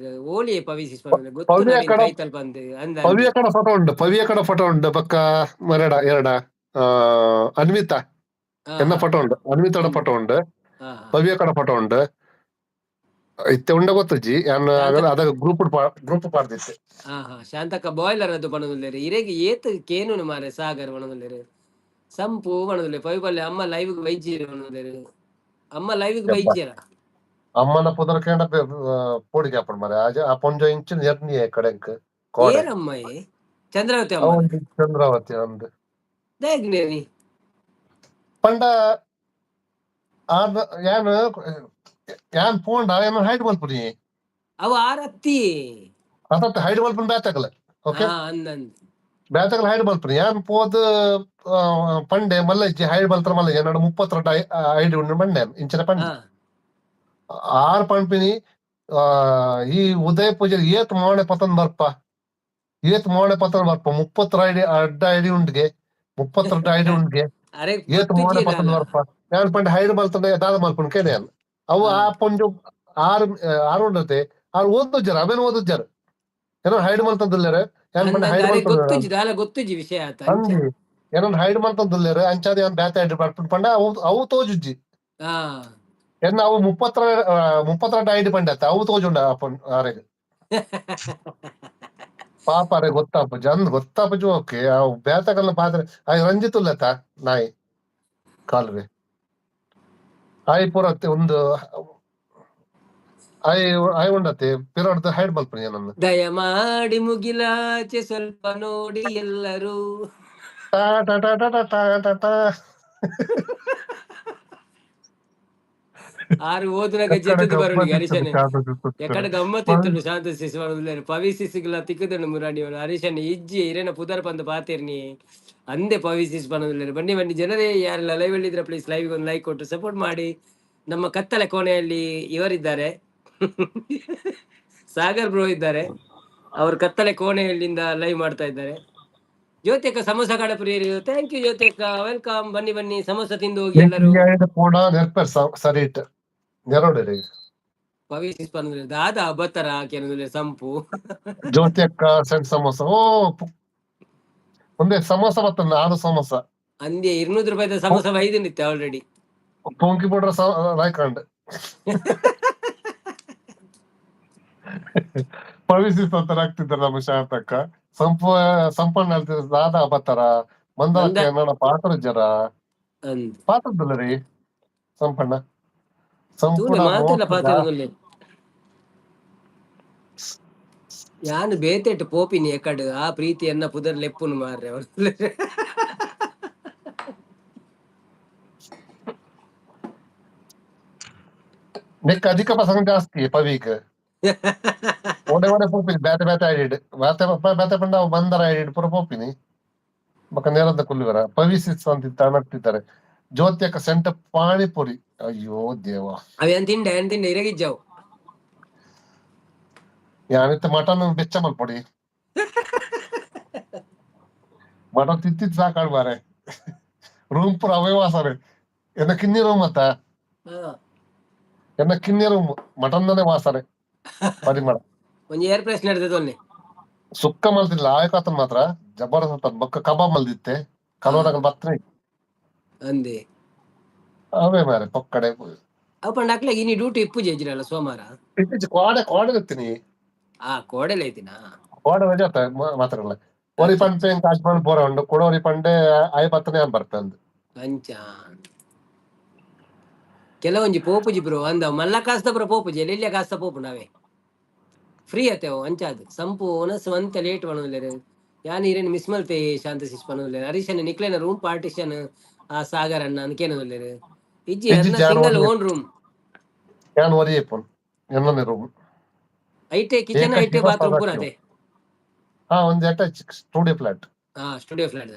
ಓಲಿ ಪವಿಸಿಸ್ ಗೊತ್ತು ಕೈತಲ್ ಬಂದು ಪವಿಯ ಕಡ ಫೋಟೋ ಉಂಟು ಪಕ್ಕ ಮರಡ ಎರಡ ಅನ್ವಿತಾ ಎನ್ನ ಫೋಟೋ ಉಂಟು ಅನ್ವಿತಡ ಫೋಟೋ ಉಂಟು ಪವಿಯ ಕಡ ಫೋಟೋ ಉಂಟು ಇತ್ತೆ ಉಂಡ ಗೊತ್ತಜ್ಜಿ ಅದ ಗ್ರೂಪ್ ಪಾಡ್ದಿತ್ತೆ ಶಾಂತಕ್ಕ ಬಾಯ್ಲರ್ ಅದು ಬಣದುಲ್ಲೇರು ಇರೆಗೆ ಏತ್ ಕೇನು ಮಾರೆ ಸಾಗರ್ ಬಣದುಲ್ಲೇರು ಸಂಪು ಬಣದುಲ್ಲೆ ಪವಿಪಲ್ಲೆ ಅಮ್ಮ ಲೈವ್ ವೈಜ್ಯ ಬಣದುಲ್ಲೇರು ಅಮ್ಮ ಲೈವ್ಗೆ ಬೈಕ್ಯರ ಅಮ್ಮನ ಪುದರ್ ಕೇಂಡ ಪೋಡಿಗೆ ಹಾಪಡ್ ಮಾರೆ ಆ ಪೊಂಜ ಇಂಚು ನೆರ್ನಿ ಕಡೆಂಕ್ ಕೋಡೆ ಏರಮ್ಮ ಚಂದ್ರಾವತಿ ಅಮ್ಮ ಅವೊಂದು ಚಂದ್ರಾವತಿ ಅಂದ್ ದೇಗ್ನೇರಿ ಪಂಡ ಆದ ಯಾನ್ ಪೋಂಡ ಏನ ಹೈಡ್ ಮಲ್ಪುನಿ ಅವ ಆರತ್ತಿ ಅದತ್ತ ಹೈಡ್ ಮಲ್ಪುನ್ ಬ್ಯಾತಕಲ ಓಕೆ ಅಂದಂದ್ ಬ್ಯಾತಕಲ ಹೈಡ್ ಮಲ್ಪುನಿ ಯಾನ್ ಪೋದ್ ಪಂಡೆ ಮಲ್ಲಜ್ಜಿ ಹೈಡ್ ಮಲ್ತರ ಮಲ್ಲ ಎರಡು 32 ಹೈಡ್ ಉಂಡು ಪಂಡೆ ಇಂಚಿನ ಪಂಡೆ ಆರ್ ಪಂಪಿನಿ ಈ ಉದಯ ಪೂಜೆ ಏತ್ ಮೋಣೆ ಪತನ್ ಬರ್ಪ 32 ಅಡ್ಡ ಐಡಿ ಉಂಡ್ಗೆ 32 ಐಡಿ ಉಂಡ್ಗೆ ಅರೆ ಏತ್ ಮೋಣೆ ಪತನ್ ಬರ್ಪ ಯಾನ್ ಪಂಡೆ ಹೈಡ್ ಮಲ್ತನೆ ದಾದ ಮಲ್ಪುನ್ ಕೇನೆ ಅಲ್ಲ ಅವು ಆ ಪೊಂಜು ಆರು ಉಂಡತೆ ಆರು ಓದೋಜ್ಜಾರ ಅವೇನು ಓದೋಜ್ಜಾರ ಏನೋ ಹೈಡ್ ಮಲ್ತಂದಿಲ್ಲಾರ ಯಾನ್ ಪಂಡೆ ಹೈಡ್ ಮಲ್ತಂದ ಗೊತ್ತುಜಿ ವಿಷಯ ಆತ ಅಂದಿ ಏನೋ ಹೈಡ್ ಮಲ್ತಂದಿಲ್ಲಾರ ಅಂಚಾದ ಯಾನ್ ಬ್ಯಾತ ಐಡಿ ಬರ್ಪುನ್ ಪಂಡ ಅವು ತೋಜುಜ್ಜಿ ಎನ್ನ ಅವು 32 ಐಡಿ ಪಂಡತ್ತ ಅವು ತೋಜುಂಡ ಆರೆಗ್ ಪಾಪ ಅರೆ ಗೊತ್ತಾಪಜಿ ಅಂದ್ ಗೊತ್ತಾಪಜಿ ಓಕೆ ಅವು ಬೇತಕಲ್ಲ ಪಾತ್ರೆ ಆಯ್ ರಂಜಿತುಲ್ಲತ ನಾಯಿ ಕಾಲುವೆ ಆಯ್ ಪುರತ್ತೆ ಒಂದು ಆಯ್ ಉಂಡತ್ತೆ ಪಿರೋಡ್ದು ಹೈಡ್ ಮಲ್ಪನಿ ನನ್ನ ದಯಮಾಡಿ ಮುಗಿಲಾಚೆ ಸ್ವಲ್ಪ ನೋಡಿ ಎಲ್ಲರೂ ಟಾ ಟಾ ಟಾ ಟಾ ಟಾ ಟಾ ಟಾ. ಆರು ಓದುನಾಗ ಜೆತ್ತದು ಬರೋನಿಗೆ ಹರೀಶನ್ ಎಕಡೆ ಗಮ್ಮತ್ ಇತ್ತು ಶಾಂತ ಶಿಶು ಪವಿ ಶಿಶುಗಳ ತಿಕ್ಕದಣ್ಣು ಮುರಾಡಿಯವನು ಹರೀಶನ್ ಇಜ್ಜಿ ಹಿರೇನ ಪುದರ್ ಬಂದು ಪಾತಿರ್ನಿ ಅಂದೆ ಪವಿ ಶಿಶು ಬನ್ನೋದಿಲ್ಲ ಬನ್ನಿ ಬನ್ನಿ ಜನರೇ ಯಾರೆಲ್ಲ ಲೈವ್ ಅಲ್ಲಿ ಇದ್ರೆ ಪ್ಲೀಸ್ ಲೈವ್ ಒಂದು ಲೈಕ್ ಕೊಟ್ಟು ಸಪೋರ್ಟ್ ಮಾಡಿ. ನಮ್ಮ ಕತ್ತಲೆ ಕೋಣೆಯಲ್ಲಿ ಇವರಿದ್ದಾರೆ ಸಾಗರ್ ಬ್ರೋ ಇದ್ದಾರೆ, ಅವರು ಕತ್ತಲೆ ಕೋಣೆಯಲ್ಲಿಂದ ಲೈವ್ ಮಾಡ್ತಾ ಇದ್ದಾರೆ. ಜ್ಯೋತಿಕ ಸಮೋಸ ಕಾಡ ಪ್ರಿಯರು, ಥ್ಯಾಂಕ್ ಯು ಜ್ಯೋತಿಕ, ವೆಲ್ಕಮ್. ಬನ್ನಿ ಬನ್ನಿ ಸಮೋಸ ತಿಂದು ಹೋಗಿ ಎಲ್ಲರೂ. ಸರಿ ನೆರೋಡೆ ಪವಿಸ್ ದಾದ ಬತ್ತರ ಕೆಲವು ಸಂಪು ಜ್ಯೋತಿ ಅಕ್ಕ ಸೆಂಟ್ ಸಮೋಸ ಒಂದೇ ಸಮೋಸ ಬರ್ತದೆ 6 ಸಮೋಸ ಅಂದೇ 200 ರೂಪಾಯಿದ ಸಮೋಸ 5 ನಿತ್ತೆ ಆಲ್ರೆಡಿ ಪೋಂಕಿ ಪೌಡ್ರ ರಾಯ್ಕಂಡ್ ಪವಿಸಿಸ್ತ ಆಗ್ತಿದ್ದಾರೆ ನಮ್ಮ ಶಾಂತಕ್ಕ ಸಂಪನ್ನ ಹೇಳ್ತಿದ್ರು ದಾದ ಬತ್ತರ ಮಂದಕ್ಕೆ ನೋಡ ಪಾತ್ರ ಜರ ಪಾತ್ರದಲ್ಲ ರೀ ಸಂಪಣ್ಣ ಯಾನು ಬೇತೆಟ್ಟು ಪೋಪಿನಿ ಎಕಡು ಆ ಪ್ರೀತಿಯನ್ನ ಪುದರ್ ಲೆಪ್ಪುನು ಮಾರ್ರೆ ನೆಕ್ ಅಧಿಕ ಪ್ರಸಂಗ ಜಾಸ್ತಿ ಪವಿಕ್ ಒಡೆ ಪೋಪಿನಿ ಬೇತೆ ಬೇತೆ ಐಡಿಡ್ ಬೇತೆ ಪಂಡ ಬಂದರ ಐಡಿಡ್ ಪುರ ಪೋಪಿನಿ ಮಕ್ಕ ನೇರದ ಕುಲ್ಲಿವರ ಪವಿಸಿಸ್ ಅಂತ ನಗ್ತಿದ್ದಾರೆ. ಜ್ಯೋತಿಯಕ್ಕ ಸೆಂಟ ಪಾಣಿಪುರಿ, ಅಯ್ಯೋ ದೇವ ಅವೇನ್ ತಿಂಡೆ ಇರಗಿಜ್ಜಾವು ಯಾನಿತ್ತ ಮಟನ್ ಬೆಚ್ಚ ಮಲ್ಪೊಡಿ ಮಟನ್ ತಿತ್ತಿದ್ ಸಾಕಾಡ್ ಬಾರೆ ರೂಮ್ ಪುರ ಅವೇ ವಾಸರೆ ಎನ್ನ ಕಿನ್ನಿ ರೂಮ್ ಅತ್ತ ಎನ್ನ ಕಿನ್ನಿ ರೂಮ್ ಮಟನ್ನೇ ವಾಸರೆ ಪರಿಮಳ ಒಂಜಿ ಏರ್ ಪ್ರೆಸ್ ನಡೆದೊನ್ನೆ ಸುಕ್ಕ ಮಲ್ತಿಲ್ಲ ಆಯಕಾತನ್ ಮಾತ್ರ ಜಬರ್ದಸ್ತ್ ಬೊಕ್ಕ ಕಬಾಬ್ ಮಲ್ದಿತ್ತೆ ಕಲೋದಾಗ ಬತ್ರಿ ಅಂದೆ ಅವೇ ಮಾರೆ ಪೊಕ್ಕಡೆ ಅವ್ ಪಂಡ ಅಕ್ಲೆಗ್ ಇನಿ ಡ್ಯೂಟಿ ಇಪ್ಪು ಜೇಜಿರಲ್ಲ ಸೋಮವಾರ ಇತ್ತೀಚೆ ಕೋಡೆ ಗೊತ್ತೀನಿ ಕೋಡೆಲ್ಲ ಐತಿನಾ ಕೋಡೆ ರಜೆ ಮಾತ್ರಲ್ಲ ಒರಿ ಪಂಪೆ ಕಾಶ್ಮೀರ ಪೋರ ಉಂಡು ಕೊಡೋರಿ ಪಂಡೆ ಆಯ್ ಪತ್ತನೆ ಬರ್ತೆ ಅಂದ್ ಅಂಚ ಕೆಲವೊಂಜಿ ಪೋಪುಜಿ ಬ್ರೋ ಅಂದ ಮಲ್ಲ ಕಾಸ್ತ ಬ್ರೋ ಪೋಪುಜಿ ಎಲ್ಲಿಯ ಕಾಸ್ತ ಪೋಪು ನಾವೇ ಫ್ರೀ ಆತೇವು ಅಂಚಾದ್ ಸಂಪು ಒನಸ್ ಒಂತೆ ಲೇಟ್ ಬಣ್ಣಲೇರು ಯಾನ್ ಹಿರೇನು ಮಿಸ್ ಮಲ್ತೆ ಶಾಂತ ಶಿಶ್ ಬಣ್ಣಲೇರು ಹರೀಶನ್ ನಿಕ್ಲೇನ ರೂಮ್ ಪಾರ್ಟಿಷನ್ ಆ ಸಾಗರ್ ಅಣ್ಣ ಅನ್ಕೇನೋಲ್ಲೇರು ಇಜ್ಜಿ ಸಿಂಗಲ್ ಓನ್ ರೂಮ್ ಯಾನ್ ಒರಿ ಏಪನ್ ಎನ್ನನೆ ರೂಮ್ ಐಟೆ ಕಿಚನ್ ಐಟೆ ಬಾತ್ರೂಮ್ ಪೂರ ಅದೇ ಒಂದು attach studio flat studio flat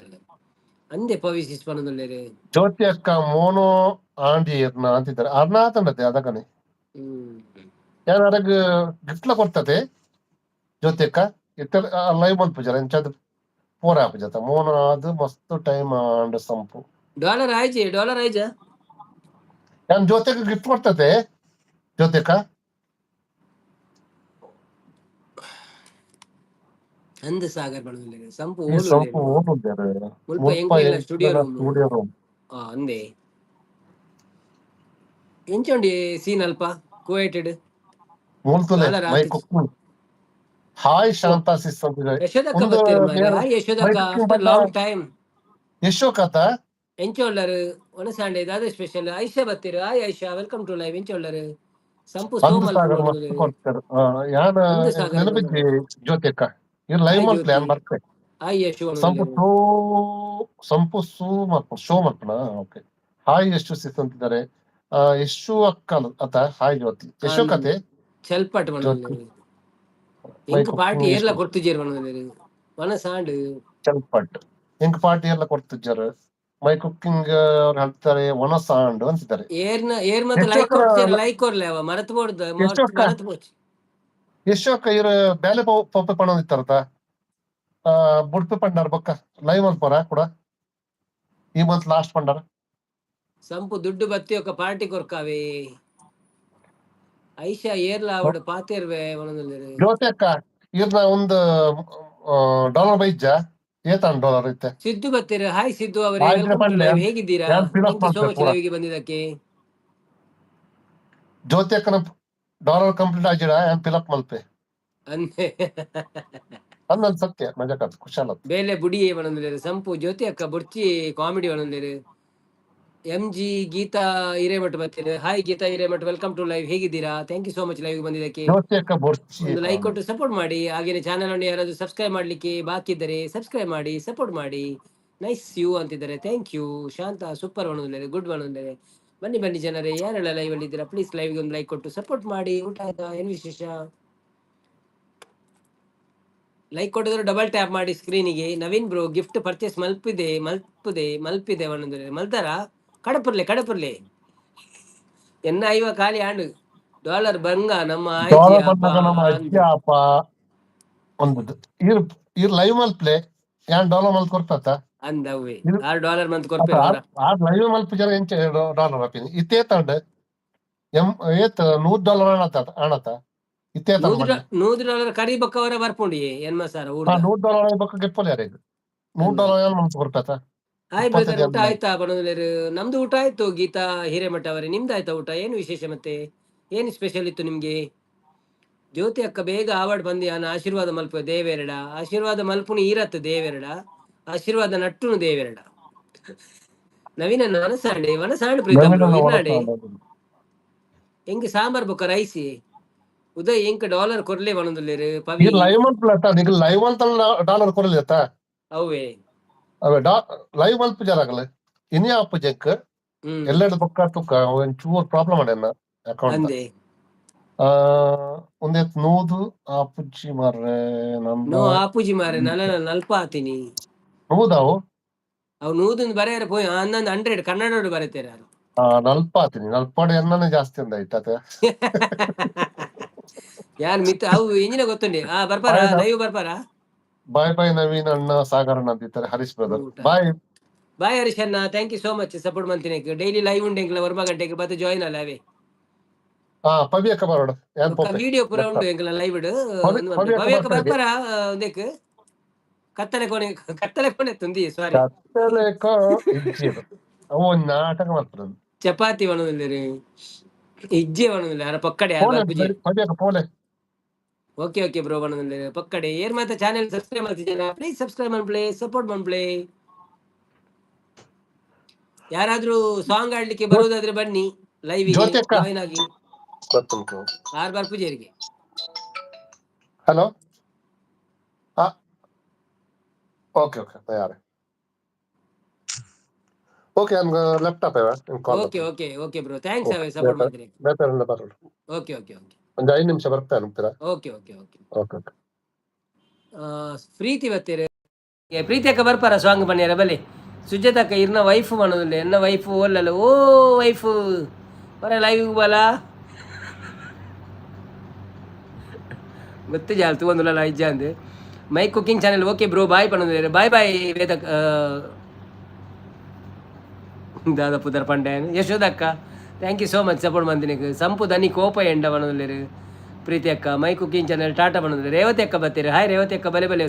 ಅಂದೆ ಪವಿಸಿಸ್ ಬಣ್ಣಲೇರು ಜ್ಯೋತಿ ಅಕ್ಕ ಮೋನೋ ಆಂಡಿ ಅಂತಿದ್ದಾರೆ ಅರ್ನಾತಂಡತೆ ಅದಕ್ಕನೆ ಯಾನ್ ಅರಗ್ ಗಿಫ್ಟ್ಲ ಕೊಡ್ತತೆ ಜ್ಯೋತಿ ಅಕ್ಕ ಇತ್ತ ಲೈವ್ ಮಲ್ಪುಜರ ಎಂಚದ್ ಪೋರ ಆಪುಜತ ಮೋನೋ ಅದು ಮಸ್ತ್ ಟೈಮ್ ಅಂಡ್ ಸಂಪು ಡಾಲರ್ ಆಯ್ಜ ಯಾನ್ ಜ್ಯೋತಿ ಅಕ್ಕ ಗಿಫ್ಟ್ ಕೊಡ್ತತೆ ಜ್ಯೋತಿ ಅಕ್ಕ ಅಂದ ಸಾಗರ್ ಬಣ್ಣಲೇರು ಸಂಪು ಸಂಪು ಓದಿದ್ದಾರೆ ಸ್ಟುಡಿಯೋ ರೂಮ್ ಅಂದೆ ಎಂಚೊಂಡಿ ಸೀನ್ ಅಲ್ಪ ಕೋಯಟೆಡ್ ಹಾಯ್ ಶಾಂತಾ ಸಿಸ್ ಯಶೋದಕ್ಕ ಬರ್ತೀರ ಯಶೋದಕ್ಕ ಆಫ್ಟರ್ ಲಾಂಗ್ ಟೈಮ್ ಯಶೋಕತ ಎಂಚೋಳ್ಳರು ಒಣಸಾಂಡೆ ದಾದ ಸ್ಪೆಷಲ್ ಐಷಾ ಬತ್ತೀರು hi Aisha welcome to live ಎಂಚೋಳ್ಳರು ಸಂಪು ಅಂದು ಸೋಮಲ್ ಸಾಗರ್ ಮಸ್ತ್ ಕೊಡ್ತಾರೆ ಯಾನ ಅಂದು ಸಾಗರ ನೆನಪಿದ್ದಿ ಜ್ಯೋತಿ ಅಕ್ಕ ಇವ್ರು ಲೈವ್ ಹಾಯ್ ಮಲ್ಪಲೆ ಜ್ಯೋತಿ ಯಾನ್ ಬರ್ತೆ ಹಾಯ್ ಯಶು ಸಂಪು ಅಣ್ಣನವರು ಶೋ ಸಂಪು ಸೂ ಮಲ್ಪ ಶೋ ಮಲ್ಪನ ಓಕೆ ಹಾಯ್ ಯಶು ಸಿತ್ ಅಂತಿದ್ದಾರೆ ಯಶು ಅಕ್ಕಲ್ ಅತ ಹಾಯ್ ಜ್ಯೋತಿ ಯಶು ಕತೆ ಚಲ್ಪಟ್ ಜ್ಯೋತಿ ಬಣ್ಣದಲ್ಲಿ ಮೈ ಎಂಕ್ ಪಾರ್ಟಿ ಕುಕ್ಕಿಂಗ್ ಏರ್ಲ ಯಶು ಕೊಡ್ತಿದ್ದೀರಿ ಬಣ್ಣದಲ್ಲಿ ಒಣಸಾಂಡು ಚಲ್ಪಟ್ ಇಂಕ್ ಪಾರ್ಟಿ ಎಲ್ಲ ಕೊಡ್ತಿದ್ದಾರೆ ಮೈ ಕುಕ್ಕಿಂಗ್ ಅವ್ರು ಹೇಳ್ತಾರೆ ಒಣಸಾಂಡು ಅಂತಿದ್ದಾರೆ ಏರ್ ಮತ್ತೆ ಯಶು ಲೈಕ್ ಅಕ್ಕ ಕೊಡ್ತೀರ ಲೈಕ್ ಕೊಡ್ಲೆ ಅವ ಮರತು ಬೋಡ್ದ ಯಶು ಅಕ್ಕ ಮರತು ಬೋಚ್ ಯಶು ಅಕ್ಕ ಇವ್ರ ಬ್ಯಾಲೆ ಪೊಪ್ಪೆ ಪಣ ಇತ್ತಾರತ ಬುಡ್ಪೆ ಪಂಡಾರ ಬೊಕ್ಕ ಲೈವ್ ಮಲ್ಪರ ಕೂಡ ಈ ಮಂತ್ ಲಾಸ್ಟ್ ಪಂಡಾರ ಸಂಪು ದುಡ್ಡು ಬತ್ತಿ ఒక ಪಾರ್ಟಿ ಕೊರ್ಕಾವೆ ಐಷಾ ಏರ್ಲ ಅವಡು ಪಾತೇರ್ವೆ ಒಣದಲ್ಲಿ ಜ್ಯೋತಿ ಅಕ್ಕ ಇರ್ನ ಒಂದು ಡಾಲರ್ ಬೈಜ ಏತಾನ್ ಡಾಲರ್ ಐತೆ ಸಿದ್ದು ಬತ್ತೀರ ಹಾಯ್ ಸಿದ್ದು ಅವರೇ ಆಯ್ತು ವೆಲ್ಕಮ್ ಟು ಪಂಡೆ ಲೈವ್ ಹೇಗಿದ್ದೀರಾ ಯಾನ್ ಫಿಲಪ್ ಥ್ಯಾಂಕ್ ಯು ಸೋ ಮಾಡ್ತೆ ಮಚ್ ಪೂರ ಲೈವ್ಗೆ ಬಂದಿದ್ದಕ್ಕೆ ಜ್ಯೋತಿ ಅಕ್ಕನ ಡಾಲರ್ ಕಂಪ್ಲೀಟ್ ಆಗಿರ ಯಾನ್ ಫಿಲಪ್ ಮಲ್ಪೆ ಅಂದೆ ಅಂದ್ ಸತ್ಯ ಮಜಾಕತ್ ಖುಷಾಲತ್ ಬೇಲೆ ಬುಡಿ ಒಣಂದಿರು ಸಂಪು ಜ್ಯೋತಿ ಅಕ್ಕ ಬುರ್ಚಿ ಕಾಮಿಡಿ ಒಣಂದಿರು MG ಗೀತಾ ಹಿರೇಮಠ ಬರ್ತೀರಿ hi Geetha Hiremath welcome to live ಹೇಗಿದ್ದೀರಾ thank you so much live ಬಂದಿದ್ದಕ್ಕೆ ಜ್ಯೋತಿ ಅಕ್ಕ ಬೊರ್ಚಿ ಒಂದು ಲೈಕ್ ಕೊಟ್ಟು ಸಪೋರ್ಟ್ ಮಾಡಿ ಹಾಗೇನೆ ಚಾನಲ್ ಅನ್ನು ಯಾರಾದ್ರೂ ಸಬ್ಸ್ಕ್ರೈಬ್ ಮಾಡ್ಲಿಕ್ಕೆ ಬಾಕಿ ಇದ್ದರೆ ಸಬ್ಸ್ಕ್ರೈಬ್ ಮಾಡಿ ಸಪೋರ್ಟ್ ಮಾಡಿ ನೈಸ್ ಯು ಅಂತಿದ್ದಾರೆ ಥ್ಯಾಂಕ್ ಯು ಶಾಂತ ಸೂಪರ್ ಒಣಂದಿದ್ದಾರೆ ಗುಡ್ ಒಣಂದಿದ್ದಾರೆ ಬನ್ನಿ ಬನ್ನಿ ಜನರೇ ಯಾರೆಲ್ಲ ಲೈವ್ ಅಲ್ಲಿ ಇದ್ದೀರಾ ಪ್ಲೀಸ್ ಲೈವ್ಗೆ ಒಂದು ಲೈಕ್ ಕೊಟ್ಟು ಸಪೋರ್ಟ್ ಮಾಡಿ ಊಟ ಆಯ್ತಾ ಏನ್ ವಿಶೇಷ ಲೈಕ್ ಕೊಟ್ಟಿದ್ರು ಡಬಲ್ ಟ್ಯಾಪ್ ಮಾಡಿ ಸ್ಕ್ರೀನಿಗೆ ನವೀನ್ ಬ್ರೋ ಗಿಫ್ಟ್ ಪರ್ಚೇಸ್ ಮಲ್ಪಿದೆ ಒಣಂದಿದ್ದಾರೆ ಮಲ್ತಾರ ಕಡಪುರ್ಲೆ ಎನ್ನ ಐವ ಖಾಲಿ ಆಂಡು ಡಾಲರ್ ಬಂಗ ನಮ್ಮ ಆಯ್ಜಿ ಡಾಲರ್ ಅಪ್ಪ ಬಂದಾಗ ನಮ್ಮ ಅಜ್ಜಿ ಅಪ್ಪ ಒಂದು ಇರ್ ಲೈವ್ ಮಲ್ಪ್ಲೆ ಯಾನ್ ಡಾಲರ್ ಮಲ್ಪ್ ಕೊಡ್ಪತ್ತ ಅಂದವ್ವೆ ಇದು $6 ಮಂತ್ ಕೊರ್ಪೆ ಅವರ ಆರ್ ಲೈವ್ ಮಲ್ಪ್ ಜನ ಎಂಚ ಡಾಲರ್ ಅಪ್ಪಿನಿ ಇತ್ತೇತಂಡ್ ಏತ್ $100 ಆಣತ ಇತ್ತೇತಂಡ್ ಮನೆ $100 ಕರಿ ಬಕ್ಕವರ ಬರ್ಪುಂಡಿ ಎನ್ಮ ಸರ್ ಊಟ $100 ಬಕ್ಕ ಗೆಪ್ಪಲ್ ಯಾರ ಇದು $100 ಯಾನ್ ಮಲ್ಪ್ ಕೊಡ್ಪತ್ತ ಹಾಯ್ ಬ್ರದರ್ ಊಟ 25 ಆಯ್ತಾ ಬಣದಲೇರು ನಮ್ದು ಊಟ ಆಯ್ತು ಗೀತಾ ಹಿರೇಮಠ ಅವರೇ ನಿಮ್ದು ಆಯ್ತಾ ಊಟ ಏನು ವಿಶೇಷ ಮತ್ತೆ ಏನು ಸ್ಪೆಷಲ್ ಇತ್ತು ನಿಮ್ಗೆ ಜ್ಯೋತಿ ಅಕ್ಕ ಬೇಗ ಆವಾಡ್ ಬಂದಿ ಅನ್ನ ಆಶೀರ್ವಾದ ಮಲ್ಪ ದೇವೆರಡ ಆಶೀರ್ವಾದ ಮಲ್ಪುನು ಈರತ್ತು ದೇವೆರಡ ಆಶೀರ್ವಾದ ನಟ್ಟುನು ದೇವೆರಡ ನವೀನ ವನಸಾಂಡೆ ಪ್ರೀತಮ್ ಬ್ರೋ ಇರ್ನಾಡೆ ಎಂಗ್ ಸಾಂಬಾರ್ ಬೊಕ್ಕ ರೈಸಿ ಉದಯ್ ಎಂಕ್ ಡಾಲರ್ ಕೊರ್ಲೆ ಬಣದಲೇರು ಪವಿ ಲೈವ್ ಮಲ್ಪ್ ನಿಗ ಲೈವ್ ಮಲ್ತ್ ಡಾಲರ್ ಕೊರಲಿ ಅತ್ತ ಅವೇ ಅವೆ ಲೈವ್ ಮಲ್ಪ್ ಜರಾಗಲ್ಲ ಇನಿ ಆಪ್ ಜೆಕ್ ಎಲ್ಲೆಡೆ ಬೊಕ್ಕ ತುಕ್ಕ ಒಂಚೂರ್ ಪ್ರಾಬ್ಲಮ್ ಅಡೆನ ಅಕೌಂಟ್ ಅಂದೆ ಒಂದೇತ್ ನೂದು ಆಪುಜಿ ಮಾರ್ರೆ ನಂದ ನೋ ಆಪುಜಿ ಮಾರೆ ನಲ್ಪ ಆತೀನಿ ನೂದಾವು ಅವ್ ನೂದೊಂದು ಬರೆಯರ ಪೋಯ್ ಹನ್ನೊಂದು 100 ಕನ್ನಡ ಬರೀತಾರೆ ಯಾರು ನಲ್ಪ ಆತೀನಿ ನಲ್ಪಡೆ ಎಣ್ಣನೆ ಜಾಸ್ತಿ ಅಂದ ಇಟ್ಟತೆ ಯಾರು ಮಿತ್ ಅವು ಇಂಜಿನ ಗೊತ್ತುಂಡಿ ಬರ್ಪಾರ ಲೈವ್ ಬರ್ಪಾರ ಬಾಯ್ ಬಾಯ್ ನವೀನ್ ಅಣ್ಣ ಸಾಗರಣ್ಣ ಅಂತಿದ್ದಾರೆ Harish brother bye bye Harish ಅಣ್ಣ thank you so much support ಮಾಡ್ತೀನಿ ಡೈಲಿ ಲೈವ್ ಉಂಡೆ ಎಂಕ್ಲ ವರ್ಮ ಗಂಟೆಗೆ ಬತ್ತು ಜಾಯಿನ್ ಅಲ್ಲ ಅವೇ ಪವಿಯಕ್ಕ ಬರೋಡ ವಿಡಿಯೋ ಪೂರ ಉಂಡು ಎಂಕ್ಲ ಲೈವ್ ಇಡು ಭವ್ಯಕ್ಕೆ ಬರ್ಪಾರ ಒಂದೇಕ್ ಕತ್ತಲೆ ಕೋಣೆ ತುಂದಿ ಸಾರಿ ನಾಟಕ ಮಾಡ್ತಾರೆ ಚಪಾತಿ ಒಣದಿಲ್ಲ ಇಜ್ಜೆ ಒಣದಿಲ್ಲ ಯಾರ ಪಕ್ಕಡೆ ಓಕೆ ಓಕೆ ಬ್ರೋ ಬಣ್ಣದಲ್ಲಿ ಪಕ್ಕಡೆ ಏರ್ ಮಾತ್ರ ಚಾನೆಲ್ ಸಬ್ಸ್ಕ್ರೈಬ್ ಮಾಡ್ತಿದ್ದೀರಾ ಪ್ಲೀಸ್ ಸಬ್ಸ್ಕ್ರೈಬ್ ಮಾಡ್ಬಿಡಿ ಸಪೋರ್ಟ್ ಮಾಡ್ಬಿಡಿ ಯಾರಾದ್ರೂ ಸಾಂಗ್ ಆಡ್ಲಿಕ್ಕೆ ಬರೋದಾದ್ರೆ ಬನ್ನಿ ಲೈವ್ ಜಾಯಿನ್ ಆಗಿ ಆರ್ ಪೂಜಾರಿಗೆ ಹಲೋ ಓಕೆ ಓಕೆ ತಯಾರ ಓಕೆ ನಮ್ಗೆ laptop okay okay okay bro thanks support ಮಾಡ್ತೀನಿ ಓಕೆ ಓಕೆ ಓಕೆ ಒಂದು 5 ನಿಮಿಷ ಬರ್ತಾ ಅಂತೀರಾ okay okay okay okay okay Preethi ಬತ್ತೀರಿ ಪ್ರೀತಿ ಅಕ್ಕ ಬರ್ಪಾರ ಸಾಂಗ್ ಬನ್ನಿಯಾರ ಬಲ್ಲಿ ಸುಜಾತ ಅಕ್ಕ ಇರ್ನ ವೈಫ್ ಮಾಡೋದಿಲ್ಲ ಎನ್ನ ವೈಫು ಒಲ್ಲಲ್ಲ ಓ ವೈಫು ಬರ ಲೈವ್ ಬಲ ಗೊತ್ತು ಜಾಲ್ತು ಒಂದು ಇಜ್ಜ ಅಂದೆ my cooking channel okay bro bye ಪಣೋದಿಲ್ಲ ಬಾಯ್ ಬಾಯ್ ವೇದ ದಾದಾ ಪುದರ್ ಪಂಡೇನು ಯಶೋದಕ್ಕ thank you so much support ಮಾಡ್ತೀನಿ ಸಂಪು ದನಿ ಕೋಪ ಎಂಡ ಬಣದಲ್ಲಿ ಪ್ರೀತಿ ಅಕ್ಕ ಮೈ ಕುಕಿಂಗ್ ಚಾನೆಲ್ ಟಾಟಾ ಬಣದಲ್ಲಿ ರೇವತಿ ಅಕ್ಕ ಬರ್ತೀರಿ ಹಾಯ್ ರೇವತಿ ಅಕ್ಕ ಬಲೆ ಬಲೆ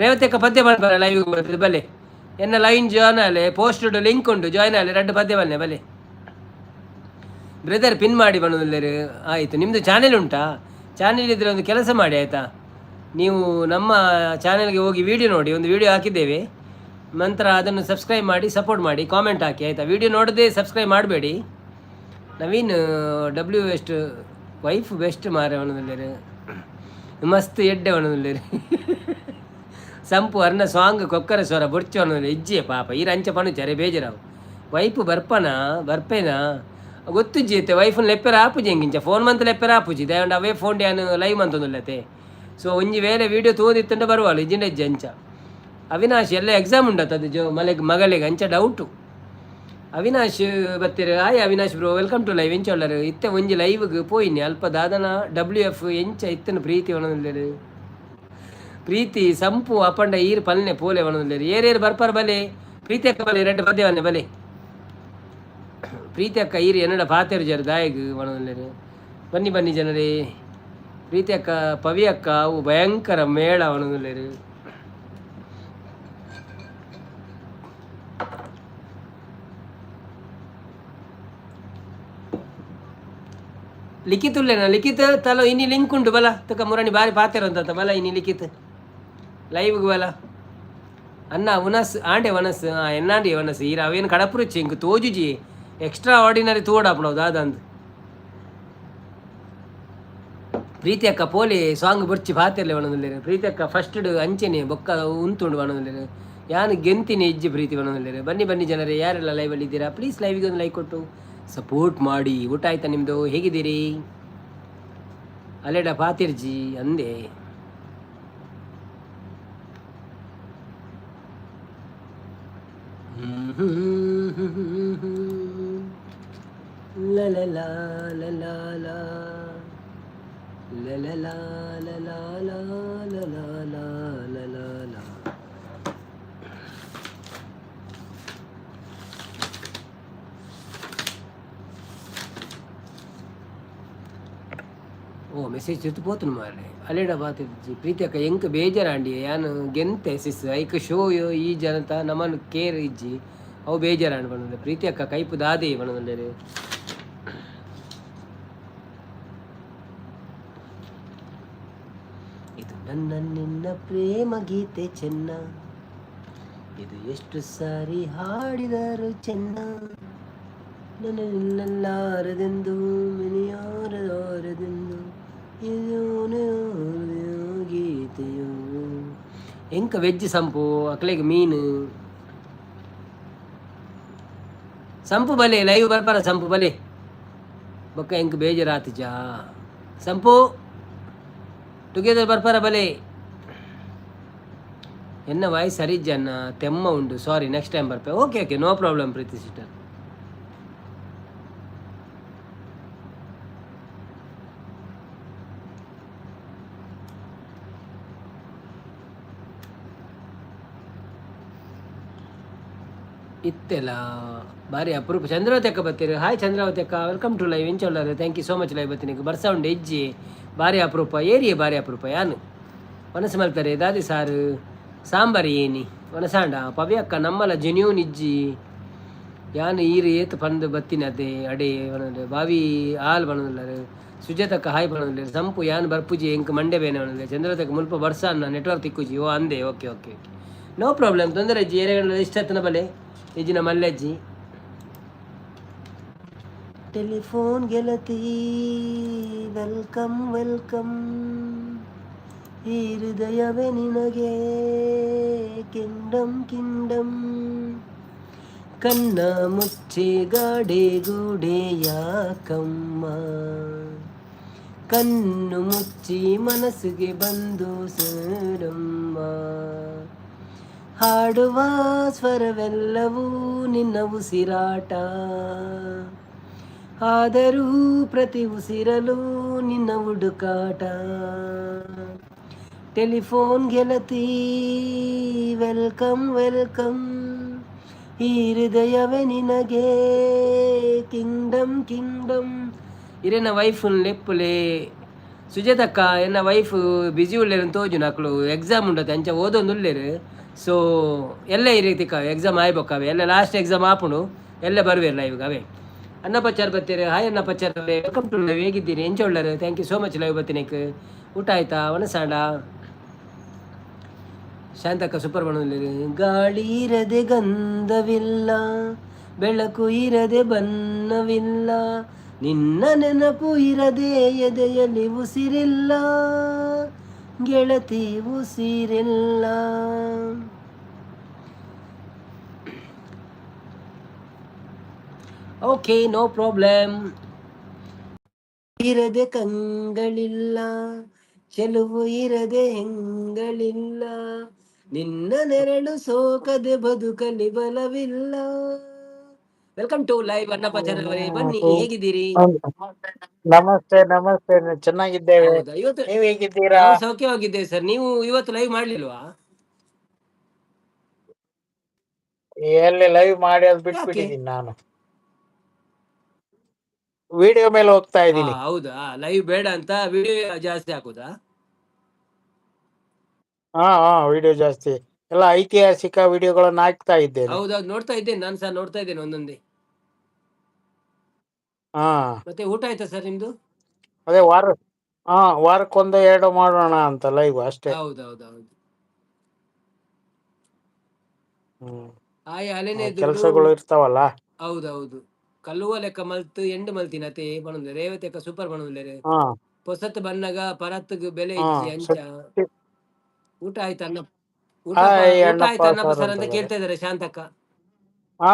ರೇವತಿ ಅಕ್ಕ ಪದ್ಯ ಮಾಡ್ಬಾರ ಲೈವ್ ಬರ್ತೀರಿ ಬಲೆ ಎನ್ನ ಲೈನ್ ಜಾಯ್ನ್ ಆಗಲಿ ಪೋಸ್ಟ್ ಲಿಂಕ್ ಉಂಟು ಜಾಯ್ನ್ ಆಗಲಿ 2 ಪದ್ಯ ಬಲ್ಲೆ ಬಲೆ ಬ್ರದರ್ ಪಿನ್ ಮಾಡಿ ಬಣದಲ್ಲಿ ಆಯಿತು ನಿಮ್ಮದು ಚಾನೆಲ್ ಉಂಟಾ ಚಾನೆಲ್ ಇದ್ದರೆ ಒಂದು ಕೆಲಸ ಮಾಡಿ ಆಯಿತಾ ನೀವು ನಮ್ಮ ಚಾನೆಲ್ಗೆ ಹೋಗಿ ವಿಡಿಯೋ ನೋಡಿ ಒಂದು ವಿಡಿಯೋ ಹಾಕಿದ್ದೇವೆ ನಂತರ ಅದನ್ನು ಸಬ್ಸ್ಕ್ರೈಬ್ ಮಾಡಿ ಸಪೋರ್ಟ್ ಮಾಡಿ ಕಾಮೆಂಟ್ ಹಾಕಿ ಆಯಿತಾ. ವಿಡಿಯೋ ನೋಡದೆ ಸಬ್ಸ್ಕ್ರೈಬ್ ಮಾಡಬೇಡಿ. Naveen W best wife best ಮಾರೆ ಅವನದಲ್ಲಿ ಮಸ್ತ್ ಎಡ್ಡೆ ಅವನದಲ್ಲಿ ಸಂಪು ಅರ್ನ ಸಾಂಗ್ ಕೊಕ್ಕರ ಸ್ವರ ಬೊಡ್ಚು ಅವನಲ್ಲಿ ಇಜ್ಜಿಯ ಪಾಪ ಈ ರಂಚ ಪಣುಚಾರೆ ಬೇಜರಾವು ವೈಫ್ ಬರ್ಪೇನಾ ಗೊತ್ತುಜ್ಜಿ ಐತೆ ವೈಫನ್ ಲೆಪ್ಪೆರ ಆಪುಜಿ ಹೆಂಗಿಂಚ ಫೋನ್ ಮಂತ್ ಲೆಪ್ಪೆರ ಆಪುಜಿ ದಯಂಡ ಅವೇ ಫೋನ್ ಡ್ಯಾನ್ ಲೈವ್ ಮಂತೊಂದುಲ್ಲತೆ ಸೊ ಒಂಜಿ ವೇಳೆ ವೀಡಿಯೋ ತೋದಿತ್ತಂಡ ಬರುವಲ್ಲ ಇಜ್ಜಿಂಡ ಇಜ್ಜಿ ಅಂಚ ಅವಿನಾಶ್ ಎಲ್ಲ ಎಕ್ಸಾಮ್ ಉಂಡತ್ತ ಅದು ಮಗಳಿಗೆ ಅಂಚ ಡೌಟು. ಅವಿನಾಶ್ ಬತ್ತೀರ hi Avinash bro welcome to live ಎಂಚೊಳ್ಳರು ಇತ್ತೆ ಒಂಜಿ ಲೈವ್ಗೆ ಪೋಯಿನಿ ಅಲ್ಪ ದಾದನ WF ಎಂಚ ಇತ್ತನ ಪ್ರೀತಿ ಒಣದಲ್ಲಿ ಪ್ರೀತಿ ಸಂಪು ಅಪ್ಪಂಡ ಈರು ಪಲ್ನೆ ಪೋಲೆ ಒಣದಲ್ಲಿ ಏರೇರು ಬರ್ಪಾರ ಬಲೆ ಪ್ರೀತಿ ಅಕ್ಕ ಬಲೆ ರೆಡ್ ಪದ್ಯವನ್ನೇ ಬಲೆ ಪ್ರೀತಿ ಅಕ್ಕ ಈರು ಎನ್ನಡ ಪಾತೇರು ಜರ ದಾಯಗ್ ಒಣದಲ್ಲಿ ಬನ್ನಿ ಬನ್ನಿ ಜನರೇ. ಪ್ರೀತಿ ಅಕ್ಕ ಪವಿ ಅಕ್ಕ ಅವು ಭಯಂಕರ ಮೇಳ ಒಣದಲ್ಲಿ ಲಿಖಿತುಲ್ಲೇನ ಲಿಖಿತ ತಲೋ ಇನಿ ಲಿಂಕ್ ಉಂಟು ಬಲ ತಕ ಮುರಾಣಿ ಬಾರಿ ಪಾತೇರು ಅಂತ ಬಲ ಇನಿ ಲಿಖಿತ್ ಲೈವ್ಗೆ ಬಲ ಅನ್ನ ಉನಸ್ ಆಂಡೆ ವನಸ್ ಎನ್ನಾಂಡಿ ವನಸ್ ಈರ ಅವೇನು ಕಡಪುರುಚಿ ಇಂಕ ತೋಜುಜಿ ಎಕ್ಸ್ಟ್ರಾ ಆರ್ಡಿನರಿ ತೋಡಾಪಣವು ದಾದಂದು ಪ್ರೀತಿ ಅಕ್ಕ ಪೋಲಿ ಸಾಂಗ್ ಬುರ್ಚಿ ಪಾತಿರ್ಲೆ ಒಣದಲ್ಲಿ ಪ್ರೀತಿ ಅಕ್ಕ ಫಸ್ಟ್ ಅಂಚೆನೆ ಬೊಕ್ಕ ಉಂತುಂಡು ಒಣದಲ್ಲಿ ಯಾನು ಗೆಂತಿನಿ ಇಜ್ಜಿ ಪ್ರೀತಿ ಒಣದಲ್ಲಿ. ಬನ್ನಿ ಬನ್ನಿ ಜನರೇ ಯಾರೆಲ್ಲ ಲೈವಲ್ಲಿ ಇದ್ದೀರಾ ಪ್ಲೀಸ್ ಲೈವಿಗೆ ಒಂದು ಲೈಕ್ ಕೊಟ್ಟು ಸಪೋರ್ಟ್ ಮಾಡಿ. ಊಟ ಆಯ್ತಾ ನಿಮ್ಮದು, ಹೇಗಿದ್ದೀರಿ? ಅಲೆಡ ಪಾತಿರ್ಜಿ ಅಂದೆ. ಲಲಲಾ ಲಲಲಾ ಲಲಲಾ ಲಲಲಾ ಲಲಲಾ ಲಲಲಾ. ಓ ಮೆಸೇಜ್ ತಿರ್ತು ಪೋತನು ಮಾರೆ ಅಲೆಡ ಬಾತಿರ್ಜಿ ಪ್ರೀತಿ ಅಕ್ಕ ಎಂಕ್ ಬೇಜಾರಾಂಡಿ ಯಾನು ಗೆಂತೆ ಸಿಸ್ ಐಕ್ ಶೋ ಈ ಜನತ ನಮ್ಮನ್ನು ಕೇರ್ ಇಜ್ಜಿ ಅವು ಬೇಜಾರಾಂಡ್ ಬಂದ ಪ್ರೀತಿ ಅಕ್ಕ ಕೈಪು ದಾದೆ ಬಂದರೆ ಇದು ನನ್ನ ನಿನ್ನ ಪ್ರೇಮ ಗೀತೆ ಚೆನ್ನ, ಇದು ಎಷ್ಟು ಸಾರಿ ಹಾಡಿದರು ಚೆನ್ನ, ನನ್ನ ನಿಲ್ಲಲಾರದೆಂದು ಮಿನಿಯಾರದಾರದೆಂದು ಗೀತೆಯು ಎಂಕ ವೆಜ್ ಸಂಪು ಅಕ್ಲೆಗೆ ಮೀನು ಸಂಪು ಬಲೆ ಲೈವ್ ಬರ್ಪಾರ ಸಂಪು ಬಲೆ ಬೊಕ್ಕ ಎಂಕ್ ಬೇಜಾರಾತಿಜಾ ಸಂಪು ಟುಗೆದರ್ ಬರ್ಪಾರ ಬಲೆ ಎನ್ನ ವಾಯ್ಸ್ ಸರಿಜ್ಜನ್ನ ತೆಮ್ಮ ಉಂಡು ಸಾರಿ ನೆಕ್ಸ್ಟ್ ಟೈಮ್ ಬರ್ಪೆ. Okay okay no problem Preethi sister. ಇತ್ತೆಲ್ಲ ಬಾರಿ ಅಪರೂಪ ಚಂದ್ರಾವತಿ ಅಕ್ಕ ಬರ್ತೀರಿ. ಹಾಯ್ ಚಂದ್ರಾವತಿ ಅಕ್ಕ ವೆಲ್ಕಮ್ ಟು ಲೈವ್ ಎಂಚೊಳ್ಳರು thank you so much live ಬರ್ತೀನಿ ಬರ್ಸ ಉಂಡು ಹೆಜ್ಜಿ ಭಾರಿ ಅಪರೂಪ ಏರಿಯೇ ಭಾರಿ ಅಪರೂಪ ಯಾನು ಮನಸ್ಸು ಮಲ್ತಾರೆ ದಾದಿ ಸಾರು ಸಾಂಬಾರು ಏನಿ ಮನಸಾಂಡ ಪವಿ ಅಕ್ಕ ನಮ್ಮಲ್ಲ ಜೆನ್ಯೂನ್ ಇಜ್ಜಿ ಯಾನು ಈರು ಏತು ಪಂದು ಬತ್ತಿನ ಅದೇ ಅಡೆ ಬನಂದ್ರೆ ಬಾವಿ ಹಾಲು ಬನಂದ್ರೆ ಸುಜಾತಕ್ಕ ಹಾಯ್ ಬನಂದ್ರೆ ಸಂಪು ಯಾನು ಬರ್ಪುಜಿ ಎಂಕ್ ಮಂಡೆ ಬೇನೆ ಬನಂದ್ರೆ ಚಂದ್ರತಕ್ಕ ಮುಲ್ಪ ಬರ್ಸ ಅನ್ನ ನೆಟ್ವರ್ಕ್ ತಿಕ್ಕುಜಿ ಓ ಅಂದೆ okay okay okay no problem ತೊಂದರೆ ಅಜ್ಜಿ ಏರಿಯಾಗಳ ಇಷ್ಟತ್ತನ ಬಲೆ ಇಜ್ಜಿನ ಮಲ್ಲಜ್ಜಿ. ಟೆಲಿಫೋನ್ ಗೆಳತಿ ವೆಲ್ಕಮ್ ವೆಲ್ಕಮ್, ಈ ಹೃದಯವೇ ನಿನಗೆ ಕಿಂಡಮ್ ಕಿಂಡಮ್, ಕನ್ನ ಮುಚ್ಚೆ ಗಾಡೆ ಗೂಡೆ ಯಾಕಮ್ಮ, ಕಣ್ಣು ಮುಚ್ಚಿ ಮನಸ್ಸಿಗೆ ಬಂದು ಸೇರಮ್ಮ, ಹಾಡುವ ಸ್ವರವೆಲ್ಲವೂ ನಿನ್ನ ಉಸಿರಾಟ, ಆದರೂ ಪ್ರತಿ ಉಸಿರಲು ನಿನ್ನ ಹುಡುಕಾಟ, ಟೆಲಿಫೋನ್ ಗೆಳತಿ ವೆಲ್ಕಮ್ ವೆಲ್ಕಮ್, ಈ ಹೃದಯವೇ ನಿನಗೆ ಕಿಂಗ್ಡಮ್ ಕಿಂಗ್ಡಮ್. ಇರೇನ ವೈಫ್ ಲೆಪ್ಪುಲೆ ಸುಜಾತಕ್ಕ ಎನ್ನ ವೈಫ್ ಬಿಜಿ ಉಳ್ಳೇರು ತೋಜು ನಕ್ಳು ಎಕ್ಸಾಮ್ ಉಂಡತೆ ಅಂಚ ಓದೊಂದು ಉಳ್ಳೇರು. ಸೊ ಎಲ್ಲ ಈ ರೀತಿ ಎಕ್ಸಾಮ್ ಆಯ್ಬೇಕಾವೆ ಎಲ್ಲ ಲಾಸ್ಟ್ ಎಕ್ಸಾಮ್ ಆಪುಣು ಎಲ್ಲ ಬರುವಿರಲ್ಲ ಇವಾಗ ಅವೇ. ಅನ್ನಪಚ್ಚಾರ್ ಬರ್ತೀರಿ. ಹಾಯ್ ಅನ್ನಪಚ್ಚಾರ್ ವೆಲ್ಕಮ್ ಟು ಲೈವ್, ಹೇಗಿದ್ದೀರಿ? ಎಂಚ ಒಳ್ಳೇರು thank you so much live ಬರ್ತೀನಿ. ಊಟ ಆಯ್ತಾ? ಒಣಸಾಂಡ ಶಾಂತಕ್ಕ ಸುಬ್ರಹ್ಮಣ್ಯದಲ್ಲಿ ಗಾಳಿ ಇರದೆ ಗಂಧವಿಲ್ಲ, ಬೆಳಕು ಇರದೆ ಬಣ್ಣವಿಲ್ಲ, ನಿನ್ನ ನೆನಪು ಇರದೆ ಎದೆಯಲ್ಲಿ ಉಸಿರಿಲ್ಲ, ಗೆಳತಿ ಉಸಿರಿಲ್ಲ. Okay, no problem. ಇರದೆ ಕಂಗಳಿಲ್ಲ, ಚೆಲುವು ಇರದೆ ಹೆಂಗಳಿಲ್ಲ, ನಿನ್ನ ನೆರಳು ಸೋಕದೆ ಬದುಕಲಿ ಬಲವಿಲ್ಲ. ವೆಲ್ಕಮ್ ಟು ಲೈವ್ ಅನ್ನಪ್ಪ ಜನವರಿ, ಬನ್ನಿ. ಹೇಗಿದ್ದೀರಿ? ನಮಸ್ತೆ ನಮಸ್ತೆ, ಚೆನ್ನಾಗಿದ್ದೇವೆ. ಹೌದಾ? ಇವತ್ತು ನೀವ್ ಹೇಗಿದ್ದೀರಾ? ನಾವು ಸೌಖ್ಯವಾಗಿದ್ದೇವೆ ಸರ್. ನೀವು ಇವತ್ತು ಲೈವ್ ಮಾಡ್ಲಿಲ್ವಾ? ಎಲ್ಲಿ ಲೈವ್ ಮಾಡಿ ಅದು ಯಾಕೆ? ಬಿಟ್ಬಿಟ್ಟಿದ್ದೀನಿ ನಾನು. ವಿಡಿಯೋ ಮೇಲೆ ಹೋಗ್ತಾ ಇದ್ದೀನಿ. ಹೌದಾ? ಲೈವ್ ಬೇಡ ಅಂತ ವಿಡಿಯೋ ಜಾಸ್ತಿ ಹಾಕುದಾ? ಹಾ ವಿಡಿಯೋ ಜಾಸ್ತಿ, ಎಲ್ಲ ಐತಿಹಾಸಿಕ ವಿಡಿಯೋಗಳನ್ನ ಹಾಕ್ತಾ ಇದ್ದೇನೆ. ಹೌದೌದು, ನೋಡ್ತಾ ಇದ್ದೇನೆ. ನಾನು ಸಹ ನೋಡ್ತಾ ಇದ್ದೇನೆ ಒಂದೊಂದೇ. ಹಾ ಮತ್ತೆ ಊಟ ಆಯ್ತಾ ಸರ್ ನಿಮ್ದು? ಅದೇ ವಾರಕ್ಕೊಂದು 2 ಮಾಡೋಣ ಅಂತ ಲೈವ್ ಅಷ್ಟೇ. ಹೌದೌದೌದು. ಹ್ಮ್ ಅಲೆನೆ ದುಡ್ಡು. ಕೆಲಸಗಳು ಇರ್ತಾವಲ್ಲ. ಹೌದೌದು. ಕಲ್ಲುವ ಲೆಕ್ಕ ಮಲ್ತು ಎಂಡು ಮಲ್ತಿನತೆ ಬಣುಂದೆ ರೇವತೆಕ ಸೂಪರ್ ಬಣುಂದೆ ಹಾ ಪೊಸತ್ ಬನ್ನಗ ಪರತ್ಗ್ ಬೆಲೆ ಹಾ ಇಜ್ಜಿ ಅಂಚ. ಊಟ ಆಯ್ತಾ ಅನ್ನ? ಊಟ ಅಣ್ಣಪ್ಪ ಆಯ್ತಾ ಅನ್ನಪ್ಪ ಸರ್ ಸರ್ ಅಂತ ಅಂತ ಕೇಳ್ತಾ ಇದಾರೆ ಶಾಂತಕ್ಕ. ಹಾ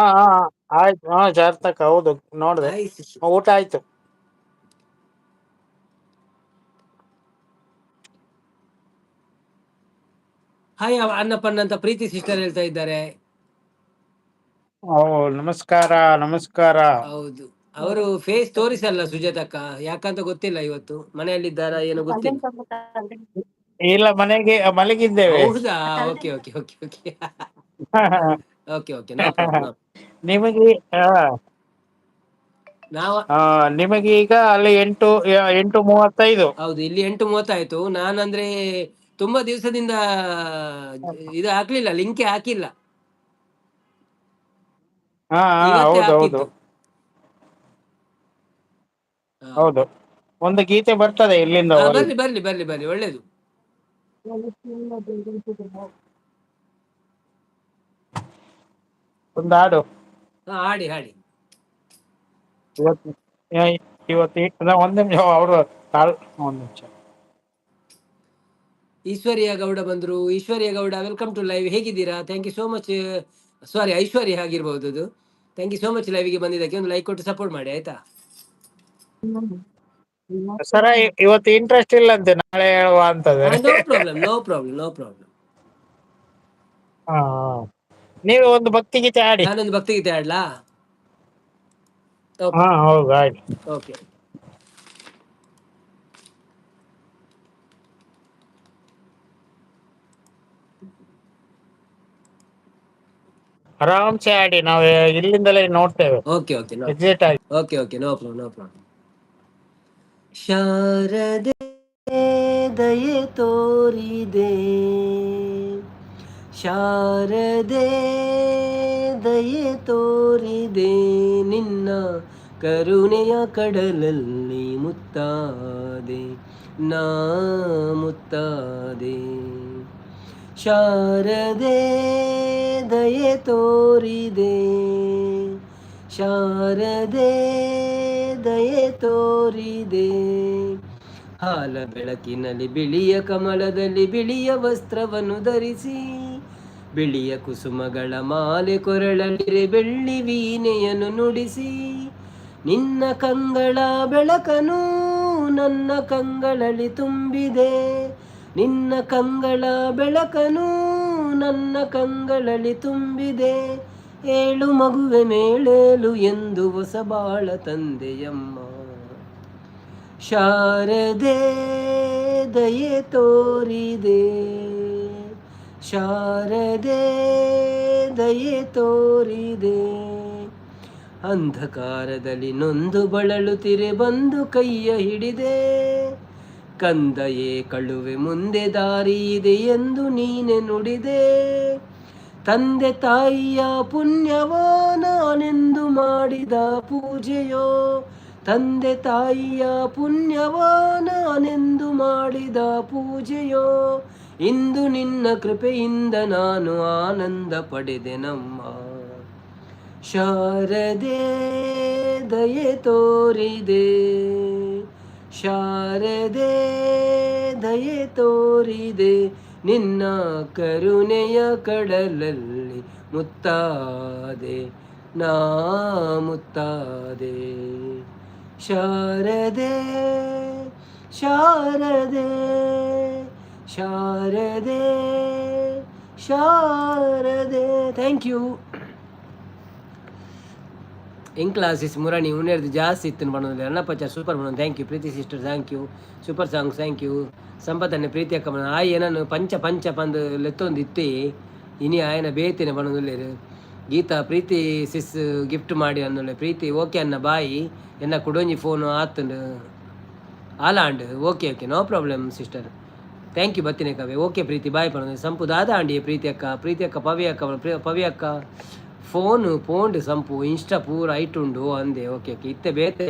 ಆಯ್ತು. ಜಾರ್ತಕ ಹೌದು, ನೋಡ್ದೆ. ಆಯ್ತು. ಊಟ ಆಯ್ತು. ಹಾಯ್ ಅನ್ನಪ್ಪಣ್ಣ ಅಂತ ಪ್ರೀತಿ ಸಿಸ್ಟರ್ ಹೇಳ್ತಾ ಇದ್ದಾರೆ. ನಮಸ್ಕಾರ ನಮಸ್ಕಾರ. ಹೌದು, ಅವರು ಫೇಸ್ ತೋರಿಸಲ್ಲ ಸುಜಾತಕ್ಕ, ಯಾಕಂತ ಗೊತ್ತಿಲ್ಲ. ಇವತ್ತು ಮನೆಯಲ್ಲಿದ್ದಾರಾ ಏನೋ ಗೊತ್ತಿಲ್ಲ. ಇಲ್ಲ, ಮಲಗಿದ್ದೇವೆ. ಹೌದಾ? Okay okay okay okay okay okay, no problem. ನಿಮಗೆ ನಾವು ನಿಮಗೆ ಈಗ ಅಲ್ಲಿ 8:35. ಹೌದು, ಇಲ್ಲಿ 8:30 ನಾನಂದ್ರೆ ತುಂಬಾ ದಿವಸದಿಂದ ಇದು ಹಾಕ್ಲಿಲ್ಲ, ಲಿಂಕ್ ಹಾಕಿಲ್ಲ. ಇವತ್ತೇ ಹೌದು ಹೌದು ಹಾಕಿದ್ದು. ಹೌದು. ಒಂದು ಗೀತೆ ಬರ್ತದೆ ಇಲ್ಲಿಂದ ಬರ್ಲಿ ಬರ್ಲಿ ಬರ್ಲಿ ಬರ್ಲಿ, ಒಳ್ಳೇದು. ಒಂದು ಹಾಡು ಹಾಡಿ ಹಾಡಿ. ಇವತ್ತು ಒಂದ್ ನಿಮಿಷ ಅವರು ಒಂದ್ ನಿಮಿಷ. ಈಶ್ವರ್ಯ ಗೌಡ ಬಂದ್ರು. Ishwarya Gowda, welcome to live. ಹೇಗಿದ್ದೀರಾ? Thank you so much. Sorry, Aishwarya ಆಗಿರ್ಬಹುದು ಅದು. ಥ್ಯಾಂಕ್ ಯು ಸೋ ಮಚ್ ಲೈವ್ಗೆ ಬಂದಿದ್ದಕ್ಕೆ. ಒಂದು ಲೈಕ್ ಕೊಟ್ಟು ಸಪೋರ್ಟ್ ಮಾಡಿ ಆಯ್ತಾ? ಸರ, ಇವತ್ತು ಇಂಟ್ರೆಸ್ಟ್ ಇಲ್ಲ ಅಂತೆ, ನಾಳೆ ಹೇಳುವ ಅಂತದೆ. No problem, no problem, no problem. ನೀವು ಒಂದು ಭಕ್ತಿ ಗೀತೆ ಆಡಿ. ನಾನೊಂದು ಭಕ್ತಿ ಗೀತೆ ಆಡ್ಲಾ? ಹೌದು, ಆಡಿ. ಓಕೆ. ಆರಾಮ್ಸೆ ಆಡಿ, ನಾವು ಇಲ್ಲಿಂದಲೇ ನೋಡ್ತೇವೆ. ಓಕೆ ಓಕೆ, ಎಕ್ಸಿಟ್ ಆಗಿ. Okay okay, no problem, no problem. Sharade ದಯೆ ತೋರಿದೆ, ಶಾರದೆ ದಯೆ ತೋರಿದೆ, ನಿನ್ನ ಕರುಣೆಯ ಕಡಲಲ್ಲಿ ಮುತ್ತಾದೆ, ನಾ ಮುತ್ತಾದೆ. ಶಾರದೆ ದಯೆ ತೋರಿದೆ, ಶಾರದೆ ದಯೆ ತೋರಿದೆ. ಹಾಲ ಬೆಳಕಿನಲ್ಲಿ ಬಿಳಿಯ ಕಮಲದಲ್ಲಿ ಬಿಳಿಯ ವಸ್ತ್ರವನ್ನು ಧರಿಸಿ, ಬಿಳಿಯ ಕುಸುಮಗಳ ಮಾಲೆ ಕೊರಳಲ್ಲಿರೆ ಬೆಳ್ಳಿ ವೀಣೆಯನ್ನು ನುಡಿಸಿ, ನಿನ್ನ ಕಂಗಳ ಬೆಳಕನು ನನ್ನ ಕಂಗಳಲ್ಲಿ ತುಂಬಿದೆ, ನಿನ್ನ ಕಂಗಳ ಬೆಳಕನು ನನ್ನ ಕಂಗಳಲ್ಲಿ ತುಂಬಿದೆ. ಏಳು ಮಗುವೆ ಮೇಳೇಲು ಎಂದು ಹೊಸ ಬಾಳ ತಂದೆಯಮ್ಮ. ಶಾರದೆ ದಯೆ ತೋರಿದೆ, ಶಾರದೆ ದಯೆ ತೋರಿದೆ. ಅಂಧಕಾರದಲ್ಲಿ ನೊಂದು ಬಳಲುತ್ತಿರೆ ಬಂದು ಕೈಯ ಹಿಡಿದೆ, ಕಂದಯೇ ಕಳುವೆ ಮುಂದೆ ದಾರಿ ಇದೆ ಎಂದು ನೀನೆ ನುಡಿದೆ. ತಂದೆ ತಾಯಿಯ ಪುಣ್ಯವೋ ನಾನೆಂದು ಮಾಡಿದ ಪೂಜೆಯೋ, ತಂದೆ ತಾಯಿಯ ಪುಣ್ಯವೋ ನಾನೆಂದು ಮಾಡಿದ ಪೂಜೆಯೋ, ಇಂದು ನಿನ್ನ ಕೃಪೆಯಿಂದ ನಾನು ಆನಂದ ಪಡೆದೆನಮ್ಮ. ಶಾರದೆ ದಯೆ ತೋರಿದೆ, ಶಾರದೆ ದಯೆ ತೋರಿದೆ, ನಿನ್ನ ಕರುಣೆಯ ಕಡಲಲ್ಲಿ ಮುತ್ತಾದೆ ನಾ ಮುತ್ತಾದೆ. ಶಾರದೆ ಶಾರದೆ ಶಾರದೆ ಶಾರದೆ. Thank you. ಇನ್ ಕ್ಲಾಸಿಸ್ ಮುರಾಣಿ ಉನ್ನೇರ್ದು ಜಾಸ್ತಿ ಇತ್ತು ಮಾಡೋದು ಅಣ್ಣಪ್ಪಚ್ಚ ಸೂಪರ್ ಮಾಡೋದು. Thank you Preethi sister, thank you super songs, thank you ಸಂಪತ್ತನ್ನೇ ಪ್ರೀತಿ ಅಕ್ಕ ಮಾಡೋದು. ಆಯ್ ಏನನ್ನು ಪಂಚ ಪಂಚ ಪಂದು ಲೆತ್ತೊಂದು ಇತ್ತಿ ಇನಿ ಆಯನ ಬೇತೇನೆ ಬಣ್ಣದಲ್ಲೇರು. ಗೀತಾ ಪ್ರೀತಿ ಸಿಸ್ ಗಿಫ್ಟ್ ಮಾಡಿ ಅನ್ನೊಳ್ಳೆ ಪ್ರೀತಿ ಓಕೆ ಅನ್ನ ಬಾಯಿ ಎನ್ನ ಕುಡೊಂಜಿ ಫೋನು ಆತಂಡು ಆಲಾಂಡ್. Okay okay no problem sister, thank you ಬತ್ತಿನ ಕವೆ. ಓಕೆ ಪ್ರೀತಿ ಬಾಯ್ ಪಣ್ಣದು. ಸಂಪು ದಾದ ಆಂಡಿ ಪ್ರೀತಿ ಅಕ್ಕ ಪವಿ ಅಕ್ಕ ಫೋನು ಪೋಂಡು ಸಂಪು ಇನ್ಸ್ಟಾ ಪೂರ ಐಟುಂಡು ಅಂದೆ. ಓಕೆ ಓಕೆ ಇತ್ತೆ ಬೇತೆ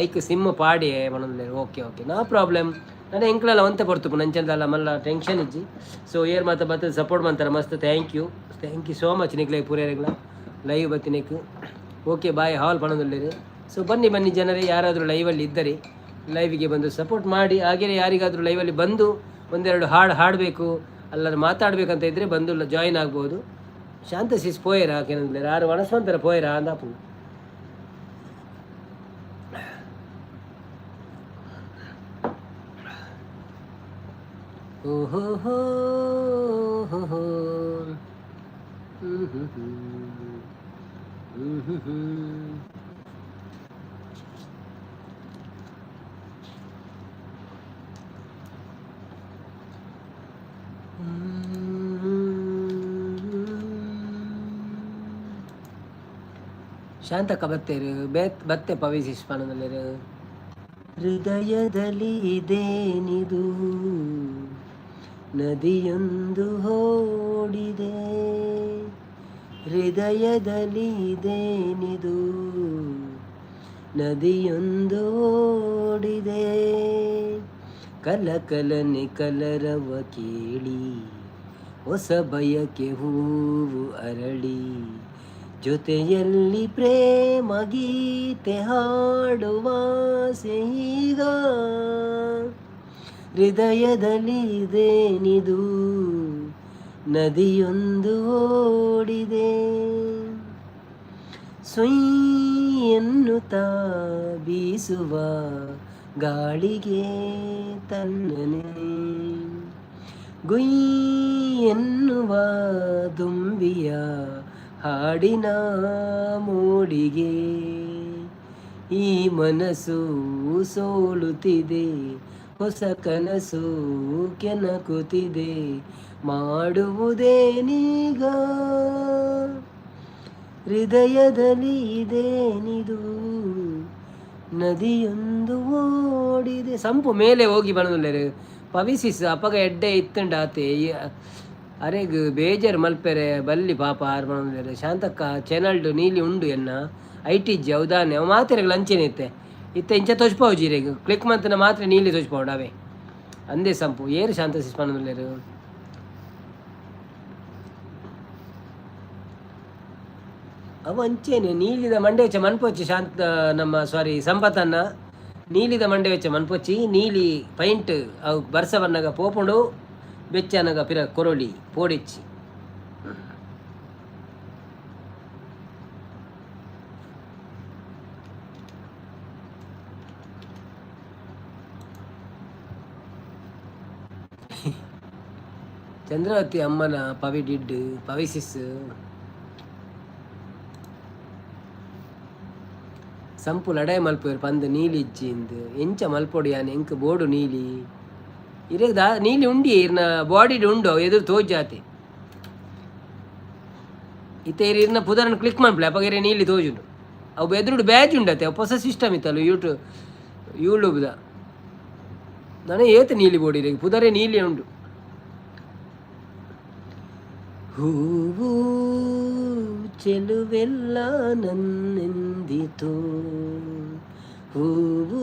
ಐಕ್ ಸಿಮ್ ಪಾಡಿ ಬಣ್ಣದಲ್ಲೇ. Okay okay no problem. ನಾನು ಎಂಕ್ಲೆಲ್ಲ ಒಂತೆ ಪಡ್ತು ನಂಚಂದಲ್ಲ ಮಲ್ಲ ಟೆನ್ಷನ್ ಇಜ್ಜಿ. ಸೊ ಏರ್ ಮಾತ ಬರ್ತದೆ ಸಪೋರ್ಟ್ ಮಾಡ್ತಾರೆ ಮಸ್ತ್. ಥ್ಯಾಂಕ್ ಯು ಸೋ ಮಚ್ ನಿಕ್ಲೆ ಪೂರೇರೆಗ್ಲ ಲೈವ್ ಬತ್ತಿನಕ್ಕೆ. ಓಕೆ ಬಾಯ್ ಹಾಲ್ ಪಣದಲ್ಲಿ. ಸೊ ಬನ್ನಿ ಜನರೇ, ಯಾರಾದರೂ ಲೈವಲ್ಲಿ ಇದ್ದರೆ ಲೈವಿಗೆ ಬಂದು ಸಪೋರ್ಟ್ ಮಾಡಿ. ಹಾಗೆಯೇ ಯಾರಿಗಾದರೂ ಲೈವಲ್ಲಿ ಬಂದು ಒಂದೆರಡು ಹಾಡಬೇಕು ಅಲ್ಲಾರು ಮಾತಾಡಬೇಕಂತ ಇದ್ದರೆ ಬಂದು ಜಾಯಿನ್ ಆಗ್ಬೋದು. ಶಾಂತಸಿಸ್ ಪೋಯರಾ ಕೆನಂದ್ರೆ ಯಾರು ವನಸ್ವಂತರ ಪೋಯರಾ ಅಂದಾಪು. ಓಹೋ ಹೋ ಹೋ ಹೋ ಶಾಂತಕ್ಕ ಬತ್ತೇರು ಬತ್ತೆ ಪವಿಸಿಸ್ಪಾನದಲ್ಲಿರು. ಹೃದಯದಲ್ಲಿ ಇದೇನಿದು ನದಿಯೊಂದು ಓಡಿದೆ, ಹೃದಯದಲ್ಲಿ ಇದೇನಿದು ನದಿಯೊಂದು ಓಡಿದೆ, ಕಲಕಲನೆ ಕಲರವ ಕೇಳಿ ಹೊಸ ಬಯಕೆ ಹೂವು ಅರಳಿ, ಜೊತೆಯಲ್ಲಿ ಪ್ರೇಮ ಗೀತೆ ಹಾಡುವ ಈಗ ಹೃದಯದಲ್ಲಿ ಇದೇನಿದು ನದಿಯೊಂದು ಓಡಿದೆ, ಸೊಯ್ ಎನ್ನುತ್ತಾ ಬೀಸುವ ಗಾಳಿಗೆ ತನ್ನನೆ, ಗುಯ್ ಎನ್ನುವ ದುಂಬಿಯ ಹಾಡಿನ ಮೋಡಿಗೆ, ಈ ಮನಸ್ಸು ಸೋಲುತ್ತಿದೆ ಹೊಸ ಕನಸು ಕೆನಕುತ್ತಿದೆ, ಮಾಡುವುದೇನೀಗ ಹೃದಯದಲ್ಲಿ ಇದೇನಿದು ನದಿಯೊಂದು ಓಡಿದೆ. ಸಂಪು ಮೇಲೆ ಹೋಗಿ ಬಣ್ಣದಲ್ಲರು ಪವಿಸಿಸ್ ಅಪಗ ಎಡ್ಡೆ ಇತ್ತಂಡಾತೆ ಅರೆಗ್ ಬೇಜಾರು ಮಲ್ಪೆರೆ ಬಲ್ಲಿ ಪಾಪ ಆರು ಬಣ್ಣದಲ್ಲರು. ಶಾಂತಕ್ಕ ಚೆನಲ್ಡು ನೀಲಿ ಉಂಡು ಎನ್ನ ಐಟಿಜ್ ಹೌದಾನೆ ಅವು ಮಾತ್ರೆಗಳು ಅಂಚೆನಿತ್ತೆ ಇತ್ತ ಇಂಚ ತೋಚ್ಪೌಜಿರೆಗ್ ಕ್ಲಿಕ್ ಮಂತನ ಮಾತ್ರ ನೀಲಿ ತೋಚ್ಪೌಡು ಅವೇ ಅಂದೇ ಸಂಪು ಏರು ಶಾಂತ ಸಿಸ್ಪಾನದಲ್ಲರು. ಅವು ಅಂಚೇನೆ ನೀಲಿದ ಮಂಡೆ ವೆಚ್ಚ ಮನ್ಪೊಚ್ಚಿ ಶಾಂತ ನಮ್ಮ ಸಂಪತ್ತನ್ನ ನೀಲಿದ ಮಂಡೆ ವೆಚ್ಚ ಮನ್ಪೊಚ್ಚಿ ನೀಲಿ ಪೈಂಟ್ ಅವು ಬರ್ಸವನ್ನಗ ಪೋಪುಂಡು ಬೆಚ್ಚನಗ ಪಿರ ಕೊರೊಲಿ ಪೋಡಿಚ್ಚಿ ಚಂದ್ರಾವತಿ ಅಮ್ಮನ ಪವಿ ಡಿಡ್ ಪವಿಸಿಸ್ ಸಂಪು ಲಡಾಯಿ ಮಲ್ಪುವರು ಪಂದು ನೀಲಿ ಇಜ್ಜಿಂದು ಎಂಚ ಮಲ್ಪೊಡಿಯಾನೆ ಎಂಕ್ ಬೋಡು ನೀಲಿ ಇರೇಗ ನೀಲಿ ಉಂಡಿ ಇರ್ನ ಬಾಡಿಡ್ ಉಂಡು ಎದುರು ತೋಜಾತೆ ಇತ್ತೆ ಇರ್ನ ಪುದರನ್ನು ಕ್ಲಿಕ್ ಮಾಡ್ಬಿಳೆ ಅಪ್ಪಗೆರೆ ನೀಲಿ ತೋಜುಂಡು ಅವು ಎದುರುಡು ಬ್ಯಾಜ್ ಉಂಡತೆ ಅವು ಹೊಸ ಸಿಸ್ಟಮ್ ಇತ್ತಲ್ಲ ಯೂಟ್ಯೂಬ್ದ ನನಗೆ ಏತ ನೀಲಿ ಬೋಡಿ ಇರೇಗ ಪುದರೇ ನೀಲಿ ಉಂಡು. ಹೂವು ಚೆಲುವೆಲ್ಲ ನನ್ನೆಂದಿತು, ಹೂವು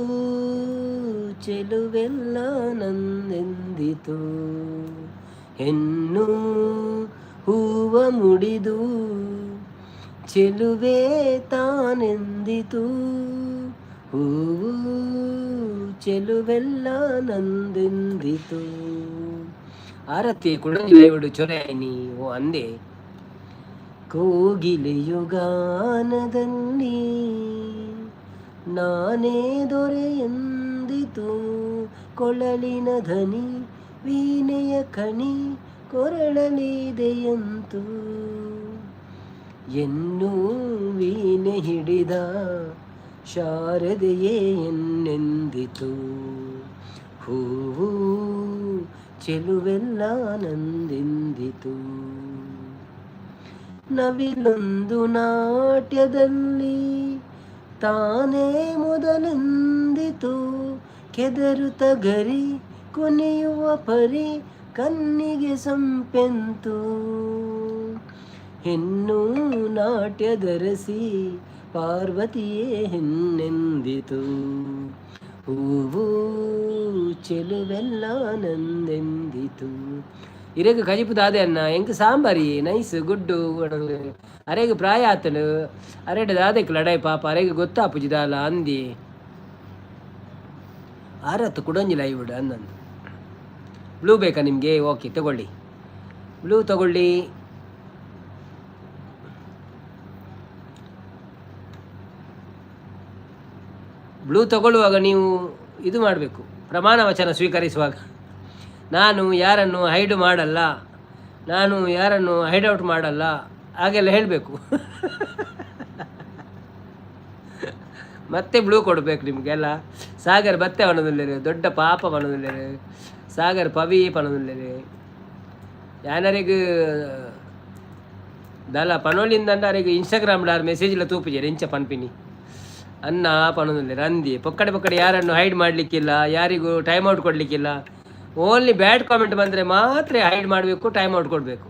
ಚೆಲುವೆಲ್ಲ ನನ್ನೆಂದಿತು, ಹೆಣ್ಣು ಹೂವ ಮುಡಿದು ಚೆಲುವೆ ತಾನೆಂದಿತು, ಹೂವು ಚೆಲುವೆಲ್ಲ ನಂದೆಂದಿತು. ಆರತಿ ಕುಡಂಜಿಡು ಚೊರೆನಿ ಓ ಅಂದೆ. ಕೋಗಿಲೆಯುಗಾನದಲ್ಲಿ ನಾನೇ ದೊರೆ ಎಂದಿತು, ಕೊಳಲಿನ ಧನಿ ವೀಣೆಯ ಕಣಿ ಕೊರಳಲಿದೆಯಂತು. ಎನ್ನು ವೀಣೆ ಹಿಡಿದ ಶಾರದೆಯೇ ಎನ್ನೆಂದಿತು, ಹೂವು ಚೆಲುವೆಲ್ಲ ನಂದೆಂದಿತು. ನವಿಲೊಂದು ನಾಟ್ಯದಲ್ಲಿ ತಾನೇ ಮೊದಲೆಂದಿತು, ಕೆದರುತ ಗರಿ ಕೊನೆಯುವ ಪರಿ ಕಣ್ಣಿಗೆ ಸಂಪೆಂತು. ಹೆಣ್ಣು ನಾಟ್ಯದರಸಿ ಪಾರ್ವತಿಯೇ ಹೆಣ್ಣೆಂದಿತು, ಹೂವು ಚೆಲುವೆಲ್ಲ ನಂದೆಂದಿತು. ಇರೇಗ ಕಜಿಪುದಾದೆ ಅನ್ನ ಎಂಕ್ ಸಾಂಬಾರಿ ನೈಸ್ ಗುಡ್ಡು ಅರೆಗೆ ಪ್ರಾಯ ಆತನು ಅರೆಡ ದಾದಕ್ಕೆ ಲಡಾಯಿ ಪಾಪ ಅರೆಗೆ ಗೊತ್ತಾಪುಜಿದಾಲ ಅಂದಿ ಆರತ್ತು ಕುಡಂಜಿಲ್ಲ ಇವಿಡು ಅನ್ನಂದು. ಬ್ಲೂ ಬೇಕಾ ನಿಮಗೆ? ಓಕೆ ತಗೊಳ್ಳಿ, ಬ್ಲೂ ತಗೊಳ್ಳಿ. ಬ್ಲೂ ತಗೊಳ್ಳುವಾಗ ನೀವು ಇದು ಮಾಡಬೇಕು, ಪ್ರಮಾಣ ವಚನ ಸ್ವೀಕರಿಸುವಾಗ. ನಾನು ಯಾರನ್ನು ಹೈಡ್ ಮಾಡಲ್ಲ, ನಾನು ಯಾರನ್ನು ಹೈಡ್ ಔಟ್ ಮಾಡಲ್ಲ, ಹಾಗೆಲ್ಲ ಹೇಳಬೇಕು. ಮತ್ತೆ ಬ್ಲೂ ಕೊಡಬೇಕು ನಿಮಗೆಲ್ಲ. ಸಾಗರ್ ಬತ್ತೆ ಪಣದುಲ್ಲೇರು, ದೊಡ್ಡ ಪಾಪ ಪಣದುಲ್ಲೇರು, ಸಾಗರ್ ಪವಿ ಪಣದುಲ್ಲೇರು. ಯಾನರಿಗೂ ದಲ ಪನೋಲಿಂದ ಅವರಿಗೆ ಇನ್ಸ್ಟಾಗ್ರಾಮ್ಲಾರು ಮೆಸೇಜ್ಲ ತೂಪಿಜಾರೆ ಇಂಚ ಪನ್ಪಿನಿ ಅನ್ನ ಪಣದುಲ್ಲೇರು ಅಂದಿ. ಪೊಕ್ಕಡೆ ಯಾರನ್ನು ಹೈಡ್ ಮಾಡಲಿಕ್ಕಿಲ್ಲ, ಯಾರಿಗೂ ಟೈಮ್ ಔಟ್ ಕೊಡಲಿಕ್ಕಿಲ್ಲ. ಓನ್ಲಿ ಬ್ಯಾಡ್ ಕಾಮೆಂಟ್ ಬಂದರೆ ಮಾತ್ರ ಹೈಡ್ ಮಾಡಬೇಕು, ಟೈಮ್ ಔಟ್ ಕೊಡಬೇಕು.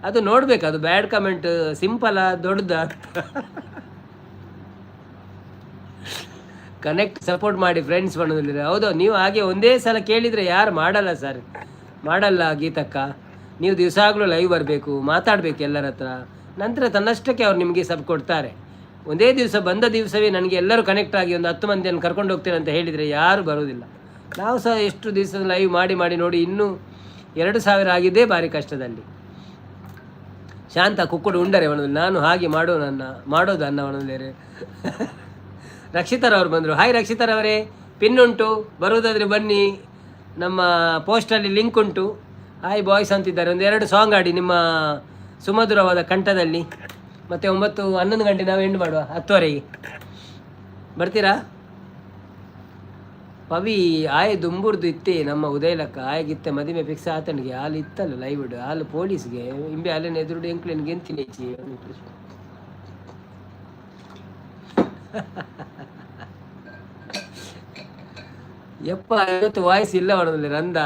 ಅದು ನೋಡಬೇಕು, ಅದು ಬ್ಯಾಡ್ ಕಾಮೆಂಟ್ ಸಿಂಪಲ್ಲ ದೊಡ್ಡದ. ಕನೆಕ್ಟ್ ಸಪೋರ್ಟ್ ಮಾಡಿ ಫ್ರೆಂಡ್ಸ್ ಮಾಡೋದಿಲ್ಲ. ಹೌದು, ನೀವು ಹಾಗೆ ಒಂದೇ ಸಲ ಕೇಳಿದರೆ ಯಾರು ಮಾಡಲ್ಲ ಸರ್, ಮಾಡಲ್ಲ ಗೀತಕ್ಕ. ನೀವು ದಿವಸ ಆಗಲೂ ಲೈವ್ ಬರಬೇಕು, ಮಾತಾಡಬೇಕು ಎಲ್ಲರ ಹತ್ರ. ನಂತರ ತನ್ನಷ್ಟಕ್ಕೆ ಅವ್ರು ನಿಮಗೆ ಸಬ್ ಕೊಡ್ತಾರೆ. ಒಂದೇ ದಿವಸ ಬಂದ ದಿವಸವೇ ನನಗೆ ಎಲ್ಲರೂ ಕನೆಕ್ಟ್ ಆಗಿ ಒಂದು 10 ಮಂದಿಯನ್ನು ಕರ್ಕೊಂಡು ಹೋಗ್ತೇನೆ ಅಂತ ಹೇಳಿದರೆ ಯಾರು ಬರೋದಿಲ್ಲ. ನಾವು ಸಹ ಎಷ್ಟು ದಿವಸ ಲೈವ್ ಮಾಡಿ ನೋಡಿ ಇನ್ನೂ 2000 ಆಗಿದ್ದೇ ಭಾರಿ ಕಷ್ಟದಲ್ಲಿ. ಶಾಂತ ಕುಕ್ಕುಡು ಉಂಡರೆ ಒಣದಲ್ಲಿ ನಾನು ಹಾಗೆ ಮಾಡೋದು ಅನ್ನ ಒಣಲೇರೆ. ರಕ್ಷಿತರವ್ರು ಬಂದರು. ಹಾಯ್ ರಕ್ಷಿತರವರೇ, ಪಿನ್ ಉಂಟು, ಬರುವುದಾದರೆ ಬನ್ನಿ, ನಮ್ಮ ಪೋಸ್ಟಲ್ಲಿ ಲಿಂಕ್ ಉಂಟು. ಹಾಯ್ ಬಾಯ್ಸ್ ಅಂತಿದ್ದಾರೆ. ಒಂದು 2 ಸಾಂಗ್ ಆಡಿ ನಿಮ್ಮ ಸುಮಧುರವಾದ ಕಂಠದಲ್ಲಿ. ಮತ್ತು 9-11 ಗಂಟೆ ನಾವು ಎಂಡ್ ಮಾಡುವ, 10ವರೆಗೆ ಬರ್ತೀರಾ? ಪವಿ ಆಯ್ ದುಂಬುರ್ದು ಇತ್ತೆ ನಮ್ಮ ಉದಯಲಕ್ಕ ಆಯ್ಗಿತ್ತೆ ಮದುವೆ ಫಿಕ್ಸ್ ಆತನಿಗೆ ಹಾಲು ಇತ್ತಲ್ಲ ಲೈವ್ ಹಾಲು ಪೊಲೀಸ್ಗೆ ಇಂಬೆ ಅಲ್ಲೇನು ಎದುರುಡು ಎಂಕ್ಲೇನು ಗೆಂತಿನಿ ಯಪ್ಪ ಇವತ್ತು ವಾಯ್ಸ್ ಇಲ್ಲ ಮಾಡೋದಿಲ್ಲ ರಂದ.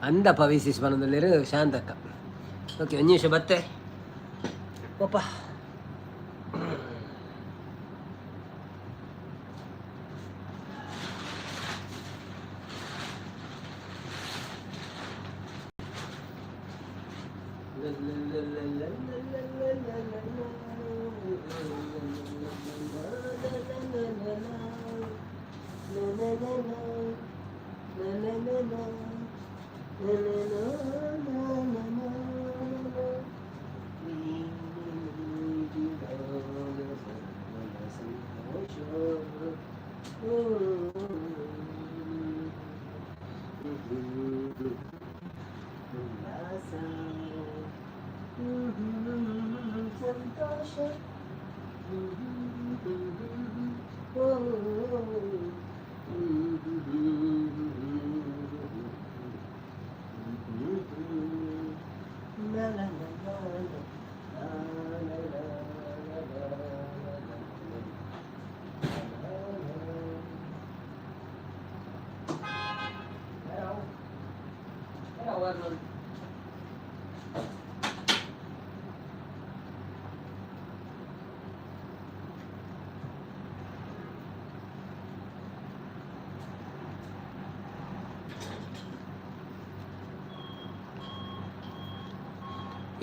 ಅಂದ ಪವಿಸಿಸ್ ಬನ್ನದಲ್ಲಿರು ಶಾಂತಕ್ಕ. ಓಕೆ, ಒಂದು ನಿಮಿಷ ಬತ್ತೆ ಪಪ್ಪ.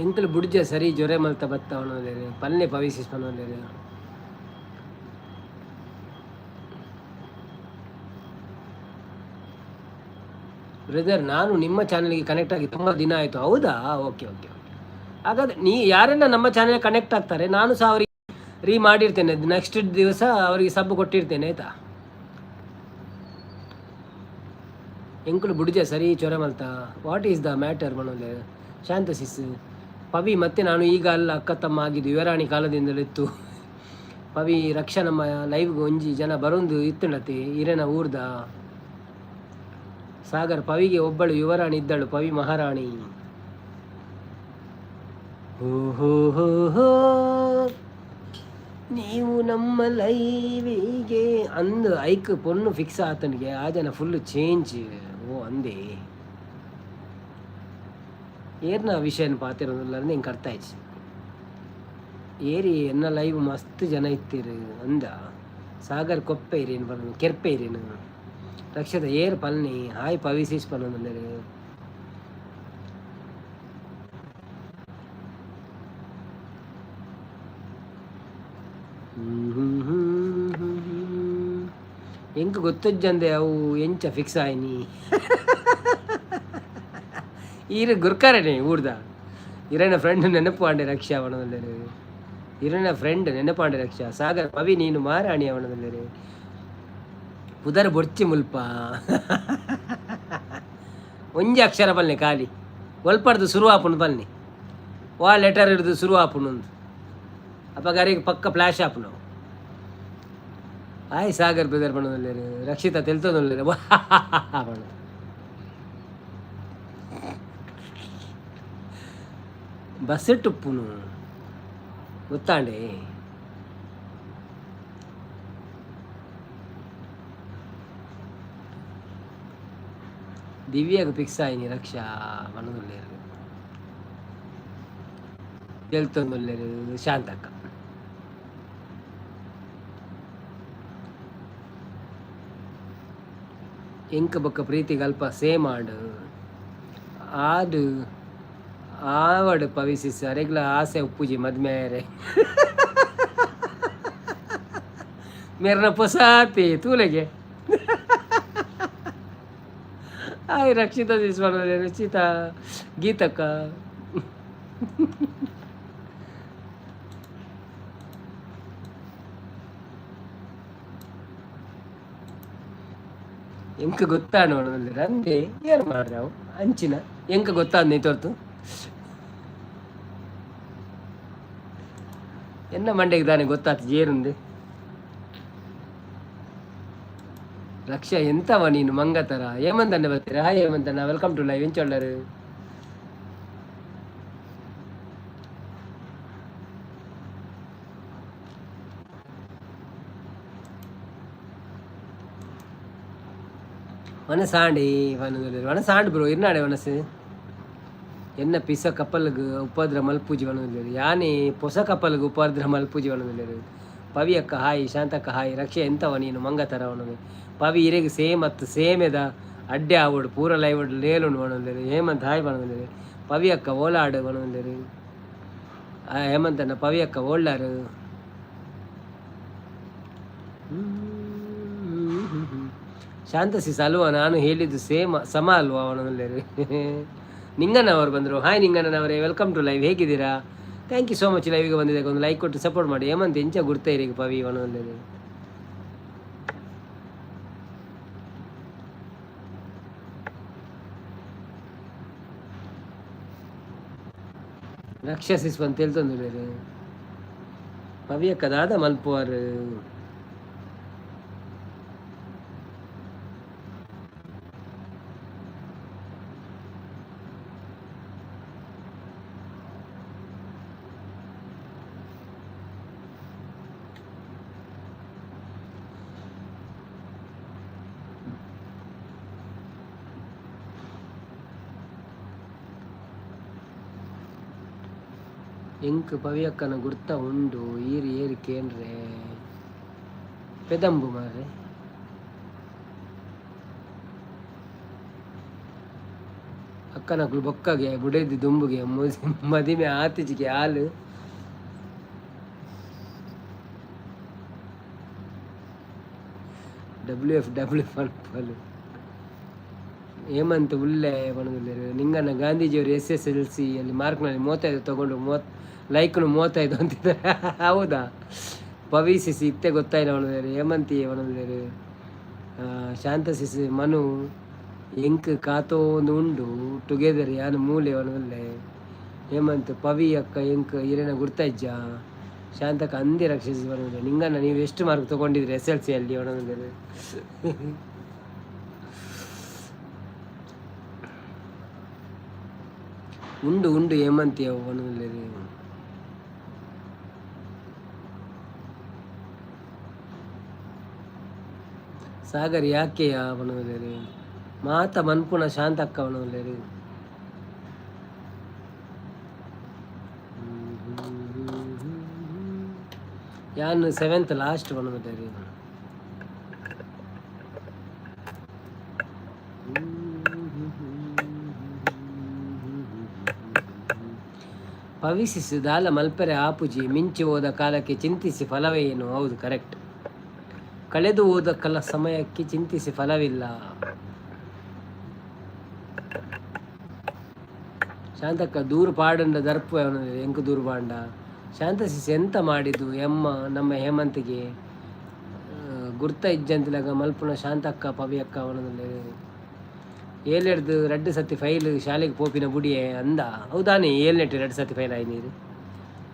ಎಂಕಲ್ ಬುಡ್ಜ ಸರಿ ಜೊರೆ ಮಲ್ತ ಬತ್ತ ಅವನೊಂದೇರು ಪಲ್ಲೆ ಪವಿಸಿಸ್ ಪನೊಂದೇರು ಬ್ರದರ್ ನಾನು ನಿಮ್ಮ ಚಾನಲ್ಗೆ ಕನೆಕ್ಟ್ ಆಗಿ ತುಂಬ ದಿನ ಆಯಿತು. ಹೌದಾ? Okay okay okay. ಹಾಗಾದ್ರೆ ಯಾರೆಲ್ಲ ನಮ್ಮ ಚಾನಲ್ ಕನೆಕ್ಟ್ ಆಗ್ತಾರೆ ನಾನು ಸಹ ಅವರಿಗೆ ರೀ ಮಾಡಿರ್ತೇನೆ. ನೆಕ್ಸ್ಟ್ ದಿವಸ ಅವರಿಗೆ ಸಬ್ ಕೊಟ್ಟಿರ್ತೇನೆ ಆಯಿತಾ. ಎಂಕುಲು ಬುಡ್ಜ ಸರಿ ಚೊರೆ ಮಲ್ತ ವಾಟ್ ಈಸ್ ದ ಮ್ಯಾಟರ್ ಮನೋಲೆ ಶಾಂತಸಿಸ್ ಪವಿ ಮತ್ತೆ ನಾನು ಈಗ ಅಲ್ಲ ಅಕ್ಕ ತಮ್ಮ ಆಗಿದ್ದು ಯುವರಾಣಿ ಕಾಲದಿಂದಲಿತ್ತು. ಪವಿ ರಕ್ಷಾ ನಮ್ಮ ಲೈವ್ಗೆ ಒಂಜಿ ಜನ ಬರೊಂದು ಇತ್ತುಂಡತಿ ಹಿರೇನ ಊರ್ದ ಸಾಗರ್. ಪವಿಗೆ ಒಬ್ಬಳು ಯುವರಾಣಿ ಇದ್ದಳು, ಪವಿ ಮಹಾರಾಣಿ. ಹೋ ಹೋ ಹೋ ಹೋ ನೀವು ನಮ್ಮ ಲೈವಿಗೆ ಅಂದು ಐಕ್ ಪೊಣ್ಣು ಫಿಕ್ಸ್ ಆತನಿಗೆ ಆ ಜನ ಫುಲ್ಲು ಚೇಂಜ್. ಓ ಅಂದೆ ಏರ್ನ ವಿಷಯನ ಪಾತಿರೋದಿಲ್ಲ ನಿಂಗೆ ಅರ್ಥ ಆಯ್ತು. ಏರಿ ಎನ್ನ ಲೈವ್ ಮಸ್ತ್ ಜನ ಇತ್ತೀರಿ ಅಂದ ಸಾಗರ್ ಕೊಪ್ಪೆ ಇರೇನು ಬರೋದು ಕೆರ್ಪೆ ಇರೇನು ರಕ್ಷದ ಏರ್ ಪಲ್ನಿ ಹಾಯ್ ಪವಿಸೀಸ್ ಪನ್ನೊಂದರೆ ಎಂಕ ಗೊತ್ತಜ್ಜಂದೆ ಅವು ಎಂಚ ಫಿಕ್ಸ್ ಆಯ್ನಿ ಈರ ಗುರ್ಕಾರೇನೆ ಊರ್ದ ಇರನ ಫ್ರೆಂಡ್ ನೆನಪು ಆಂಡೆ ರಕ್ಷಾ ಅವನದಲ್ಲಿ ಇರನ ಫ್ರೆಂಡ್ ನೆನಪಾಂಡೆ ರಕ್ಷಾ ಸಾಗರ್ ಪವಿ ನೀನು ಮಾರಾಣಿ ಅವನದಲ್ಲಿ ಪುದರ್ ಬೊಡ್ಚಿ ಮುಲ್ಪ ಒಂಜಿ ಅಕ್ಷರ ಬಲ್ನೆ ಖಾಲಿ ಒಲ್ಪಡ್ದು ಶುರು ಆಪುಂಡು ಬಲ್ನಿ ವಾ ಲೆಟರ್ ಹಿಡಿದು ಶುರು ಆಪುಂಡು ಅಪ್ಪ ಗಾರಿಗೆ ಪಕ್ಕ ಫ್ಲಾಶ್ ಆಪು ನಾವು ಆಯ್ ಸಾಗರ್ ಬ್ರದರ್ ಬಣ್ಣದಲ್ಲಿ ರಕ್ಷಿತಾ ತೆಲ್ತೊಂದು ಬಣ ಬಸ್ಸೆಟ್ಟುಪ್ಪುನು ಗೊತ್ತಾಂಡೆ ದಿವ್ಯಾಗ ಫಿಕ್ಸ್ ಆಯ್ನಿ ರಕ್ಷಾ ಮನದೊಲ್ಲೇರು ತೆಲ್ತೊಂದೊಲ್ಲೇರು ಶಾಂತಕ್ಕ ಎಂಕ ಬೊಕ್ಕ ಪ್ರೀತಿಗೆ ಅಲ್ಪ ಸೇಮ್ ಆಡು ಆವಡು ಪವಿಸಿಸ್ ಅರೆಗ್ಲ ಆಸೆ ಉಪ್ಪುಜಿ ಮದ್ಮೇರೆ ಮೇರನ ಪೊಸಾತಿ ತೂಲೆಗೆ ಆಯ್ ರಕ್ಷಿತಾ ದಿಸ್ವಾನ ರಚಿತಾ ಗೀತಕ್ಕ ಎಂಕ ಗೊತ್ತಾ ನೋಡೋದಲ್ಲಿ ರಂದೆ ಏನು ಮಾಡ್ರಿ ಅವು ಅಂಚಿನ ಎಂಕ ಗೊತ್ತಾದ ನೀ ತೋರ್ತು ಎನ್ನ ಮಂಡೆಗೆ ತಾನೆ ಗೊತ್ತಾತು ಜೇರುಂದೆ ರಕ್ಷಾ ಎಂತವ ನೀನು ಮಂಗತರ ಹೇಮಂತಣ್ಣ ಬರ್ತೀರಾ ಹಾಯ್ ಹೇಮಂತಣ್ಣ ವೆಲ್ಕಮ್ ಟು ಲೈವ್ ಎಂಚೊಳ್ಳರು வனசாண்டி வனசாண்டு ப்ரோ இருநாடே வனசு என்ன பிச கப்பலுக்கு உப்பாதிர மல்ಪೂಜಿ வனதில்லை ಯಾನಿ ಪೊಸ ಕಪ್ಪಲಿಗೆ ಉಪಾದ್ರ ಮಲ್ಪೂಜಿ ವನದಿಲ್ಲ ಪವಿ ಅಕ್ಕ ಹಾಯ್ ಶಾಂತಕ್ಕ ಹಾಯ್ ರಕ್ಷೆ ಎಂತವ ನೀನು ಮಂಗತರ ವನದು ಪವಿ ಇರೆಗೆ ಸೇಮ್ ಅತ್ತು ಸೇಮೆದ ಅಡ್ಡೆ ಆವಡು ಪೂರ ಲೈವಡು ಲೇಲುಂಡು ವನದಿಲ್ಲ ಹೇಮಂತ್ ಹಾಯ್ ವನದಿಲ್ಲ ಪವಿ ಅಕ್ಕ ಓಲಾಡು ವನದಿಲ್ಲ ಹೇಮಂತಣ್ಣ ಪವಿ ಅಕ್ಕ ಓಳ್ಳಾರು ಶಾಂತಸಿಸ್ ಅಲ್ವಾ ನಾನು ಹೇಳಿದ್ದು ಸೇಮ್ ಸಮ ಅಲ್ವಾ ಅವನಲ್ಲಿ ನಿಂಗಣ್ಣ ಅವರು ಬಂದರು ಹಾಯ್ ನಿಂಗಣ್ಣನವರೇ ವೆಲ್ಕಮ್ ಟು ಲೈವ್ ಹೇಗಿದ್ದೀರಾ ಥ್ಯಾಂಕ್ ಯು ಸೋ ಮಚ್ ಲೈವಿಗೆ ಬಂದಿದೆ ಒಂದು ಲೈಕ್ ಕೊಟ್ಟು ಸಪೋರ್ಟ್ ಮಾಡಿ ಹೇಮಂತ್ ಎಂಚ ಗುರ್ತಾ ಇರಿ ಪವಿ ಅವನಲ್ಲಿ ರಕ್ಷಸಿಸ್ ಬಂತ ಹೇಳ್ತಂದು ಪವಿ ಅಕ್ಕದಾದ ಮಲ್ಪುವರು ಎಂಕ್ ಪವಿಯಕ್ಕನ ಗುರ್ತ ಉಂಡು ಈರಿ ಏರಿ ಕೇಂದ್ರೆ ಪೆದಂಬು ಮಾರ್ರೆ ಅಕ್ಕನಕ್ಕಳು ಬೊಕ್ಕಗೆ ಬುಡೇದಿ ದುಂಬುಗೆ ಮದಿಮೆ ಆತಿಜಿಗೆ ಹಾಲು WF ಅನ್ಪಲು ಹೇಮಂತ್ ಉಳ್ಳೆ ಬಣದಲ್ಲಿ ನಿಂಗನ್ನ ಗಾಂಧೀಜಿಯವರು SSLC ಅಲ್ಲಿ ಮಾರ್ಕ್ನಲ್ಲಿ 35 ತಗೊಂಡು ಲೈಕ್ನು 35 ಅಂತಿದ್ದಾರೆ. ಹೌದಾ? ಪವಿಸಿಸಿ ಇತ್ತೆ ಗೊತ್ತಾಯಿಲ್ಲ ಬಣದಲ್ಲಿ ಹೇಮಂತಿ ಬಣದಲ್ಲಿ ಶಾಂತಸಿಸಿ ಮನು ಎಂಕ್ ಕಾತೋಂದು ಉಂಡು ಟುಗೆದರ್ ಯಾನು ಮೂಲೆ ಬಣದಲ್ಲೇ ಹೇಮಂತ್ ಪವಿ ಅಕ್ಕ ಎಂಕ್ ಹಿರೇನ ಗುರ್ತಾಯ್ಜ ಶಾಂತಕ್ಕ ಅಂದಿ ರಕ್ಷಿಸಿ ಬಣದಲ್ಲಿ ನಿಂಗನ್ನ ನೀವು ಎಷ್ಟು ಮಾರ್ಕ್ ತೊಗೊಂಡಿದ್ರಿ SLC ಅಲ್ಲಿ ಬಣದಲ್ಲಿ ಉಂಡು ಹೇಮಂತಿ ಅವು ಬಣದಲ್ಲಿ ಸಾಗರ್ ಯಾಕೆಯ ಬಣದಲ್ಲಿ ಮಾತ ಮನ್ಪುಣ ಶಾಂತಕ್ಕ ಬಣದಲ್ಲಿ ಯಾನ್ 7th ಲಾಸ್ಟ್ ಬಣದಲ್ಲಿ ಪವಿಸಿಸಿ ದಾಲ ಮಲ್ಪರೆ ಆಪುಜಿ ಮಿಂಚಿ ಹೋದ ಕಾಲಕ್ಕೆ ಚಿಂತಿಸಿ ಫಲವೇ ಏನು. ಹೌದು, ಕರೆಕ್ಟ್. ಕಳೆದು ಹೋದ ಸಮಯಕ್ಕೆ ಚಿಂತಿಸಿ ಫಲವಿಲ್ಲ. ಶಾಂತಕ್ಕ ದೂರು ಪಾಡಂಡ ದರ್ಪು ಎಂಕು ದೂರು ಪಾಂಡ ಶಾಂತಸಿಸಿ ಎಂತ ಮಾಡಿದ್ದು ಎಮ್ಮ ನಮ್ಮ ಹೇಮಂತಿಗೆ ಗುರ್ತ ಇಜ್ಜಂತಿಲಾಗ ಮಲ್ಪುನ ಶಾಂತಕ್ಕ ಪವಿ ಅಕ್ಕ ಅವನಲ್ಲಿ 7 ಸತಿ ಫೈಲ್ ಶಾಲೆಗೆ ಪೋಪಿನ ಬುಡಿಯೇ ಅಂದ. ಹೌದಾನೆ 7 ಸತಿ ಫೈಲ್ ಆಯ್ ನೀರು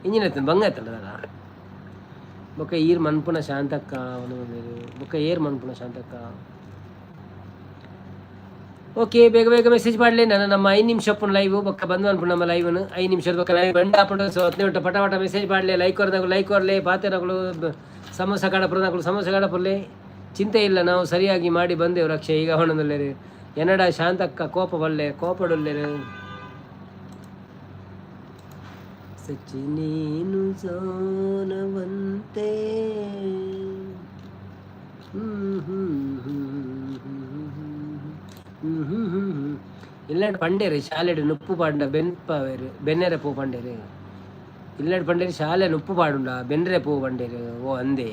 ಇಂಜಿನ ಬಂಗ ಆಯ್ತಲ್ಲ ಬೊಕ್ಕ ಈರ್ ಮನ್ಪುನ ಶಾಂತಕ್ಕ ಅವನು ಬೊಕ್ಕ ಏರ್ ಮನ್ಪುನ ಶಾಂತಕ್ಕ. ಓಕೆ, ಬೇಗ ಬೇಗ ಮೆಸೇಜ್ ಮಾಡಲಿ. ನಾನು ನಮ್ಮ 5 ನಿಮಿಷ ಅಪ್ಪನ ಲೈವ್ ಬೊಕ್ಕ ಬಂದು ಅನ್ಪು ನಮ್ಮ ಲೈವ್ನು 5 ನಿಮಿಷದ ಬೊಕ್ಕ ಲೈವ್ ಬಂಡ ಹಾಕೊಂಡು 10 ಪಟ ಮೆಸೇಜ್ ಮಾಡಲಿ. ಲೈಕ್ ಕೊರಲೆ ಪಾತೆನಗಳು ಸಮೋಸ ಕಾಡಪುರನಗಳು ಸಮೋಸ ಕಾಡಪುರಲೆ ಚಿಂತೆ ಇಲ್ಲ, ನಾವು ಸರಿಯಾಗಿ ಮಾಡಿ ಬಂದೆವು ರಕ್ಷೆ. ಈಗ ಹೊಣದಲ್ಲೇ ಎನ್ನಡ ಶಾಂತಕ್ಕ ಕೋಪಡೊಲ್ಲೆರು ಸಚಿನೇನು ಸೋನವಂತೆ ಇಲ್ಲಾಡ್ ಪಂಡೇರಿ ಶಾಲೆಡು ನುಪ್ಪು ಪಾಂಡ ಬೆನ್ನೆರೆ ಪೂ ಪಂಡೇರಿ ಇಲ್ಲಾಡ್ ಪಂಡೇರಿ ಶಾಲೆ ನುಪ್ಪು ಪಾಡುಂಡ ಬೆನ್ನೆರೆ ಪೂ ಪಂಡೇರಿ ಓ ಅಂದೆ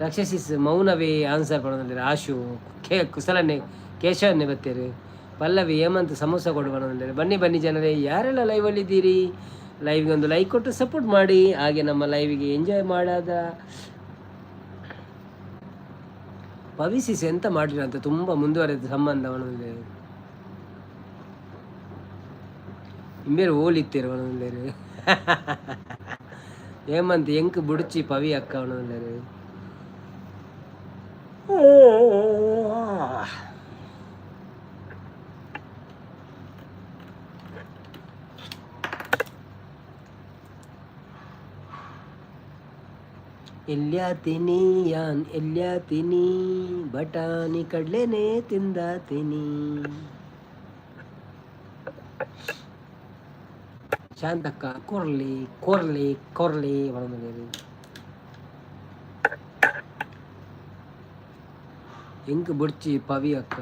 ರಕ್ಷಸಿಸ್ ಮೌನವೇ ಆನ್ಸರ್ ಪಡೋದಿಲ್ಲ. ಆಶು ಕುಸಲನ್ನೇ ಕೇಶವನ್ನೇ ಬತ್ತೇರು ಪಲ್ಲವಿ ಹೇಮಂತ್ ಸಮೋಸ ಕೊಡು ಬರೋದಿಲ್ಲ. ಬನ್ನಿ ಜನರೇ, ಯಾರೆಲ್ಲ ಲೈವಲ್ಲಿ ಇದ್ದೀರಿ ಲೈವ್ಗೆ ಒಂದು ಲೈಕ್ ಕೊಟ್ಟು ಸಪೋರ್ಟ್ ಮಾಡಿ. ಹಾಗೆ ನಮ್ಮ ಲೈವಿಗೆ ಎಂಜಾಯ್ ಮಾಡಾದ ಪವಿಸಿಸಿ ಎಂತ ಮಾಡಿರ ಅಂತ ತುಂಬ ಮುಂದುವರೆದ ಸಂಬಂಧ ಅವನಲ್ಲೇ ಇಂಬೇರು ಓಲಿತ್ತೇರು ಅವನಲ್ಲೇರು ಹೇಮಂತ್ ಎಂಕ್ ಬುಡ್ಚಿ ಪವಿ ಅಕ್ಕ ಅವನಲ್ಲೇರು ಎಲ್ಯಾತೀನಿ ಬಟಾಣಿ ಕಡ್ಲೆನೆ ತಿಂದಾತೀನಿ. ಶಾಂತಕ್ಕ ಕೊರ್ಲಿ ಬರೋದಿಲ್ಲ. ಹೆಂಗ್ ಬುಡ್ಚಿ ಪವಿ ಅಕ್ಕ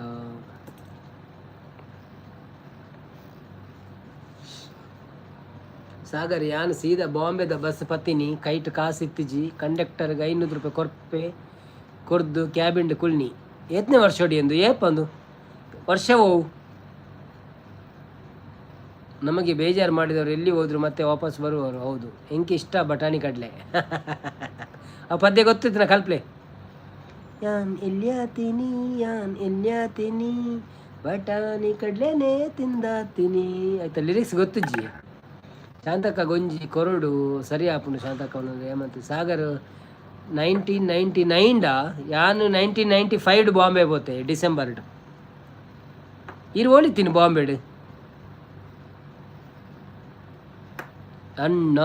ಸಾಗರ್ ಯಾನ್ ಸೀದಾ ಬಾಂಬೆದ ಬಸ್ ಪತ್ತಿನಿ ಕೈಟ್ ಕಾಸಿತ್ತಿಜಿ ಕಂಡಕ್ಟರ್ಗೆ 500 ರೂಪಾಯಿ ಕೊರ್ಪೆ ಕೊರ್ದು ಕ್ಯಾಬಿಂಡ್ ಕುಳ್ನಿ ಎತ್ತನೇ ವರ್ಷ ಹೊಡಿ ಎಂದು ಏಪಂದು ವರ್ಷವೋ ನಮಗೆ ಬೇಜಾರು ಮಾಡಿದವರು ಎಲ್ಲಿ ಹೋದ್ರು ಮತ್ತೆ ವಾಪಸ್ ಬರುವವರು. ಹೌದು, ಎಂಕಿ ಇಷ್ಟ ಬಟಾಣಿ ಕಡ್ಲೆ ಆ ಪದ್ಯ ಗೊತ್ತಿತ್ತು ನಾ ಕಲ್ಪ್ಲೆ. ಯಾನ್ ಎಲ್ಯಾತೀನಿ ಬಟಾಣಿ ಕಡ್ಲೆನೆ ತಿಂದಾತೀನಿ ಆಯ್ತಾ. ಲಿರಿಕ್ಸ್ ಗೊತ್ತಿಜ್ಜಿ. ಶಾಂತಕ್ಕ ಗೊಂಜಿ ಕೊರಡು ಸರಿ ಆಪುಂಡು ಶಾಂತಕ್ಕ ಅವನದು ಹೇಮಂತ್. ಸಾಗರ್ 1999 ಯಾನು 1995 ಬಾಂಬೆ ಪೋತೆ ಡಿಸೆಂಬರ್ ಇರು ಓಳಿತೀನಿ ಬಾಂಬೆಡ್ ಅಣ್ಣ.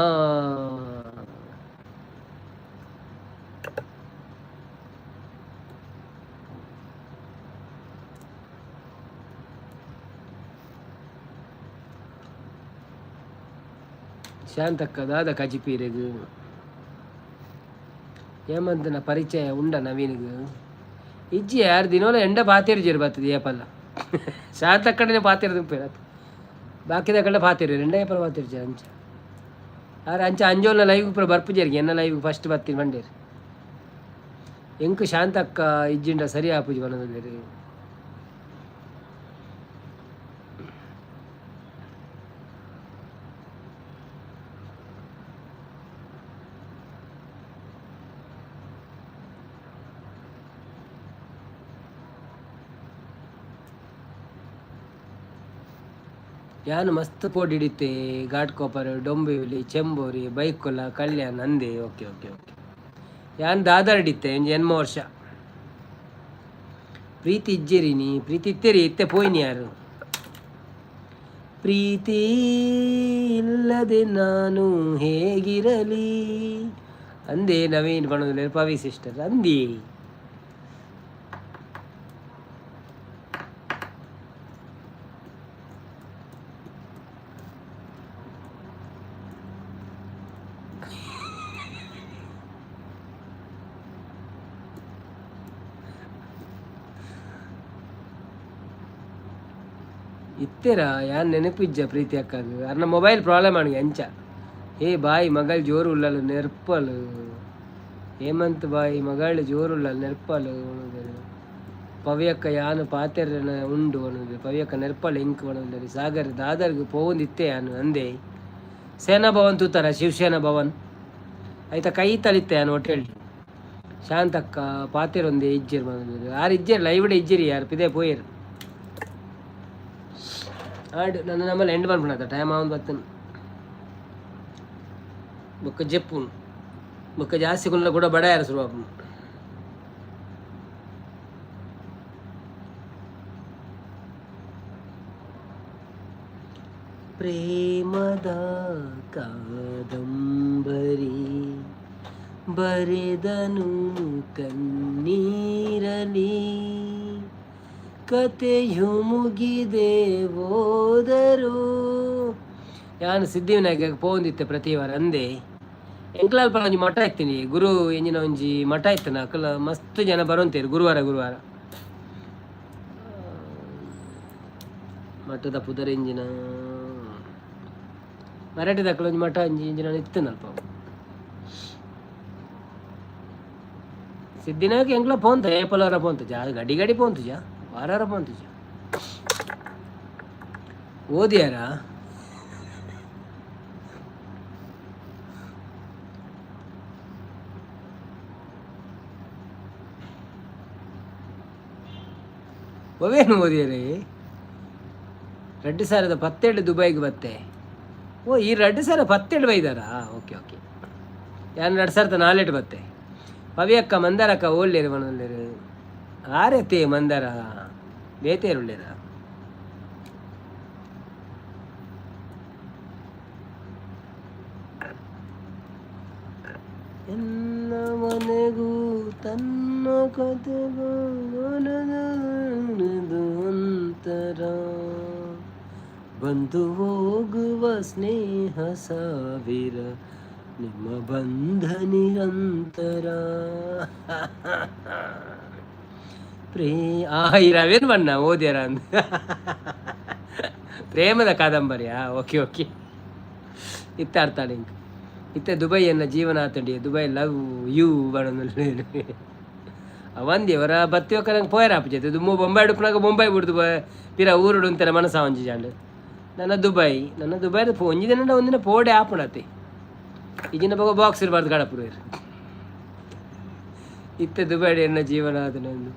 ಶಾಂತಕ್ಕ ದಾದ ಕಜಿಪೀರೆಗು ಹೇಮಂತನ ಪರಿಚಯ ಉಂಡ ನವೀನ್ಗೂ ಇಜ್ಜಿ 6 ದಿನೋಲ ಎಂಡ ಪಾತಿರ್ಜಿರು ಬರ್ತದೆ ಏಪಲ್ಲ ಶಾಂತಕ್ಕಡನೆ ಪಾತಿರ ದುಂಪೇರತ್ತು ಬಾಕಿದ ಕಡೆ ಪಾತಿರು రెండే ಪರ ಪಾತಿರ್ಜಿ ಅಂಚ ಆರೆ ಅಂಚ ಅಂಜೋಲ್ನ ಲೈವ್ ಪುರ ಬರ್ಪುಜೇರಿಗೆ ಎನ್ನ ಲೈವ್ ಫಸ್ಟ್ ಬರ್ತೀನಿ ಬಂಡೇರಿ ಎಂಕು ಶಾಂತಕ್ಕ ಇಜ್ಜಿಂಡ ಸರಿ ಆಪುಜಿ ಬನದಲ್ಲಿ ಯಾನು ಮಸ್ತ್ ಪೋಡ್ ಹಿಡಿತೆ ಘಾಟ್ಕೊಪ್ಪರ್ ಡೊಂಬಿವಿಲಿ ಚೆಂಬೋರಿ ಬೈಕೊಲ್ಲ ಕಲ್ಯಾಣ ನಂದೆ ಓಕೆ ಓಕೆ ಓಕೆ ಯಾನ್ ದಾದರ್ ಹಿಡಿತೆ ಒಂಜಿ ಎನ್ಮ ವರ್ಷ ಪ್ರೀತಿ ಇಜ್ಜೇರಿ ನೀ ಪ್ರೀತಿ ಇತ್ತೇರಿ ಇತ್ತೆ ಪೋಯ್ನಿ ಯಾರು ಪ್ರೀತಿ ಇಲ್ಲದೆ ನಾನು ಹೇಗಿರಲಿ ಅಂದೇ ನವೀನ್ ಬಣದಲ್ಲಿ ಪವಿ ಸಿಸ್ಟರ್ ಅಂದಿ ಇತ್ತೆರಾ ಯಾನ್ ನೆನಪಿಜ್ಜ ಪ್ರೀತಿ ಅಕ್ಕಾಗ ಅರ್ನ ಮೊಬೈಲ್ ಪ್ರಾಬ್ಲಮ್ ಆಣಿಗೆ ಅಂಚ ಏ ಬಾಯಿ ಮಗಳು ಜೋರು ಉಳ್ಳಲು ನೆರ್ಪಲು ಹೇಮಂತ್ ಬಾಯಿ ಮಗಳು ಜೋರು ಉಳ್ಳಲು ನೆರ್ಪಲು ಪವ್ಯಕ್ಕ ಯಾನು ಪಾತೆರನ ಉಂಡು ಅನ್ನೋದು ಪವ್ಯಕ್ಕ ನೆರ್ಪಲು ಎಂಕ್ ಅನ್ನೋದು ಸಾಗರ್ ದಾದರ್ಗೆ ಪೋಂದಿತ್ತೆ ಯಾನು ಅಂದೆ ಸೇನಾ ಭವನ್ ತೂತಾರ ಶಿವಸೇನಾ ಭವನ್ ಆಯ್ತಾ ಕೈ ತಲಿತ್ತೆ ಯಾನು ಹೋಟೆಲ್ ಶಾಂತಕ್ಕ ಪಾತೆರೊಂದೇ ಇಜ್ಜೇರು ಬಂದು ಯಾರು ಇಜ್ಜೇರು ಲೈವ್ಡೆ ಇಜ್ಜಿರಿ ಯಾರು ಪಿದೆ ಪೋಯರು ಆಡು ನನ್ನ ನಮ್ಮಲ್ಲಿ ಎಂಡ್ ಮಾಡ್ಬಿಡತ್ತ ಟೈಮ್ ಅವನ್ ಬರ್ತನು ಬೊಕ್ಕ ಜಪ್ಪುನು ಬೊಕ್ಕ ಜಾಸ್ತಿ ಕುಲ್ಲ ಕೂಡ ಬಡ ಯಾರು ಶುರು ಪ್ರೇಮದ ಕಾದಂಬರಿ ಬರೆದನು ಕಣ್ಣೀರಲಿ ಕತೆಯು ಮುಗಿದೆ ಹೋದರು ಯಾನು ಸಿದ್ಧಿವಿನಾಯಕ ಪೋಂದಿತ್ತೆ ಪ್ರತಿ ವಾರ ಅಂದೆ ಎಂಕ್ಲಾಲ್ಪ ಒಂಜಿ ಮಠ ಇತ್ತೀನಿ ಗುರು ಎಂಜಿನ ಒಂಜಿ ಮಠ ಇತ್ತನ ಅಕ್ಕಲ ಮಸ್ತ್ ಜನ ಬರೋಂತೇರು ಗುರುವಾರ ಮಠದ ಪುದರ್ ಎಂಜಿನ ಮರಾಠಿದ ಅಕ್ಕಲ ಒಂಜಿ ಮಠ ಎಂಜಿನ ಇತ್ತನಲ್ಪ ಸಿದ್ಧಿನಾಯಕ ಎಂಕ್ಲ ಪೋಂತ ಏಪಲವರ ಪೋಂತ ಜಾ ಗಡಿ ಗಡಿ ಪೋಂತು ಜಾ ವಾರಾರ ಪೋಂತು ಜಾ ಓದಿಯಾರ ಒವೇನು ಓದಿಯರೇ 2017 ದುಬೈಗೆ ಬತ್ತೆ ಓ ಈ 2017 ಬೈದಾರಾ ಓಕೆ ಓಕೆ ಯಾನು 2004 ಬತ್ತೆ ಪವಿಯಕ್ಕ ಮಂದಾರಕ್ಕ ಓಲ್ಲೇರು ಮನಲ್ಲೇರು ಆರತೆ ಮಂದಾರ ಬೇತೇರುಳ್ಳೇರ ಎಲ್ಲ ಮನೆಗೂ ತನ್ನ ಕಥೆಗೂ ಅಂತರ ಬಂದು ಹೋಗುವ ಸ್ನೇಹ ಸಾವಿರ ನಿಮ್ಮ ಬಂಧ ನಿರಂತರ ಈ ರವೇನು ಬಣ್ಣ ಓದ್ಯಾರ ಅಂದ ಪ್ರೇಮದ ಕಾದಂಬರಿಯಾ ಓಕೆ ಓಕೆ ಇತ್ತ ಅರ್ಥ ಲಿಂಕ್ ಇತ್ತೆ ದುಬೈಯನ್ನ ಜೀವನ ಆತಂಡಿ ದುಬೈ ಲವ್ ಯು ಬಣ್ಣದಲ್ಲಿ ಅವಂದಿ ಅವರ ಬತ್ತಿಯೋಕ ನಂಗೆ ಪೋಯರ ಆಪಜೈತೆ ದುಮ್ಮು ಬೊಂಬೈ ಡುಪ್ನಾಗ ಬೊಂಬೈ ಬಿಡ್ದು ಪಿರ ಊರುಡು ಅಂತಾರೆ ಮನಸ್ಸ ಒಂಜಿ ಜಾಂಡು ನನ್ನ ದುಬೈದ ಒಂಜಿ ದಿನ ಒಂದಿನ ಪೋಡೆ ಆಪಣತೆ ಈಜಿನ ಬಗ ಬಾಕ್ಸ್ ಇರಬಾರ್ದು ಗಡಪುರ ಇತ್ತೆ ದುಬೈ ಎನ್ನ ಜೀವನ ಅದನ್ನೊಂದು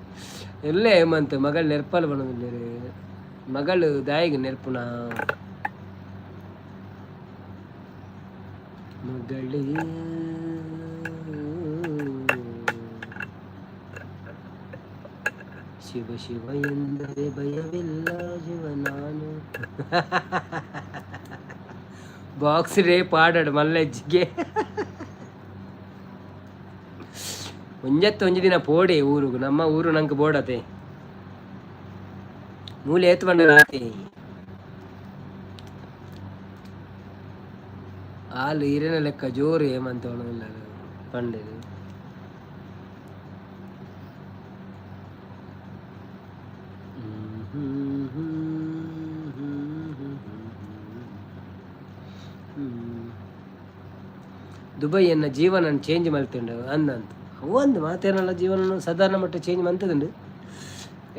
ಎಲ್ಲೇ ಹೇಮಂತ್ ಮಗಳು ನೆರ್ಪಲ್ ಬಣ್ಣದಲ್ಲಿ ಮಗಳು ದಾಯಿಗೆ ನೆರ್ಪುನ ಮಗಳು ಶಿವ ಶಿವ ಎಂದರೆ ಭಯವಿಲ್ಲ ಶಿವ ನಾನು ಬಾಕ್ಸ್ ರೇ ಪಾಡಾಡು ಮಲ್ಲೆಜ್ಜಿಗೆ ಒಂಜತ್ತು ಒಂಜಿ ದಿನ ಪೋಡೆ ಊರುಗು ನಮ್ಮ ಊರು ನಂಗೆ ಬೋಡತೆ ಮೂಲೆ ಏತ್ ಬಂಡ ರಾತೆ ಹಾಲು ಹಿರಿನ ಲೆಕ್ಕ ಜೋರು ಹೇಮಂತ ಪಂಡೆದು ದುಬೈಯನ್ನ ಜೀವನ ಚೇಂಜ್ ಮಾಡ್ತಿಂಡು ಅಂದಂತ ಒಂದು ಮಾತೇನಲ್ಲ ಜೀವನ ಸಾಧಾರಣ ಮಟ್ಟ ಚೇಂಜ್ ಮಂತದುಂಡು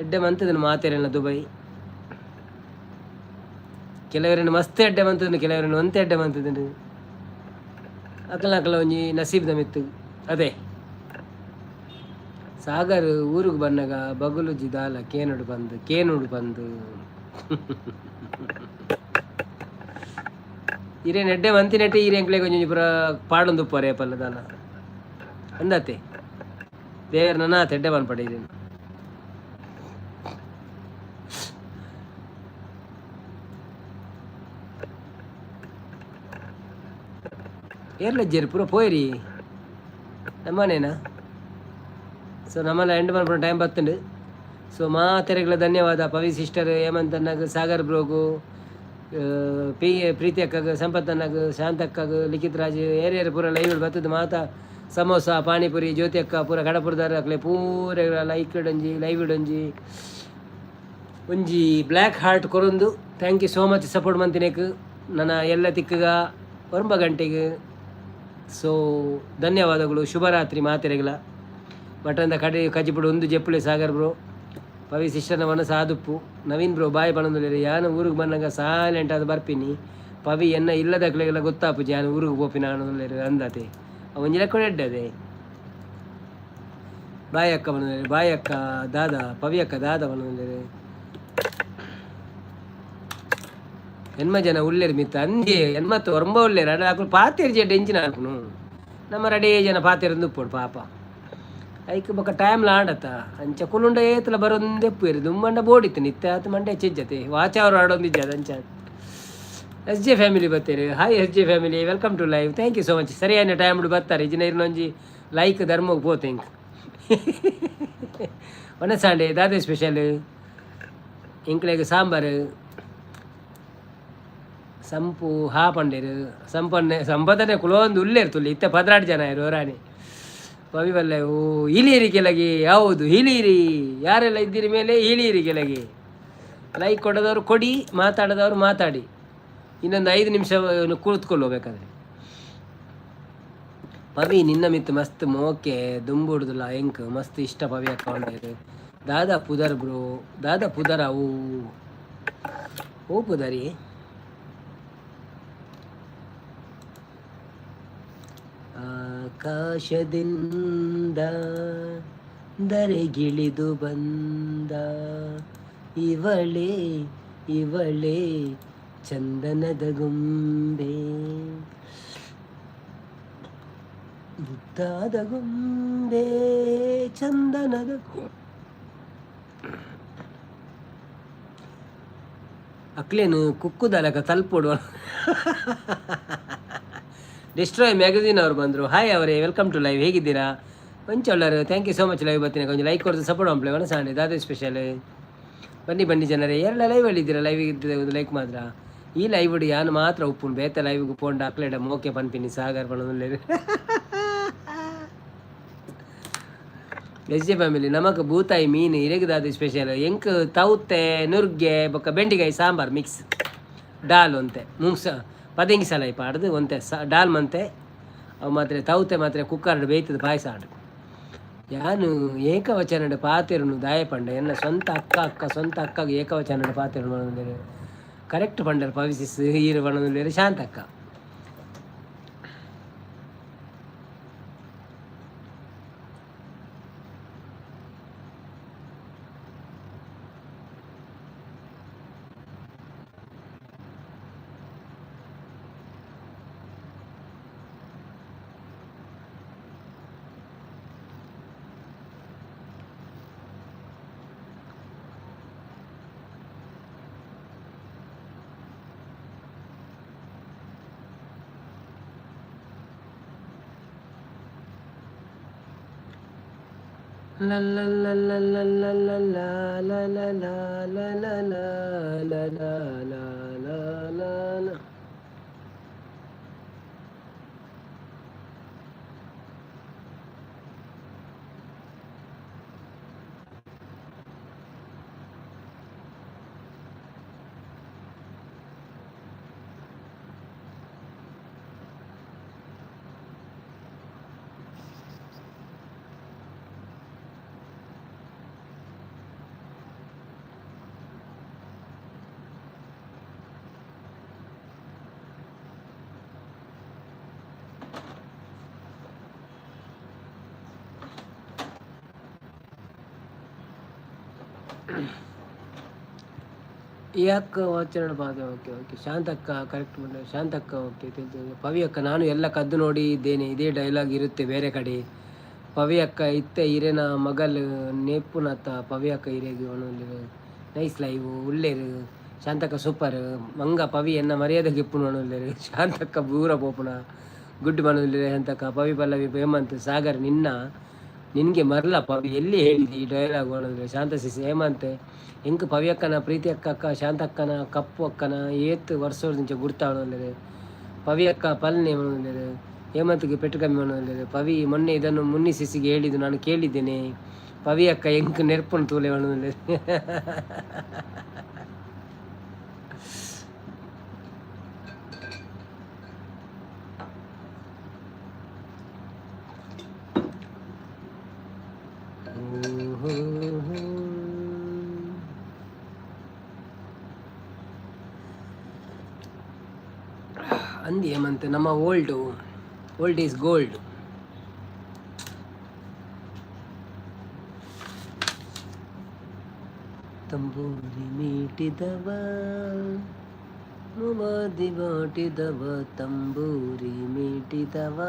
ಎಡ್ಡೆ ಮಂತದನು ಮಾತೇನಲ್ಲ ದುಬೈ ಕೆಲವರನ್ನು ಮಸ್ತ್ ಎಡ್ಡೆ ಮಂತದನು ಕೆಲವರನ್ನು ಒಂತೆ ಎಡ್ಡೆ ಮಂತದುಂಡು ಅಕಲ ಒಂಜಿ ನಸೀಬ್ದ ಮಿತ್ತು ಅದೇ ಸಾಗರ್ ಊರಿಗೆ ಬಂದಾಗ ಬಗುಲುಜಿ ದಾಲ ಕೇನುಡು ಬಂದು ಇರೇನು ಎಡ್ಡೆ ಮಂತಿನಟ್ಟೆ ಈರೆಂಕ್ಲೆ ಕೊಂಚ ಪುರ ಪಾಡೊಂದು ಪೊರೆ ಪಲ್ಲದಾನ ಅಂದತೆ ದೇವರ ನನ್ನ ತೆಡ್ಡೆ ಬಂದ್ಪಡೆ ಇರೇನು ಏರ್ಲಜ್ಜೇರಿ ಪೂರ ಪೋಯ್ರಿ ನಮ್ಮನೇನಾ ಸೊ ನಮ್ಮಲ್ಲ ಎಂಡ್ ಮಾಡ್ಬಿಡೋ ಟೈಮ್ ಬರ್ತುಂಡು ಸೊ ಮಾತೆರೆಗಳ ಧನ್ಯವಾದ ಪವಿ ಸಿಸ್ಟರ್ ಹೇಮಂತ್ ಅನ್ನಾಗ ಸಾಗರ್ ಬ್ರೋಗು ಪ್ರೀತಿ ಅಕ್ಕಾಗ ಸಂಪತ್ ಅನ್ನಾಗ ಶಾಂತ ಅಕ್ಕಾಗ ಲಿಖಿತ್ ರಾಜ್ ಏರಿಯಾರ ಪೂರ ಲೈವ್ ಬರ್ತದೆ ಮಾತಾ ಸಮೋಸ ಪಾನಿಪುರಿ ಜ್ಯೋತಿ ಅಕ್ಕ ಪೂರ ಕಡಪುರದಾರ ಅಕ್ಲೆ ಪೂರ ಲೈಕ್ ಇಡೊಂಜಿ ಲೈವ್ ಇಡೊಂಜಿ ಒಂಜಿ ಬ್ಲ್ಯಾಕ್ ಹಾರ್ಟ್ ಕೊರೊಂದು thank you so much support ಮಂತಿನೇಕ್ ನನ್ನ ಎಲ್ಲ ತಿಕ್ಕಗ 9 ಗಂಟೆಗೆ ಸೊ ಧನ್ಯವಾದಗಳು ಶುಭರಾತ್ರಿ ಮಾತೆರೆಗಳ ಬಟಂದ ಕಡೆ ಕಜಿಪುಡು ಒಂದು ಜೆಪ್ಪುಳೆ ಸಾಗರ್ ಬ್ರೋ ಪವಿ ಸಿಸ್ಟರ್ನ ಮನಸ್ಸು ಆದುಪ್ಪು ನವೀನ್ ಬ್ರೋ ಬಾಯ್ ಬಣ್ಣದಲ್ಲಿ ಯಾನು ಊರಿಗೆ ಬಂದಾಗ ಸೈಲೆಂಟ್ ಆದ ಬರ್ಪಿನಿ ಪವಿ ಎನ್ನ ಇಲ್ಲದ ಕಲೆಗೆಲ್ಲ ಗೊತ್ತಾಪುಜಿ ಯಾನು ಊರಿಗೆ ಬೋಪಿನ ಅನ್ನೋದಲ್ಲಿ ಅಂದತೆ ಒಂಜಿ ಲೆಕ್ಕ ಎಡ್ಡದೆ ಬಾಯ್ ಅಕ್ಕ ಬಣ್ಣದಲ್ಲಿ ಬಾಯ್ ಅಕ್ಕ ದಾದ ಪವಿ ಅಕ್ಕ ದಾದ ಬಣ್ಣದಲ್ಲಿ ಹೆಣ್ಮ ಜನ ಉಳ್ಳೇರು ಮಿತ್ತ ಅಂದೇ ಹೆಣ್ಮತ್ತು ಹೊರಂಬ ಉಳ್ಳೇರು ಅಡ ಹಾಕೊಂಡು ಪಾತೇರು ಜಡ್ಡ ಎಂಚಿನ ಹಾಕುನು ನಮ್ಮ ರಡೇ ಜನ ಪಾತೇರು ಉಪ್ಪೋಡು ಪಾಪ ಐಕ್ ಬೊಕ್ಕ ಟೈಮ್ಲ ಆಡತ್ತ ಅಂಚ ಕುಲುಂಡ ಏತಲ ಬರೊಂದೆಪ್ಪು ಇರು ದುಮ್ಮಂಡ ಬೋಡಿತ್ತು ನಿತ್ಯ ಆತ ಮಂಡೆ ಚಿಜ್ಜತೆ ವಾಚಾವ್ರು ಆಡೊಂದಿಜ್ಜದ ಅಂಚ ಎಸ್ ಜೆ ಫ್ಯಾಮಿಲಿ ಬತ್ತೇರು hi S J family welcome to live thank you so much ಸರಿಯಾದ ಟೈಮ್ ಬರ್ತಾರೆ ಇಜಿನ ಇರ್ನೊಂಜಿ ಲೈಕ್ ಧರ್ಮಕ್ಕೆ ಪೋತೆ ಇಂಕ್ ಒನಸಾಂಡೆ ದಾದೆ ಸ್ಪೆಷಲ್ ಇಂಕ್ಲೆಗ್ ಸಾಂಬಾರು ಸಂಪು ಹಾಪಂಡೇರು ಸಂಪದನೆ ಕುಲೊಂದು ಉಳ್ಳೇರ್ತುಲ್ಲಿ ಇತ್ತ 16 ಜನ ಇರು ರಾಣಿ ಪವಿವಲ್ಲ ಓ ಇಳೀರಿ ಕೆಳಗೆ ಯಾವುದು ಇಳೀರಿ ಯಾರೆಲ್ಲ ಇದ್ದೀರಿ ಮೇಲೆ ಇಳೀರಿ ಕೆಳಗೆ ಲೈಕ್ ಕೊಡೋದವ್ರು ಕೊಡಿ ಮಾತಾಡೋದವ್ರು ಮಾತಾಡಿ ಇನ್ನೊಂದು 5 ನಿಮಿಷ ಕೂತ್ಕೊಳ್ಳೋಬೇಕಾದ್ರೆ ಪವಿ ನಿನ್ನ ಮಿತ್ತು ಮಸ್ತ್ ಮೋಕೆ ದುಂಬುಡ್ದುಲ್ಲ ಎಂಕ್ ಮಸ್ತ್ ಇಷ್ಟ ಪವಿ ಹಾಕೊಂಡೇರು ದಾದಾ ಪುದರ್ ಬ್ರೋ ದಾದಾ ಪುದರ ಓ ಪುದರಿ ಆಕಾಶದಿಂದ ಧರೆಗಿಳಿದು ಬಂದ ಇವಳೇ ಚಂದನದ ಗೊಂಬೆ ಮುದ್ದಾದ ಗೊಂಬೆ ಚಂದನದ ಅಕ್ಲೇನು ಕುಕ್ಕುದಲಕ ತಲ್ಪೊಡುವ ಡಿಸ್ಟ್ರಾಯ್ ಮ್ಯಾಗಝೀನ್ ಅವರು ಬಂದರು ಹಾಯ್ ಅವರೇ ವೆಲ್ಕಮ್ ಟು ಲೈವ್ ಹೇಗಿದ್ದೀರಾ ಕೊಂಚ ಒಳ್ಳರು thank you so much live ಬರ್ತೀನಿ ಕೊಂಚ ಲೈಕ್ ಕೊಡ್ದು ಸಪೋರ್ಟ್ ಮಾಡ್ಲೇ ಒಣಸಾಂಡೆ ದಾದೇ ಸ್ಪೆಷಲ್ ಬನ್ನಿ ಜನರೇ ಎಲ್ಲ ಲೈವ್ ಹೇಳಿದ್ದೀರಾ ಲೈವ್ ಇದ್ದರೆ ಒಂದು ಲೈಕ್ ಮಾತ್ರ ಈ ಲೈವ್ ಇಡು ಯಾನು ಮಾತ್ರ ಉಪ್ಪುಂಡು ಬೇತ ಲೈವ್ಗೆ ಪೋಂಡು ಅಕ್ಲೇಡ ಮೋಕೆ ಪನ್ಪಿನಿ ಸಾಗರ್ ಪಣದಲ್ಲಿ ಎಸ್ ಜೆ ಫ್ಯಾಮಿಲಿ ನಮಕ್ ಬೂತಾಯಿ ಮೀನು ಇರೆಗದಾದ ಸ್ಪೆಷಲ್ ಎಂಕ್ ತೌತೆ ನುರ್ಗೆ ಬೊಕ್ಕ ಬೆಂಡಿಕಾಯಿ ಸಾಂಬಾರು ಮಿಕ್ಸ್ ಡಾಲ್ ಒಂತೆ ಮುಂಗ್ಸ ಪದಂಗಿ ಸಲ ಪಾಡ್ದು ಒಂತೆ ಡಾಲ್ ಮಂತೆ ಅವು ಮಾತ್ರ ತೌತೆ ಮಾತ್ರ ಕುಕ್ಕರ್ ಬೇಯ್ತದ ಪಾಯಸ ಆಡು ಯಾನು ಏಕವಚನ ಪಾತಿರನು ದಾಯ ಪಂಡ ಎನ್ನ ಸ್ವಂತ ಅಕ್ಕಗೆ ಏಕವಚನ ಪಾತಿರನು ಬಣ್ಣದಲ್ಲಿ ಕರೆಕ್ಟ್ ಪಂಡರು ಪವಿಸಿಸ್ ಈರು ಬಣ್ಣದಲ್ಲಿ ಶಾಂತ ಅಕ್ಕ la la la la la la la la la la la la la la la la la la. ಈ ಅಕ್ಕ ವಾಚನ ಬಾಧ. Okay okay. ಶಾಂತಕ್ಕ ಕರೆಕ್ಟ್ ಮಾಡಿ. ಶಾಂತಕ್ಕ ಓಕೆ ತಿಳಿದು. ಪವಿ ಅಕ್ಕ ನಾನು ಎಲ್ಲ ಕದ್ದು ನೋಡಿ ಇದ್ದೇನೆ. ಇದೇ ಡೈಲಾಗ್ ಇರುತ್ತೆ ಬೇರೆ ಕಡೆ. ಪವಿ ಅಕ್ಕ ಇತ್ತೆ ಹಿರೇನ ಮಗಲ್ ನೇಪುನತ್ತ ಪವಿ ಅಕ್ಕ ಹಿರೇಗಿ ಒಣಲು ನೈಸ್ ಲೈವ್ ಉಳ್ಳೇರು. ಶಾಂತಕ್ಕ ಸೂಪರ್ ಮಂಗ ಪವಿ ಎನ್ನ ಮರ್ಯಾದೆ ಗಿಪ್ಪು ನೋಡಲೇರು. ಶಾಂತಕ್ಕ ಬೂರ ಪೋಪುಣ ಗುಡ್ ಮನೋಲಿರೆ ಶಾಂತಕ್ಕ. ಪವಿ ಪಲ್ಲವಿ ಹೇಮಂತ್ ಸಾಗರ್ ನಿನಗೆ ಮರಲ ಪವಿ ಎಲ್ಲಿ ಹೇಳಿದಿ ಈ ಡೈಲಾಗ್ ಒಣದ್ರೆ. ಶಾಂತ ಸಿಸಿ ಹೇಮಂತ್ ಎಂಕ್ ಪವಿ ಅಕ್ಕನ ಪ್ರೀತಿ ಅಕ್ಕ ಶಾಂತ ಅಕ್ಕನ ಕಪ್ಪು ಅಕ್ಕನ ಏತ್ ವರ್ಷದಿಂದ ಗುರ್ತಾವಣಲ್ಲರು. ಪವಿ ಅಕ್ಕ ಪಲ್ನೆ ಮನೋಲ್ಲರು. ಹೇಮಂತ್ಗೆ ಪೆಟ್ಟು ಕಮ್ಮಿ ಮನೋಲ್ಲರು. ಪವಿ ಮೊನ್ನೆ ಇದನ್ನು ಮುನ್ನಿ ಸಿಸಿಗೆ ಹೇಳಿದ್ದು ನಾನು ಕೇಳಿದ್ದೇನೆ. ಪವಿ ಅಕ್ಕ ಎಂಕ್ ನೆರ್ಪುಣ್ ತೂಲೆ ಮನೋಲ್ಲರು. ಅಂದಿ ಹೇಮಂತ್ ನಮ್ಮ ಓಲ್ಡ್ ಈಸ್ ಗೋಲ್ಡ್. ತಂಬೂರಿ ಮೀಟಿದವ ಮುವಾದಿ ಬಾಟಿದವ ತಂಬೂರಿ ಮೀಟಿದವ.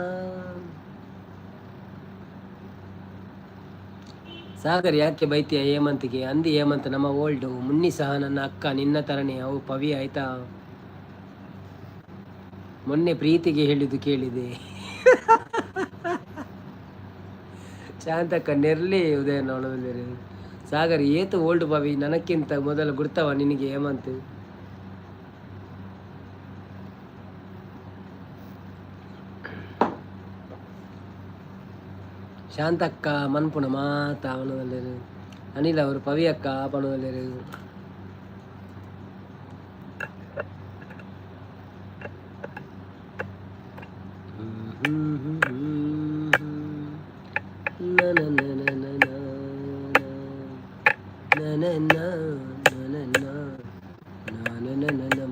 ಸಾಗರ್ ಯಾಕೆ ಬೈತೀಯ ಹೇಮಂತ್ಗೆ? ಅಂದಿ ಹೇಮಂತ್ ನಮ್ಮ ಓಲ್ಡು. ಮುನ್ನಿ ಸಹ ನನ್ನ ಅಕ್ಕ ನಿನ್ನ ತರನೇ. ಅವು ಪವಿ ಆಯ್ತಾ? ಮೊನ್ನೆ ಪ್ರೀತಿಗೆ ಹೇಳಿದ್ದು ಕೇಳಿದೆ. ಶಾಂತಕ್ಕ ನೆರ್ಲಿ ಉದಯ ನೋಡೋದಿಲ್ಲ. ಸಾಗರ್ ಏತು ಓಲ್ಡ್ ಪವಿ ನನಕ್ಕಿಂತ ಮೊದಲು ಗುರ್ತವ ನಿನಗೆ ಹೇಮಂತ್. ಶಾಂತಕ್ಕ ಮನ್ಪುಣ ಮಾತ ಅವನದಲ್ಲಿರು. ಅನಿಲ್ ಅವರು ಪವಿ ಅಕ್ಕ ಪಣದಲ್ಲಿರು.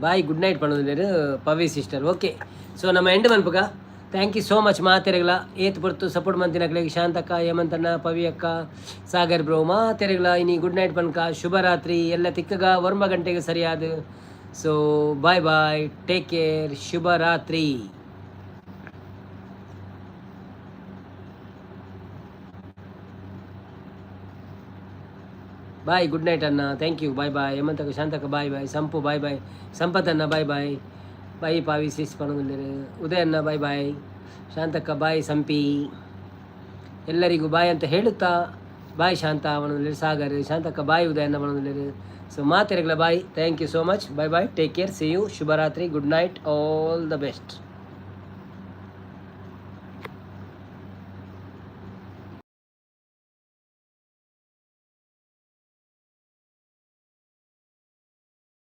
ಬಾಯ್ ಗುಡ್ ನೈಟ್ ಪಣದಲ್ಲಿರು ಪವಿ ಸಿಸ್ಟರ್. ಓಕೆ ಸೊ ನಮ್ಮ ಎಂಡ್ ಮನ್ಪಗ ಥ್ಯಾಂಕ್ ಯು ಸೋ ಮಚ್ ಮಾತೆರೆಗಳ ಏತ್ ಬರ್ತು ಸಪೋರ್ಟ್ ಮಂತಿನಕ್ಲಿಗೆ. ಶಾಂತಕ್ಕ ಹೇಮಂತಣ್ಣ ಪವಿ ಅಕ್ಕ ಸಾಗರ್ ಬ್ರೋ ಮಾತೆರೆಗಳ ಇನಿ ಗುಡ್ ನೈಟ್ ಪನ್ಕ ಶುಭರಾತ್ರಿ ಎಲ್ಲ ತಿಕ್ಕಗ 1 ಗಂಟೆಗೆ ಸರಿಯಾದ. So bye bye take care ಶುಭರಾತ್ರಿ. ಬಾಯ್ ಗುಡ್ ನೈಟ್ ಅಣ್ಣ ಥ್ಯಾಂಕ್ ಯು ಬಾಯ್ ಬಾಯ್. ಹೇಮಂತಕ್ಕ ಶಾಂತಕ್ಕ bye bye. Sampu bye bye. ಸಂಪತ್ತಣ್ಣ bye bye. Bye Pavi sis ಪಣಗುಂದಿರು. ಉದಯಣ್ಣ ಬಾಯ್ ಬಾಯ್. ಶಾಂತಕ್ಕ ಬಾಯ್. ಸಂಪಿ ಎಲ್ಲರಿಗೂ ಬಾಯ್ ಅಂತ ಹೇಳುತ್ತಾ ಬಾಯ್ ಶಾಂತ ಮನೋದಿರು. ಸಾಗರ್ ಶಾಂತಕ್ಕ ಬಾಯ್. ಉದಯಣ್ಣ ಮನೋದಿರು. ಸೊ ಮಾತೆರೆಗಳ bye. Thank you so much. Bye bye take care see you ಶುಭರಾತ್ರಿ good night all the best.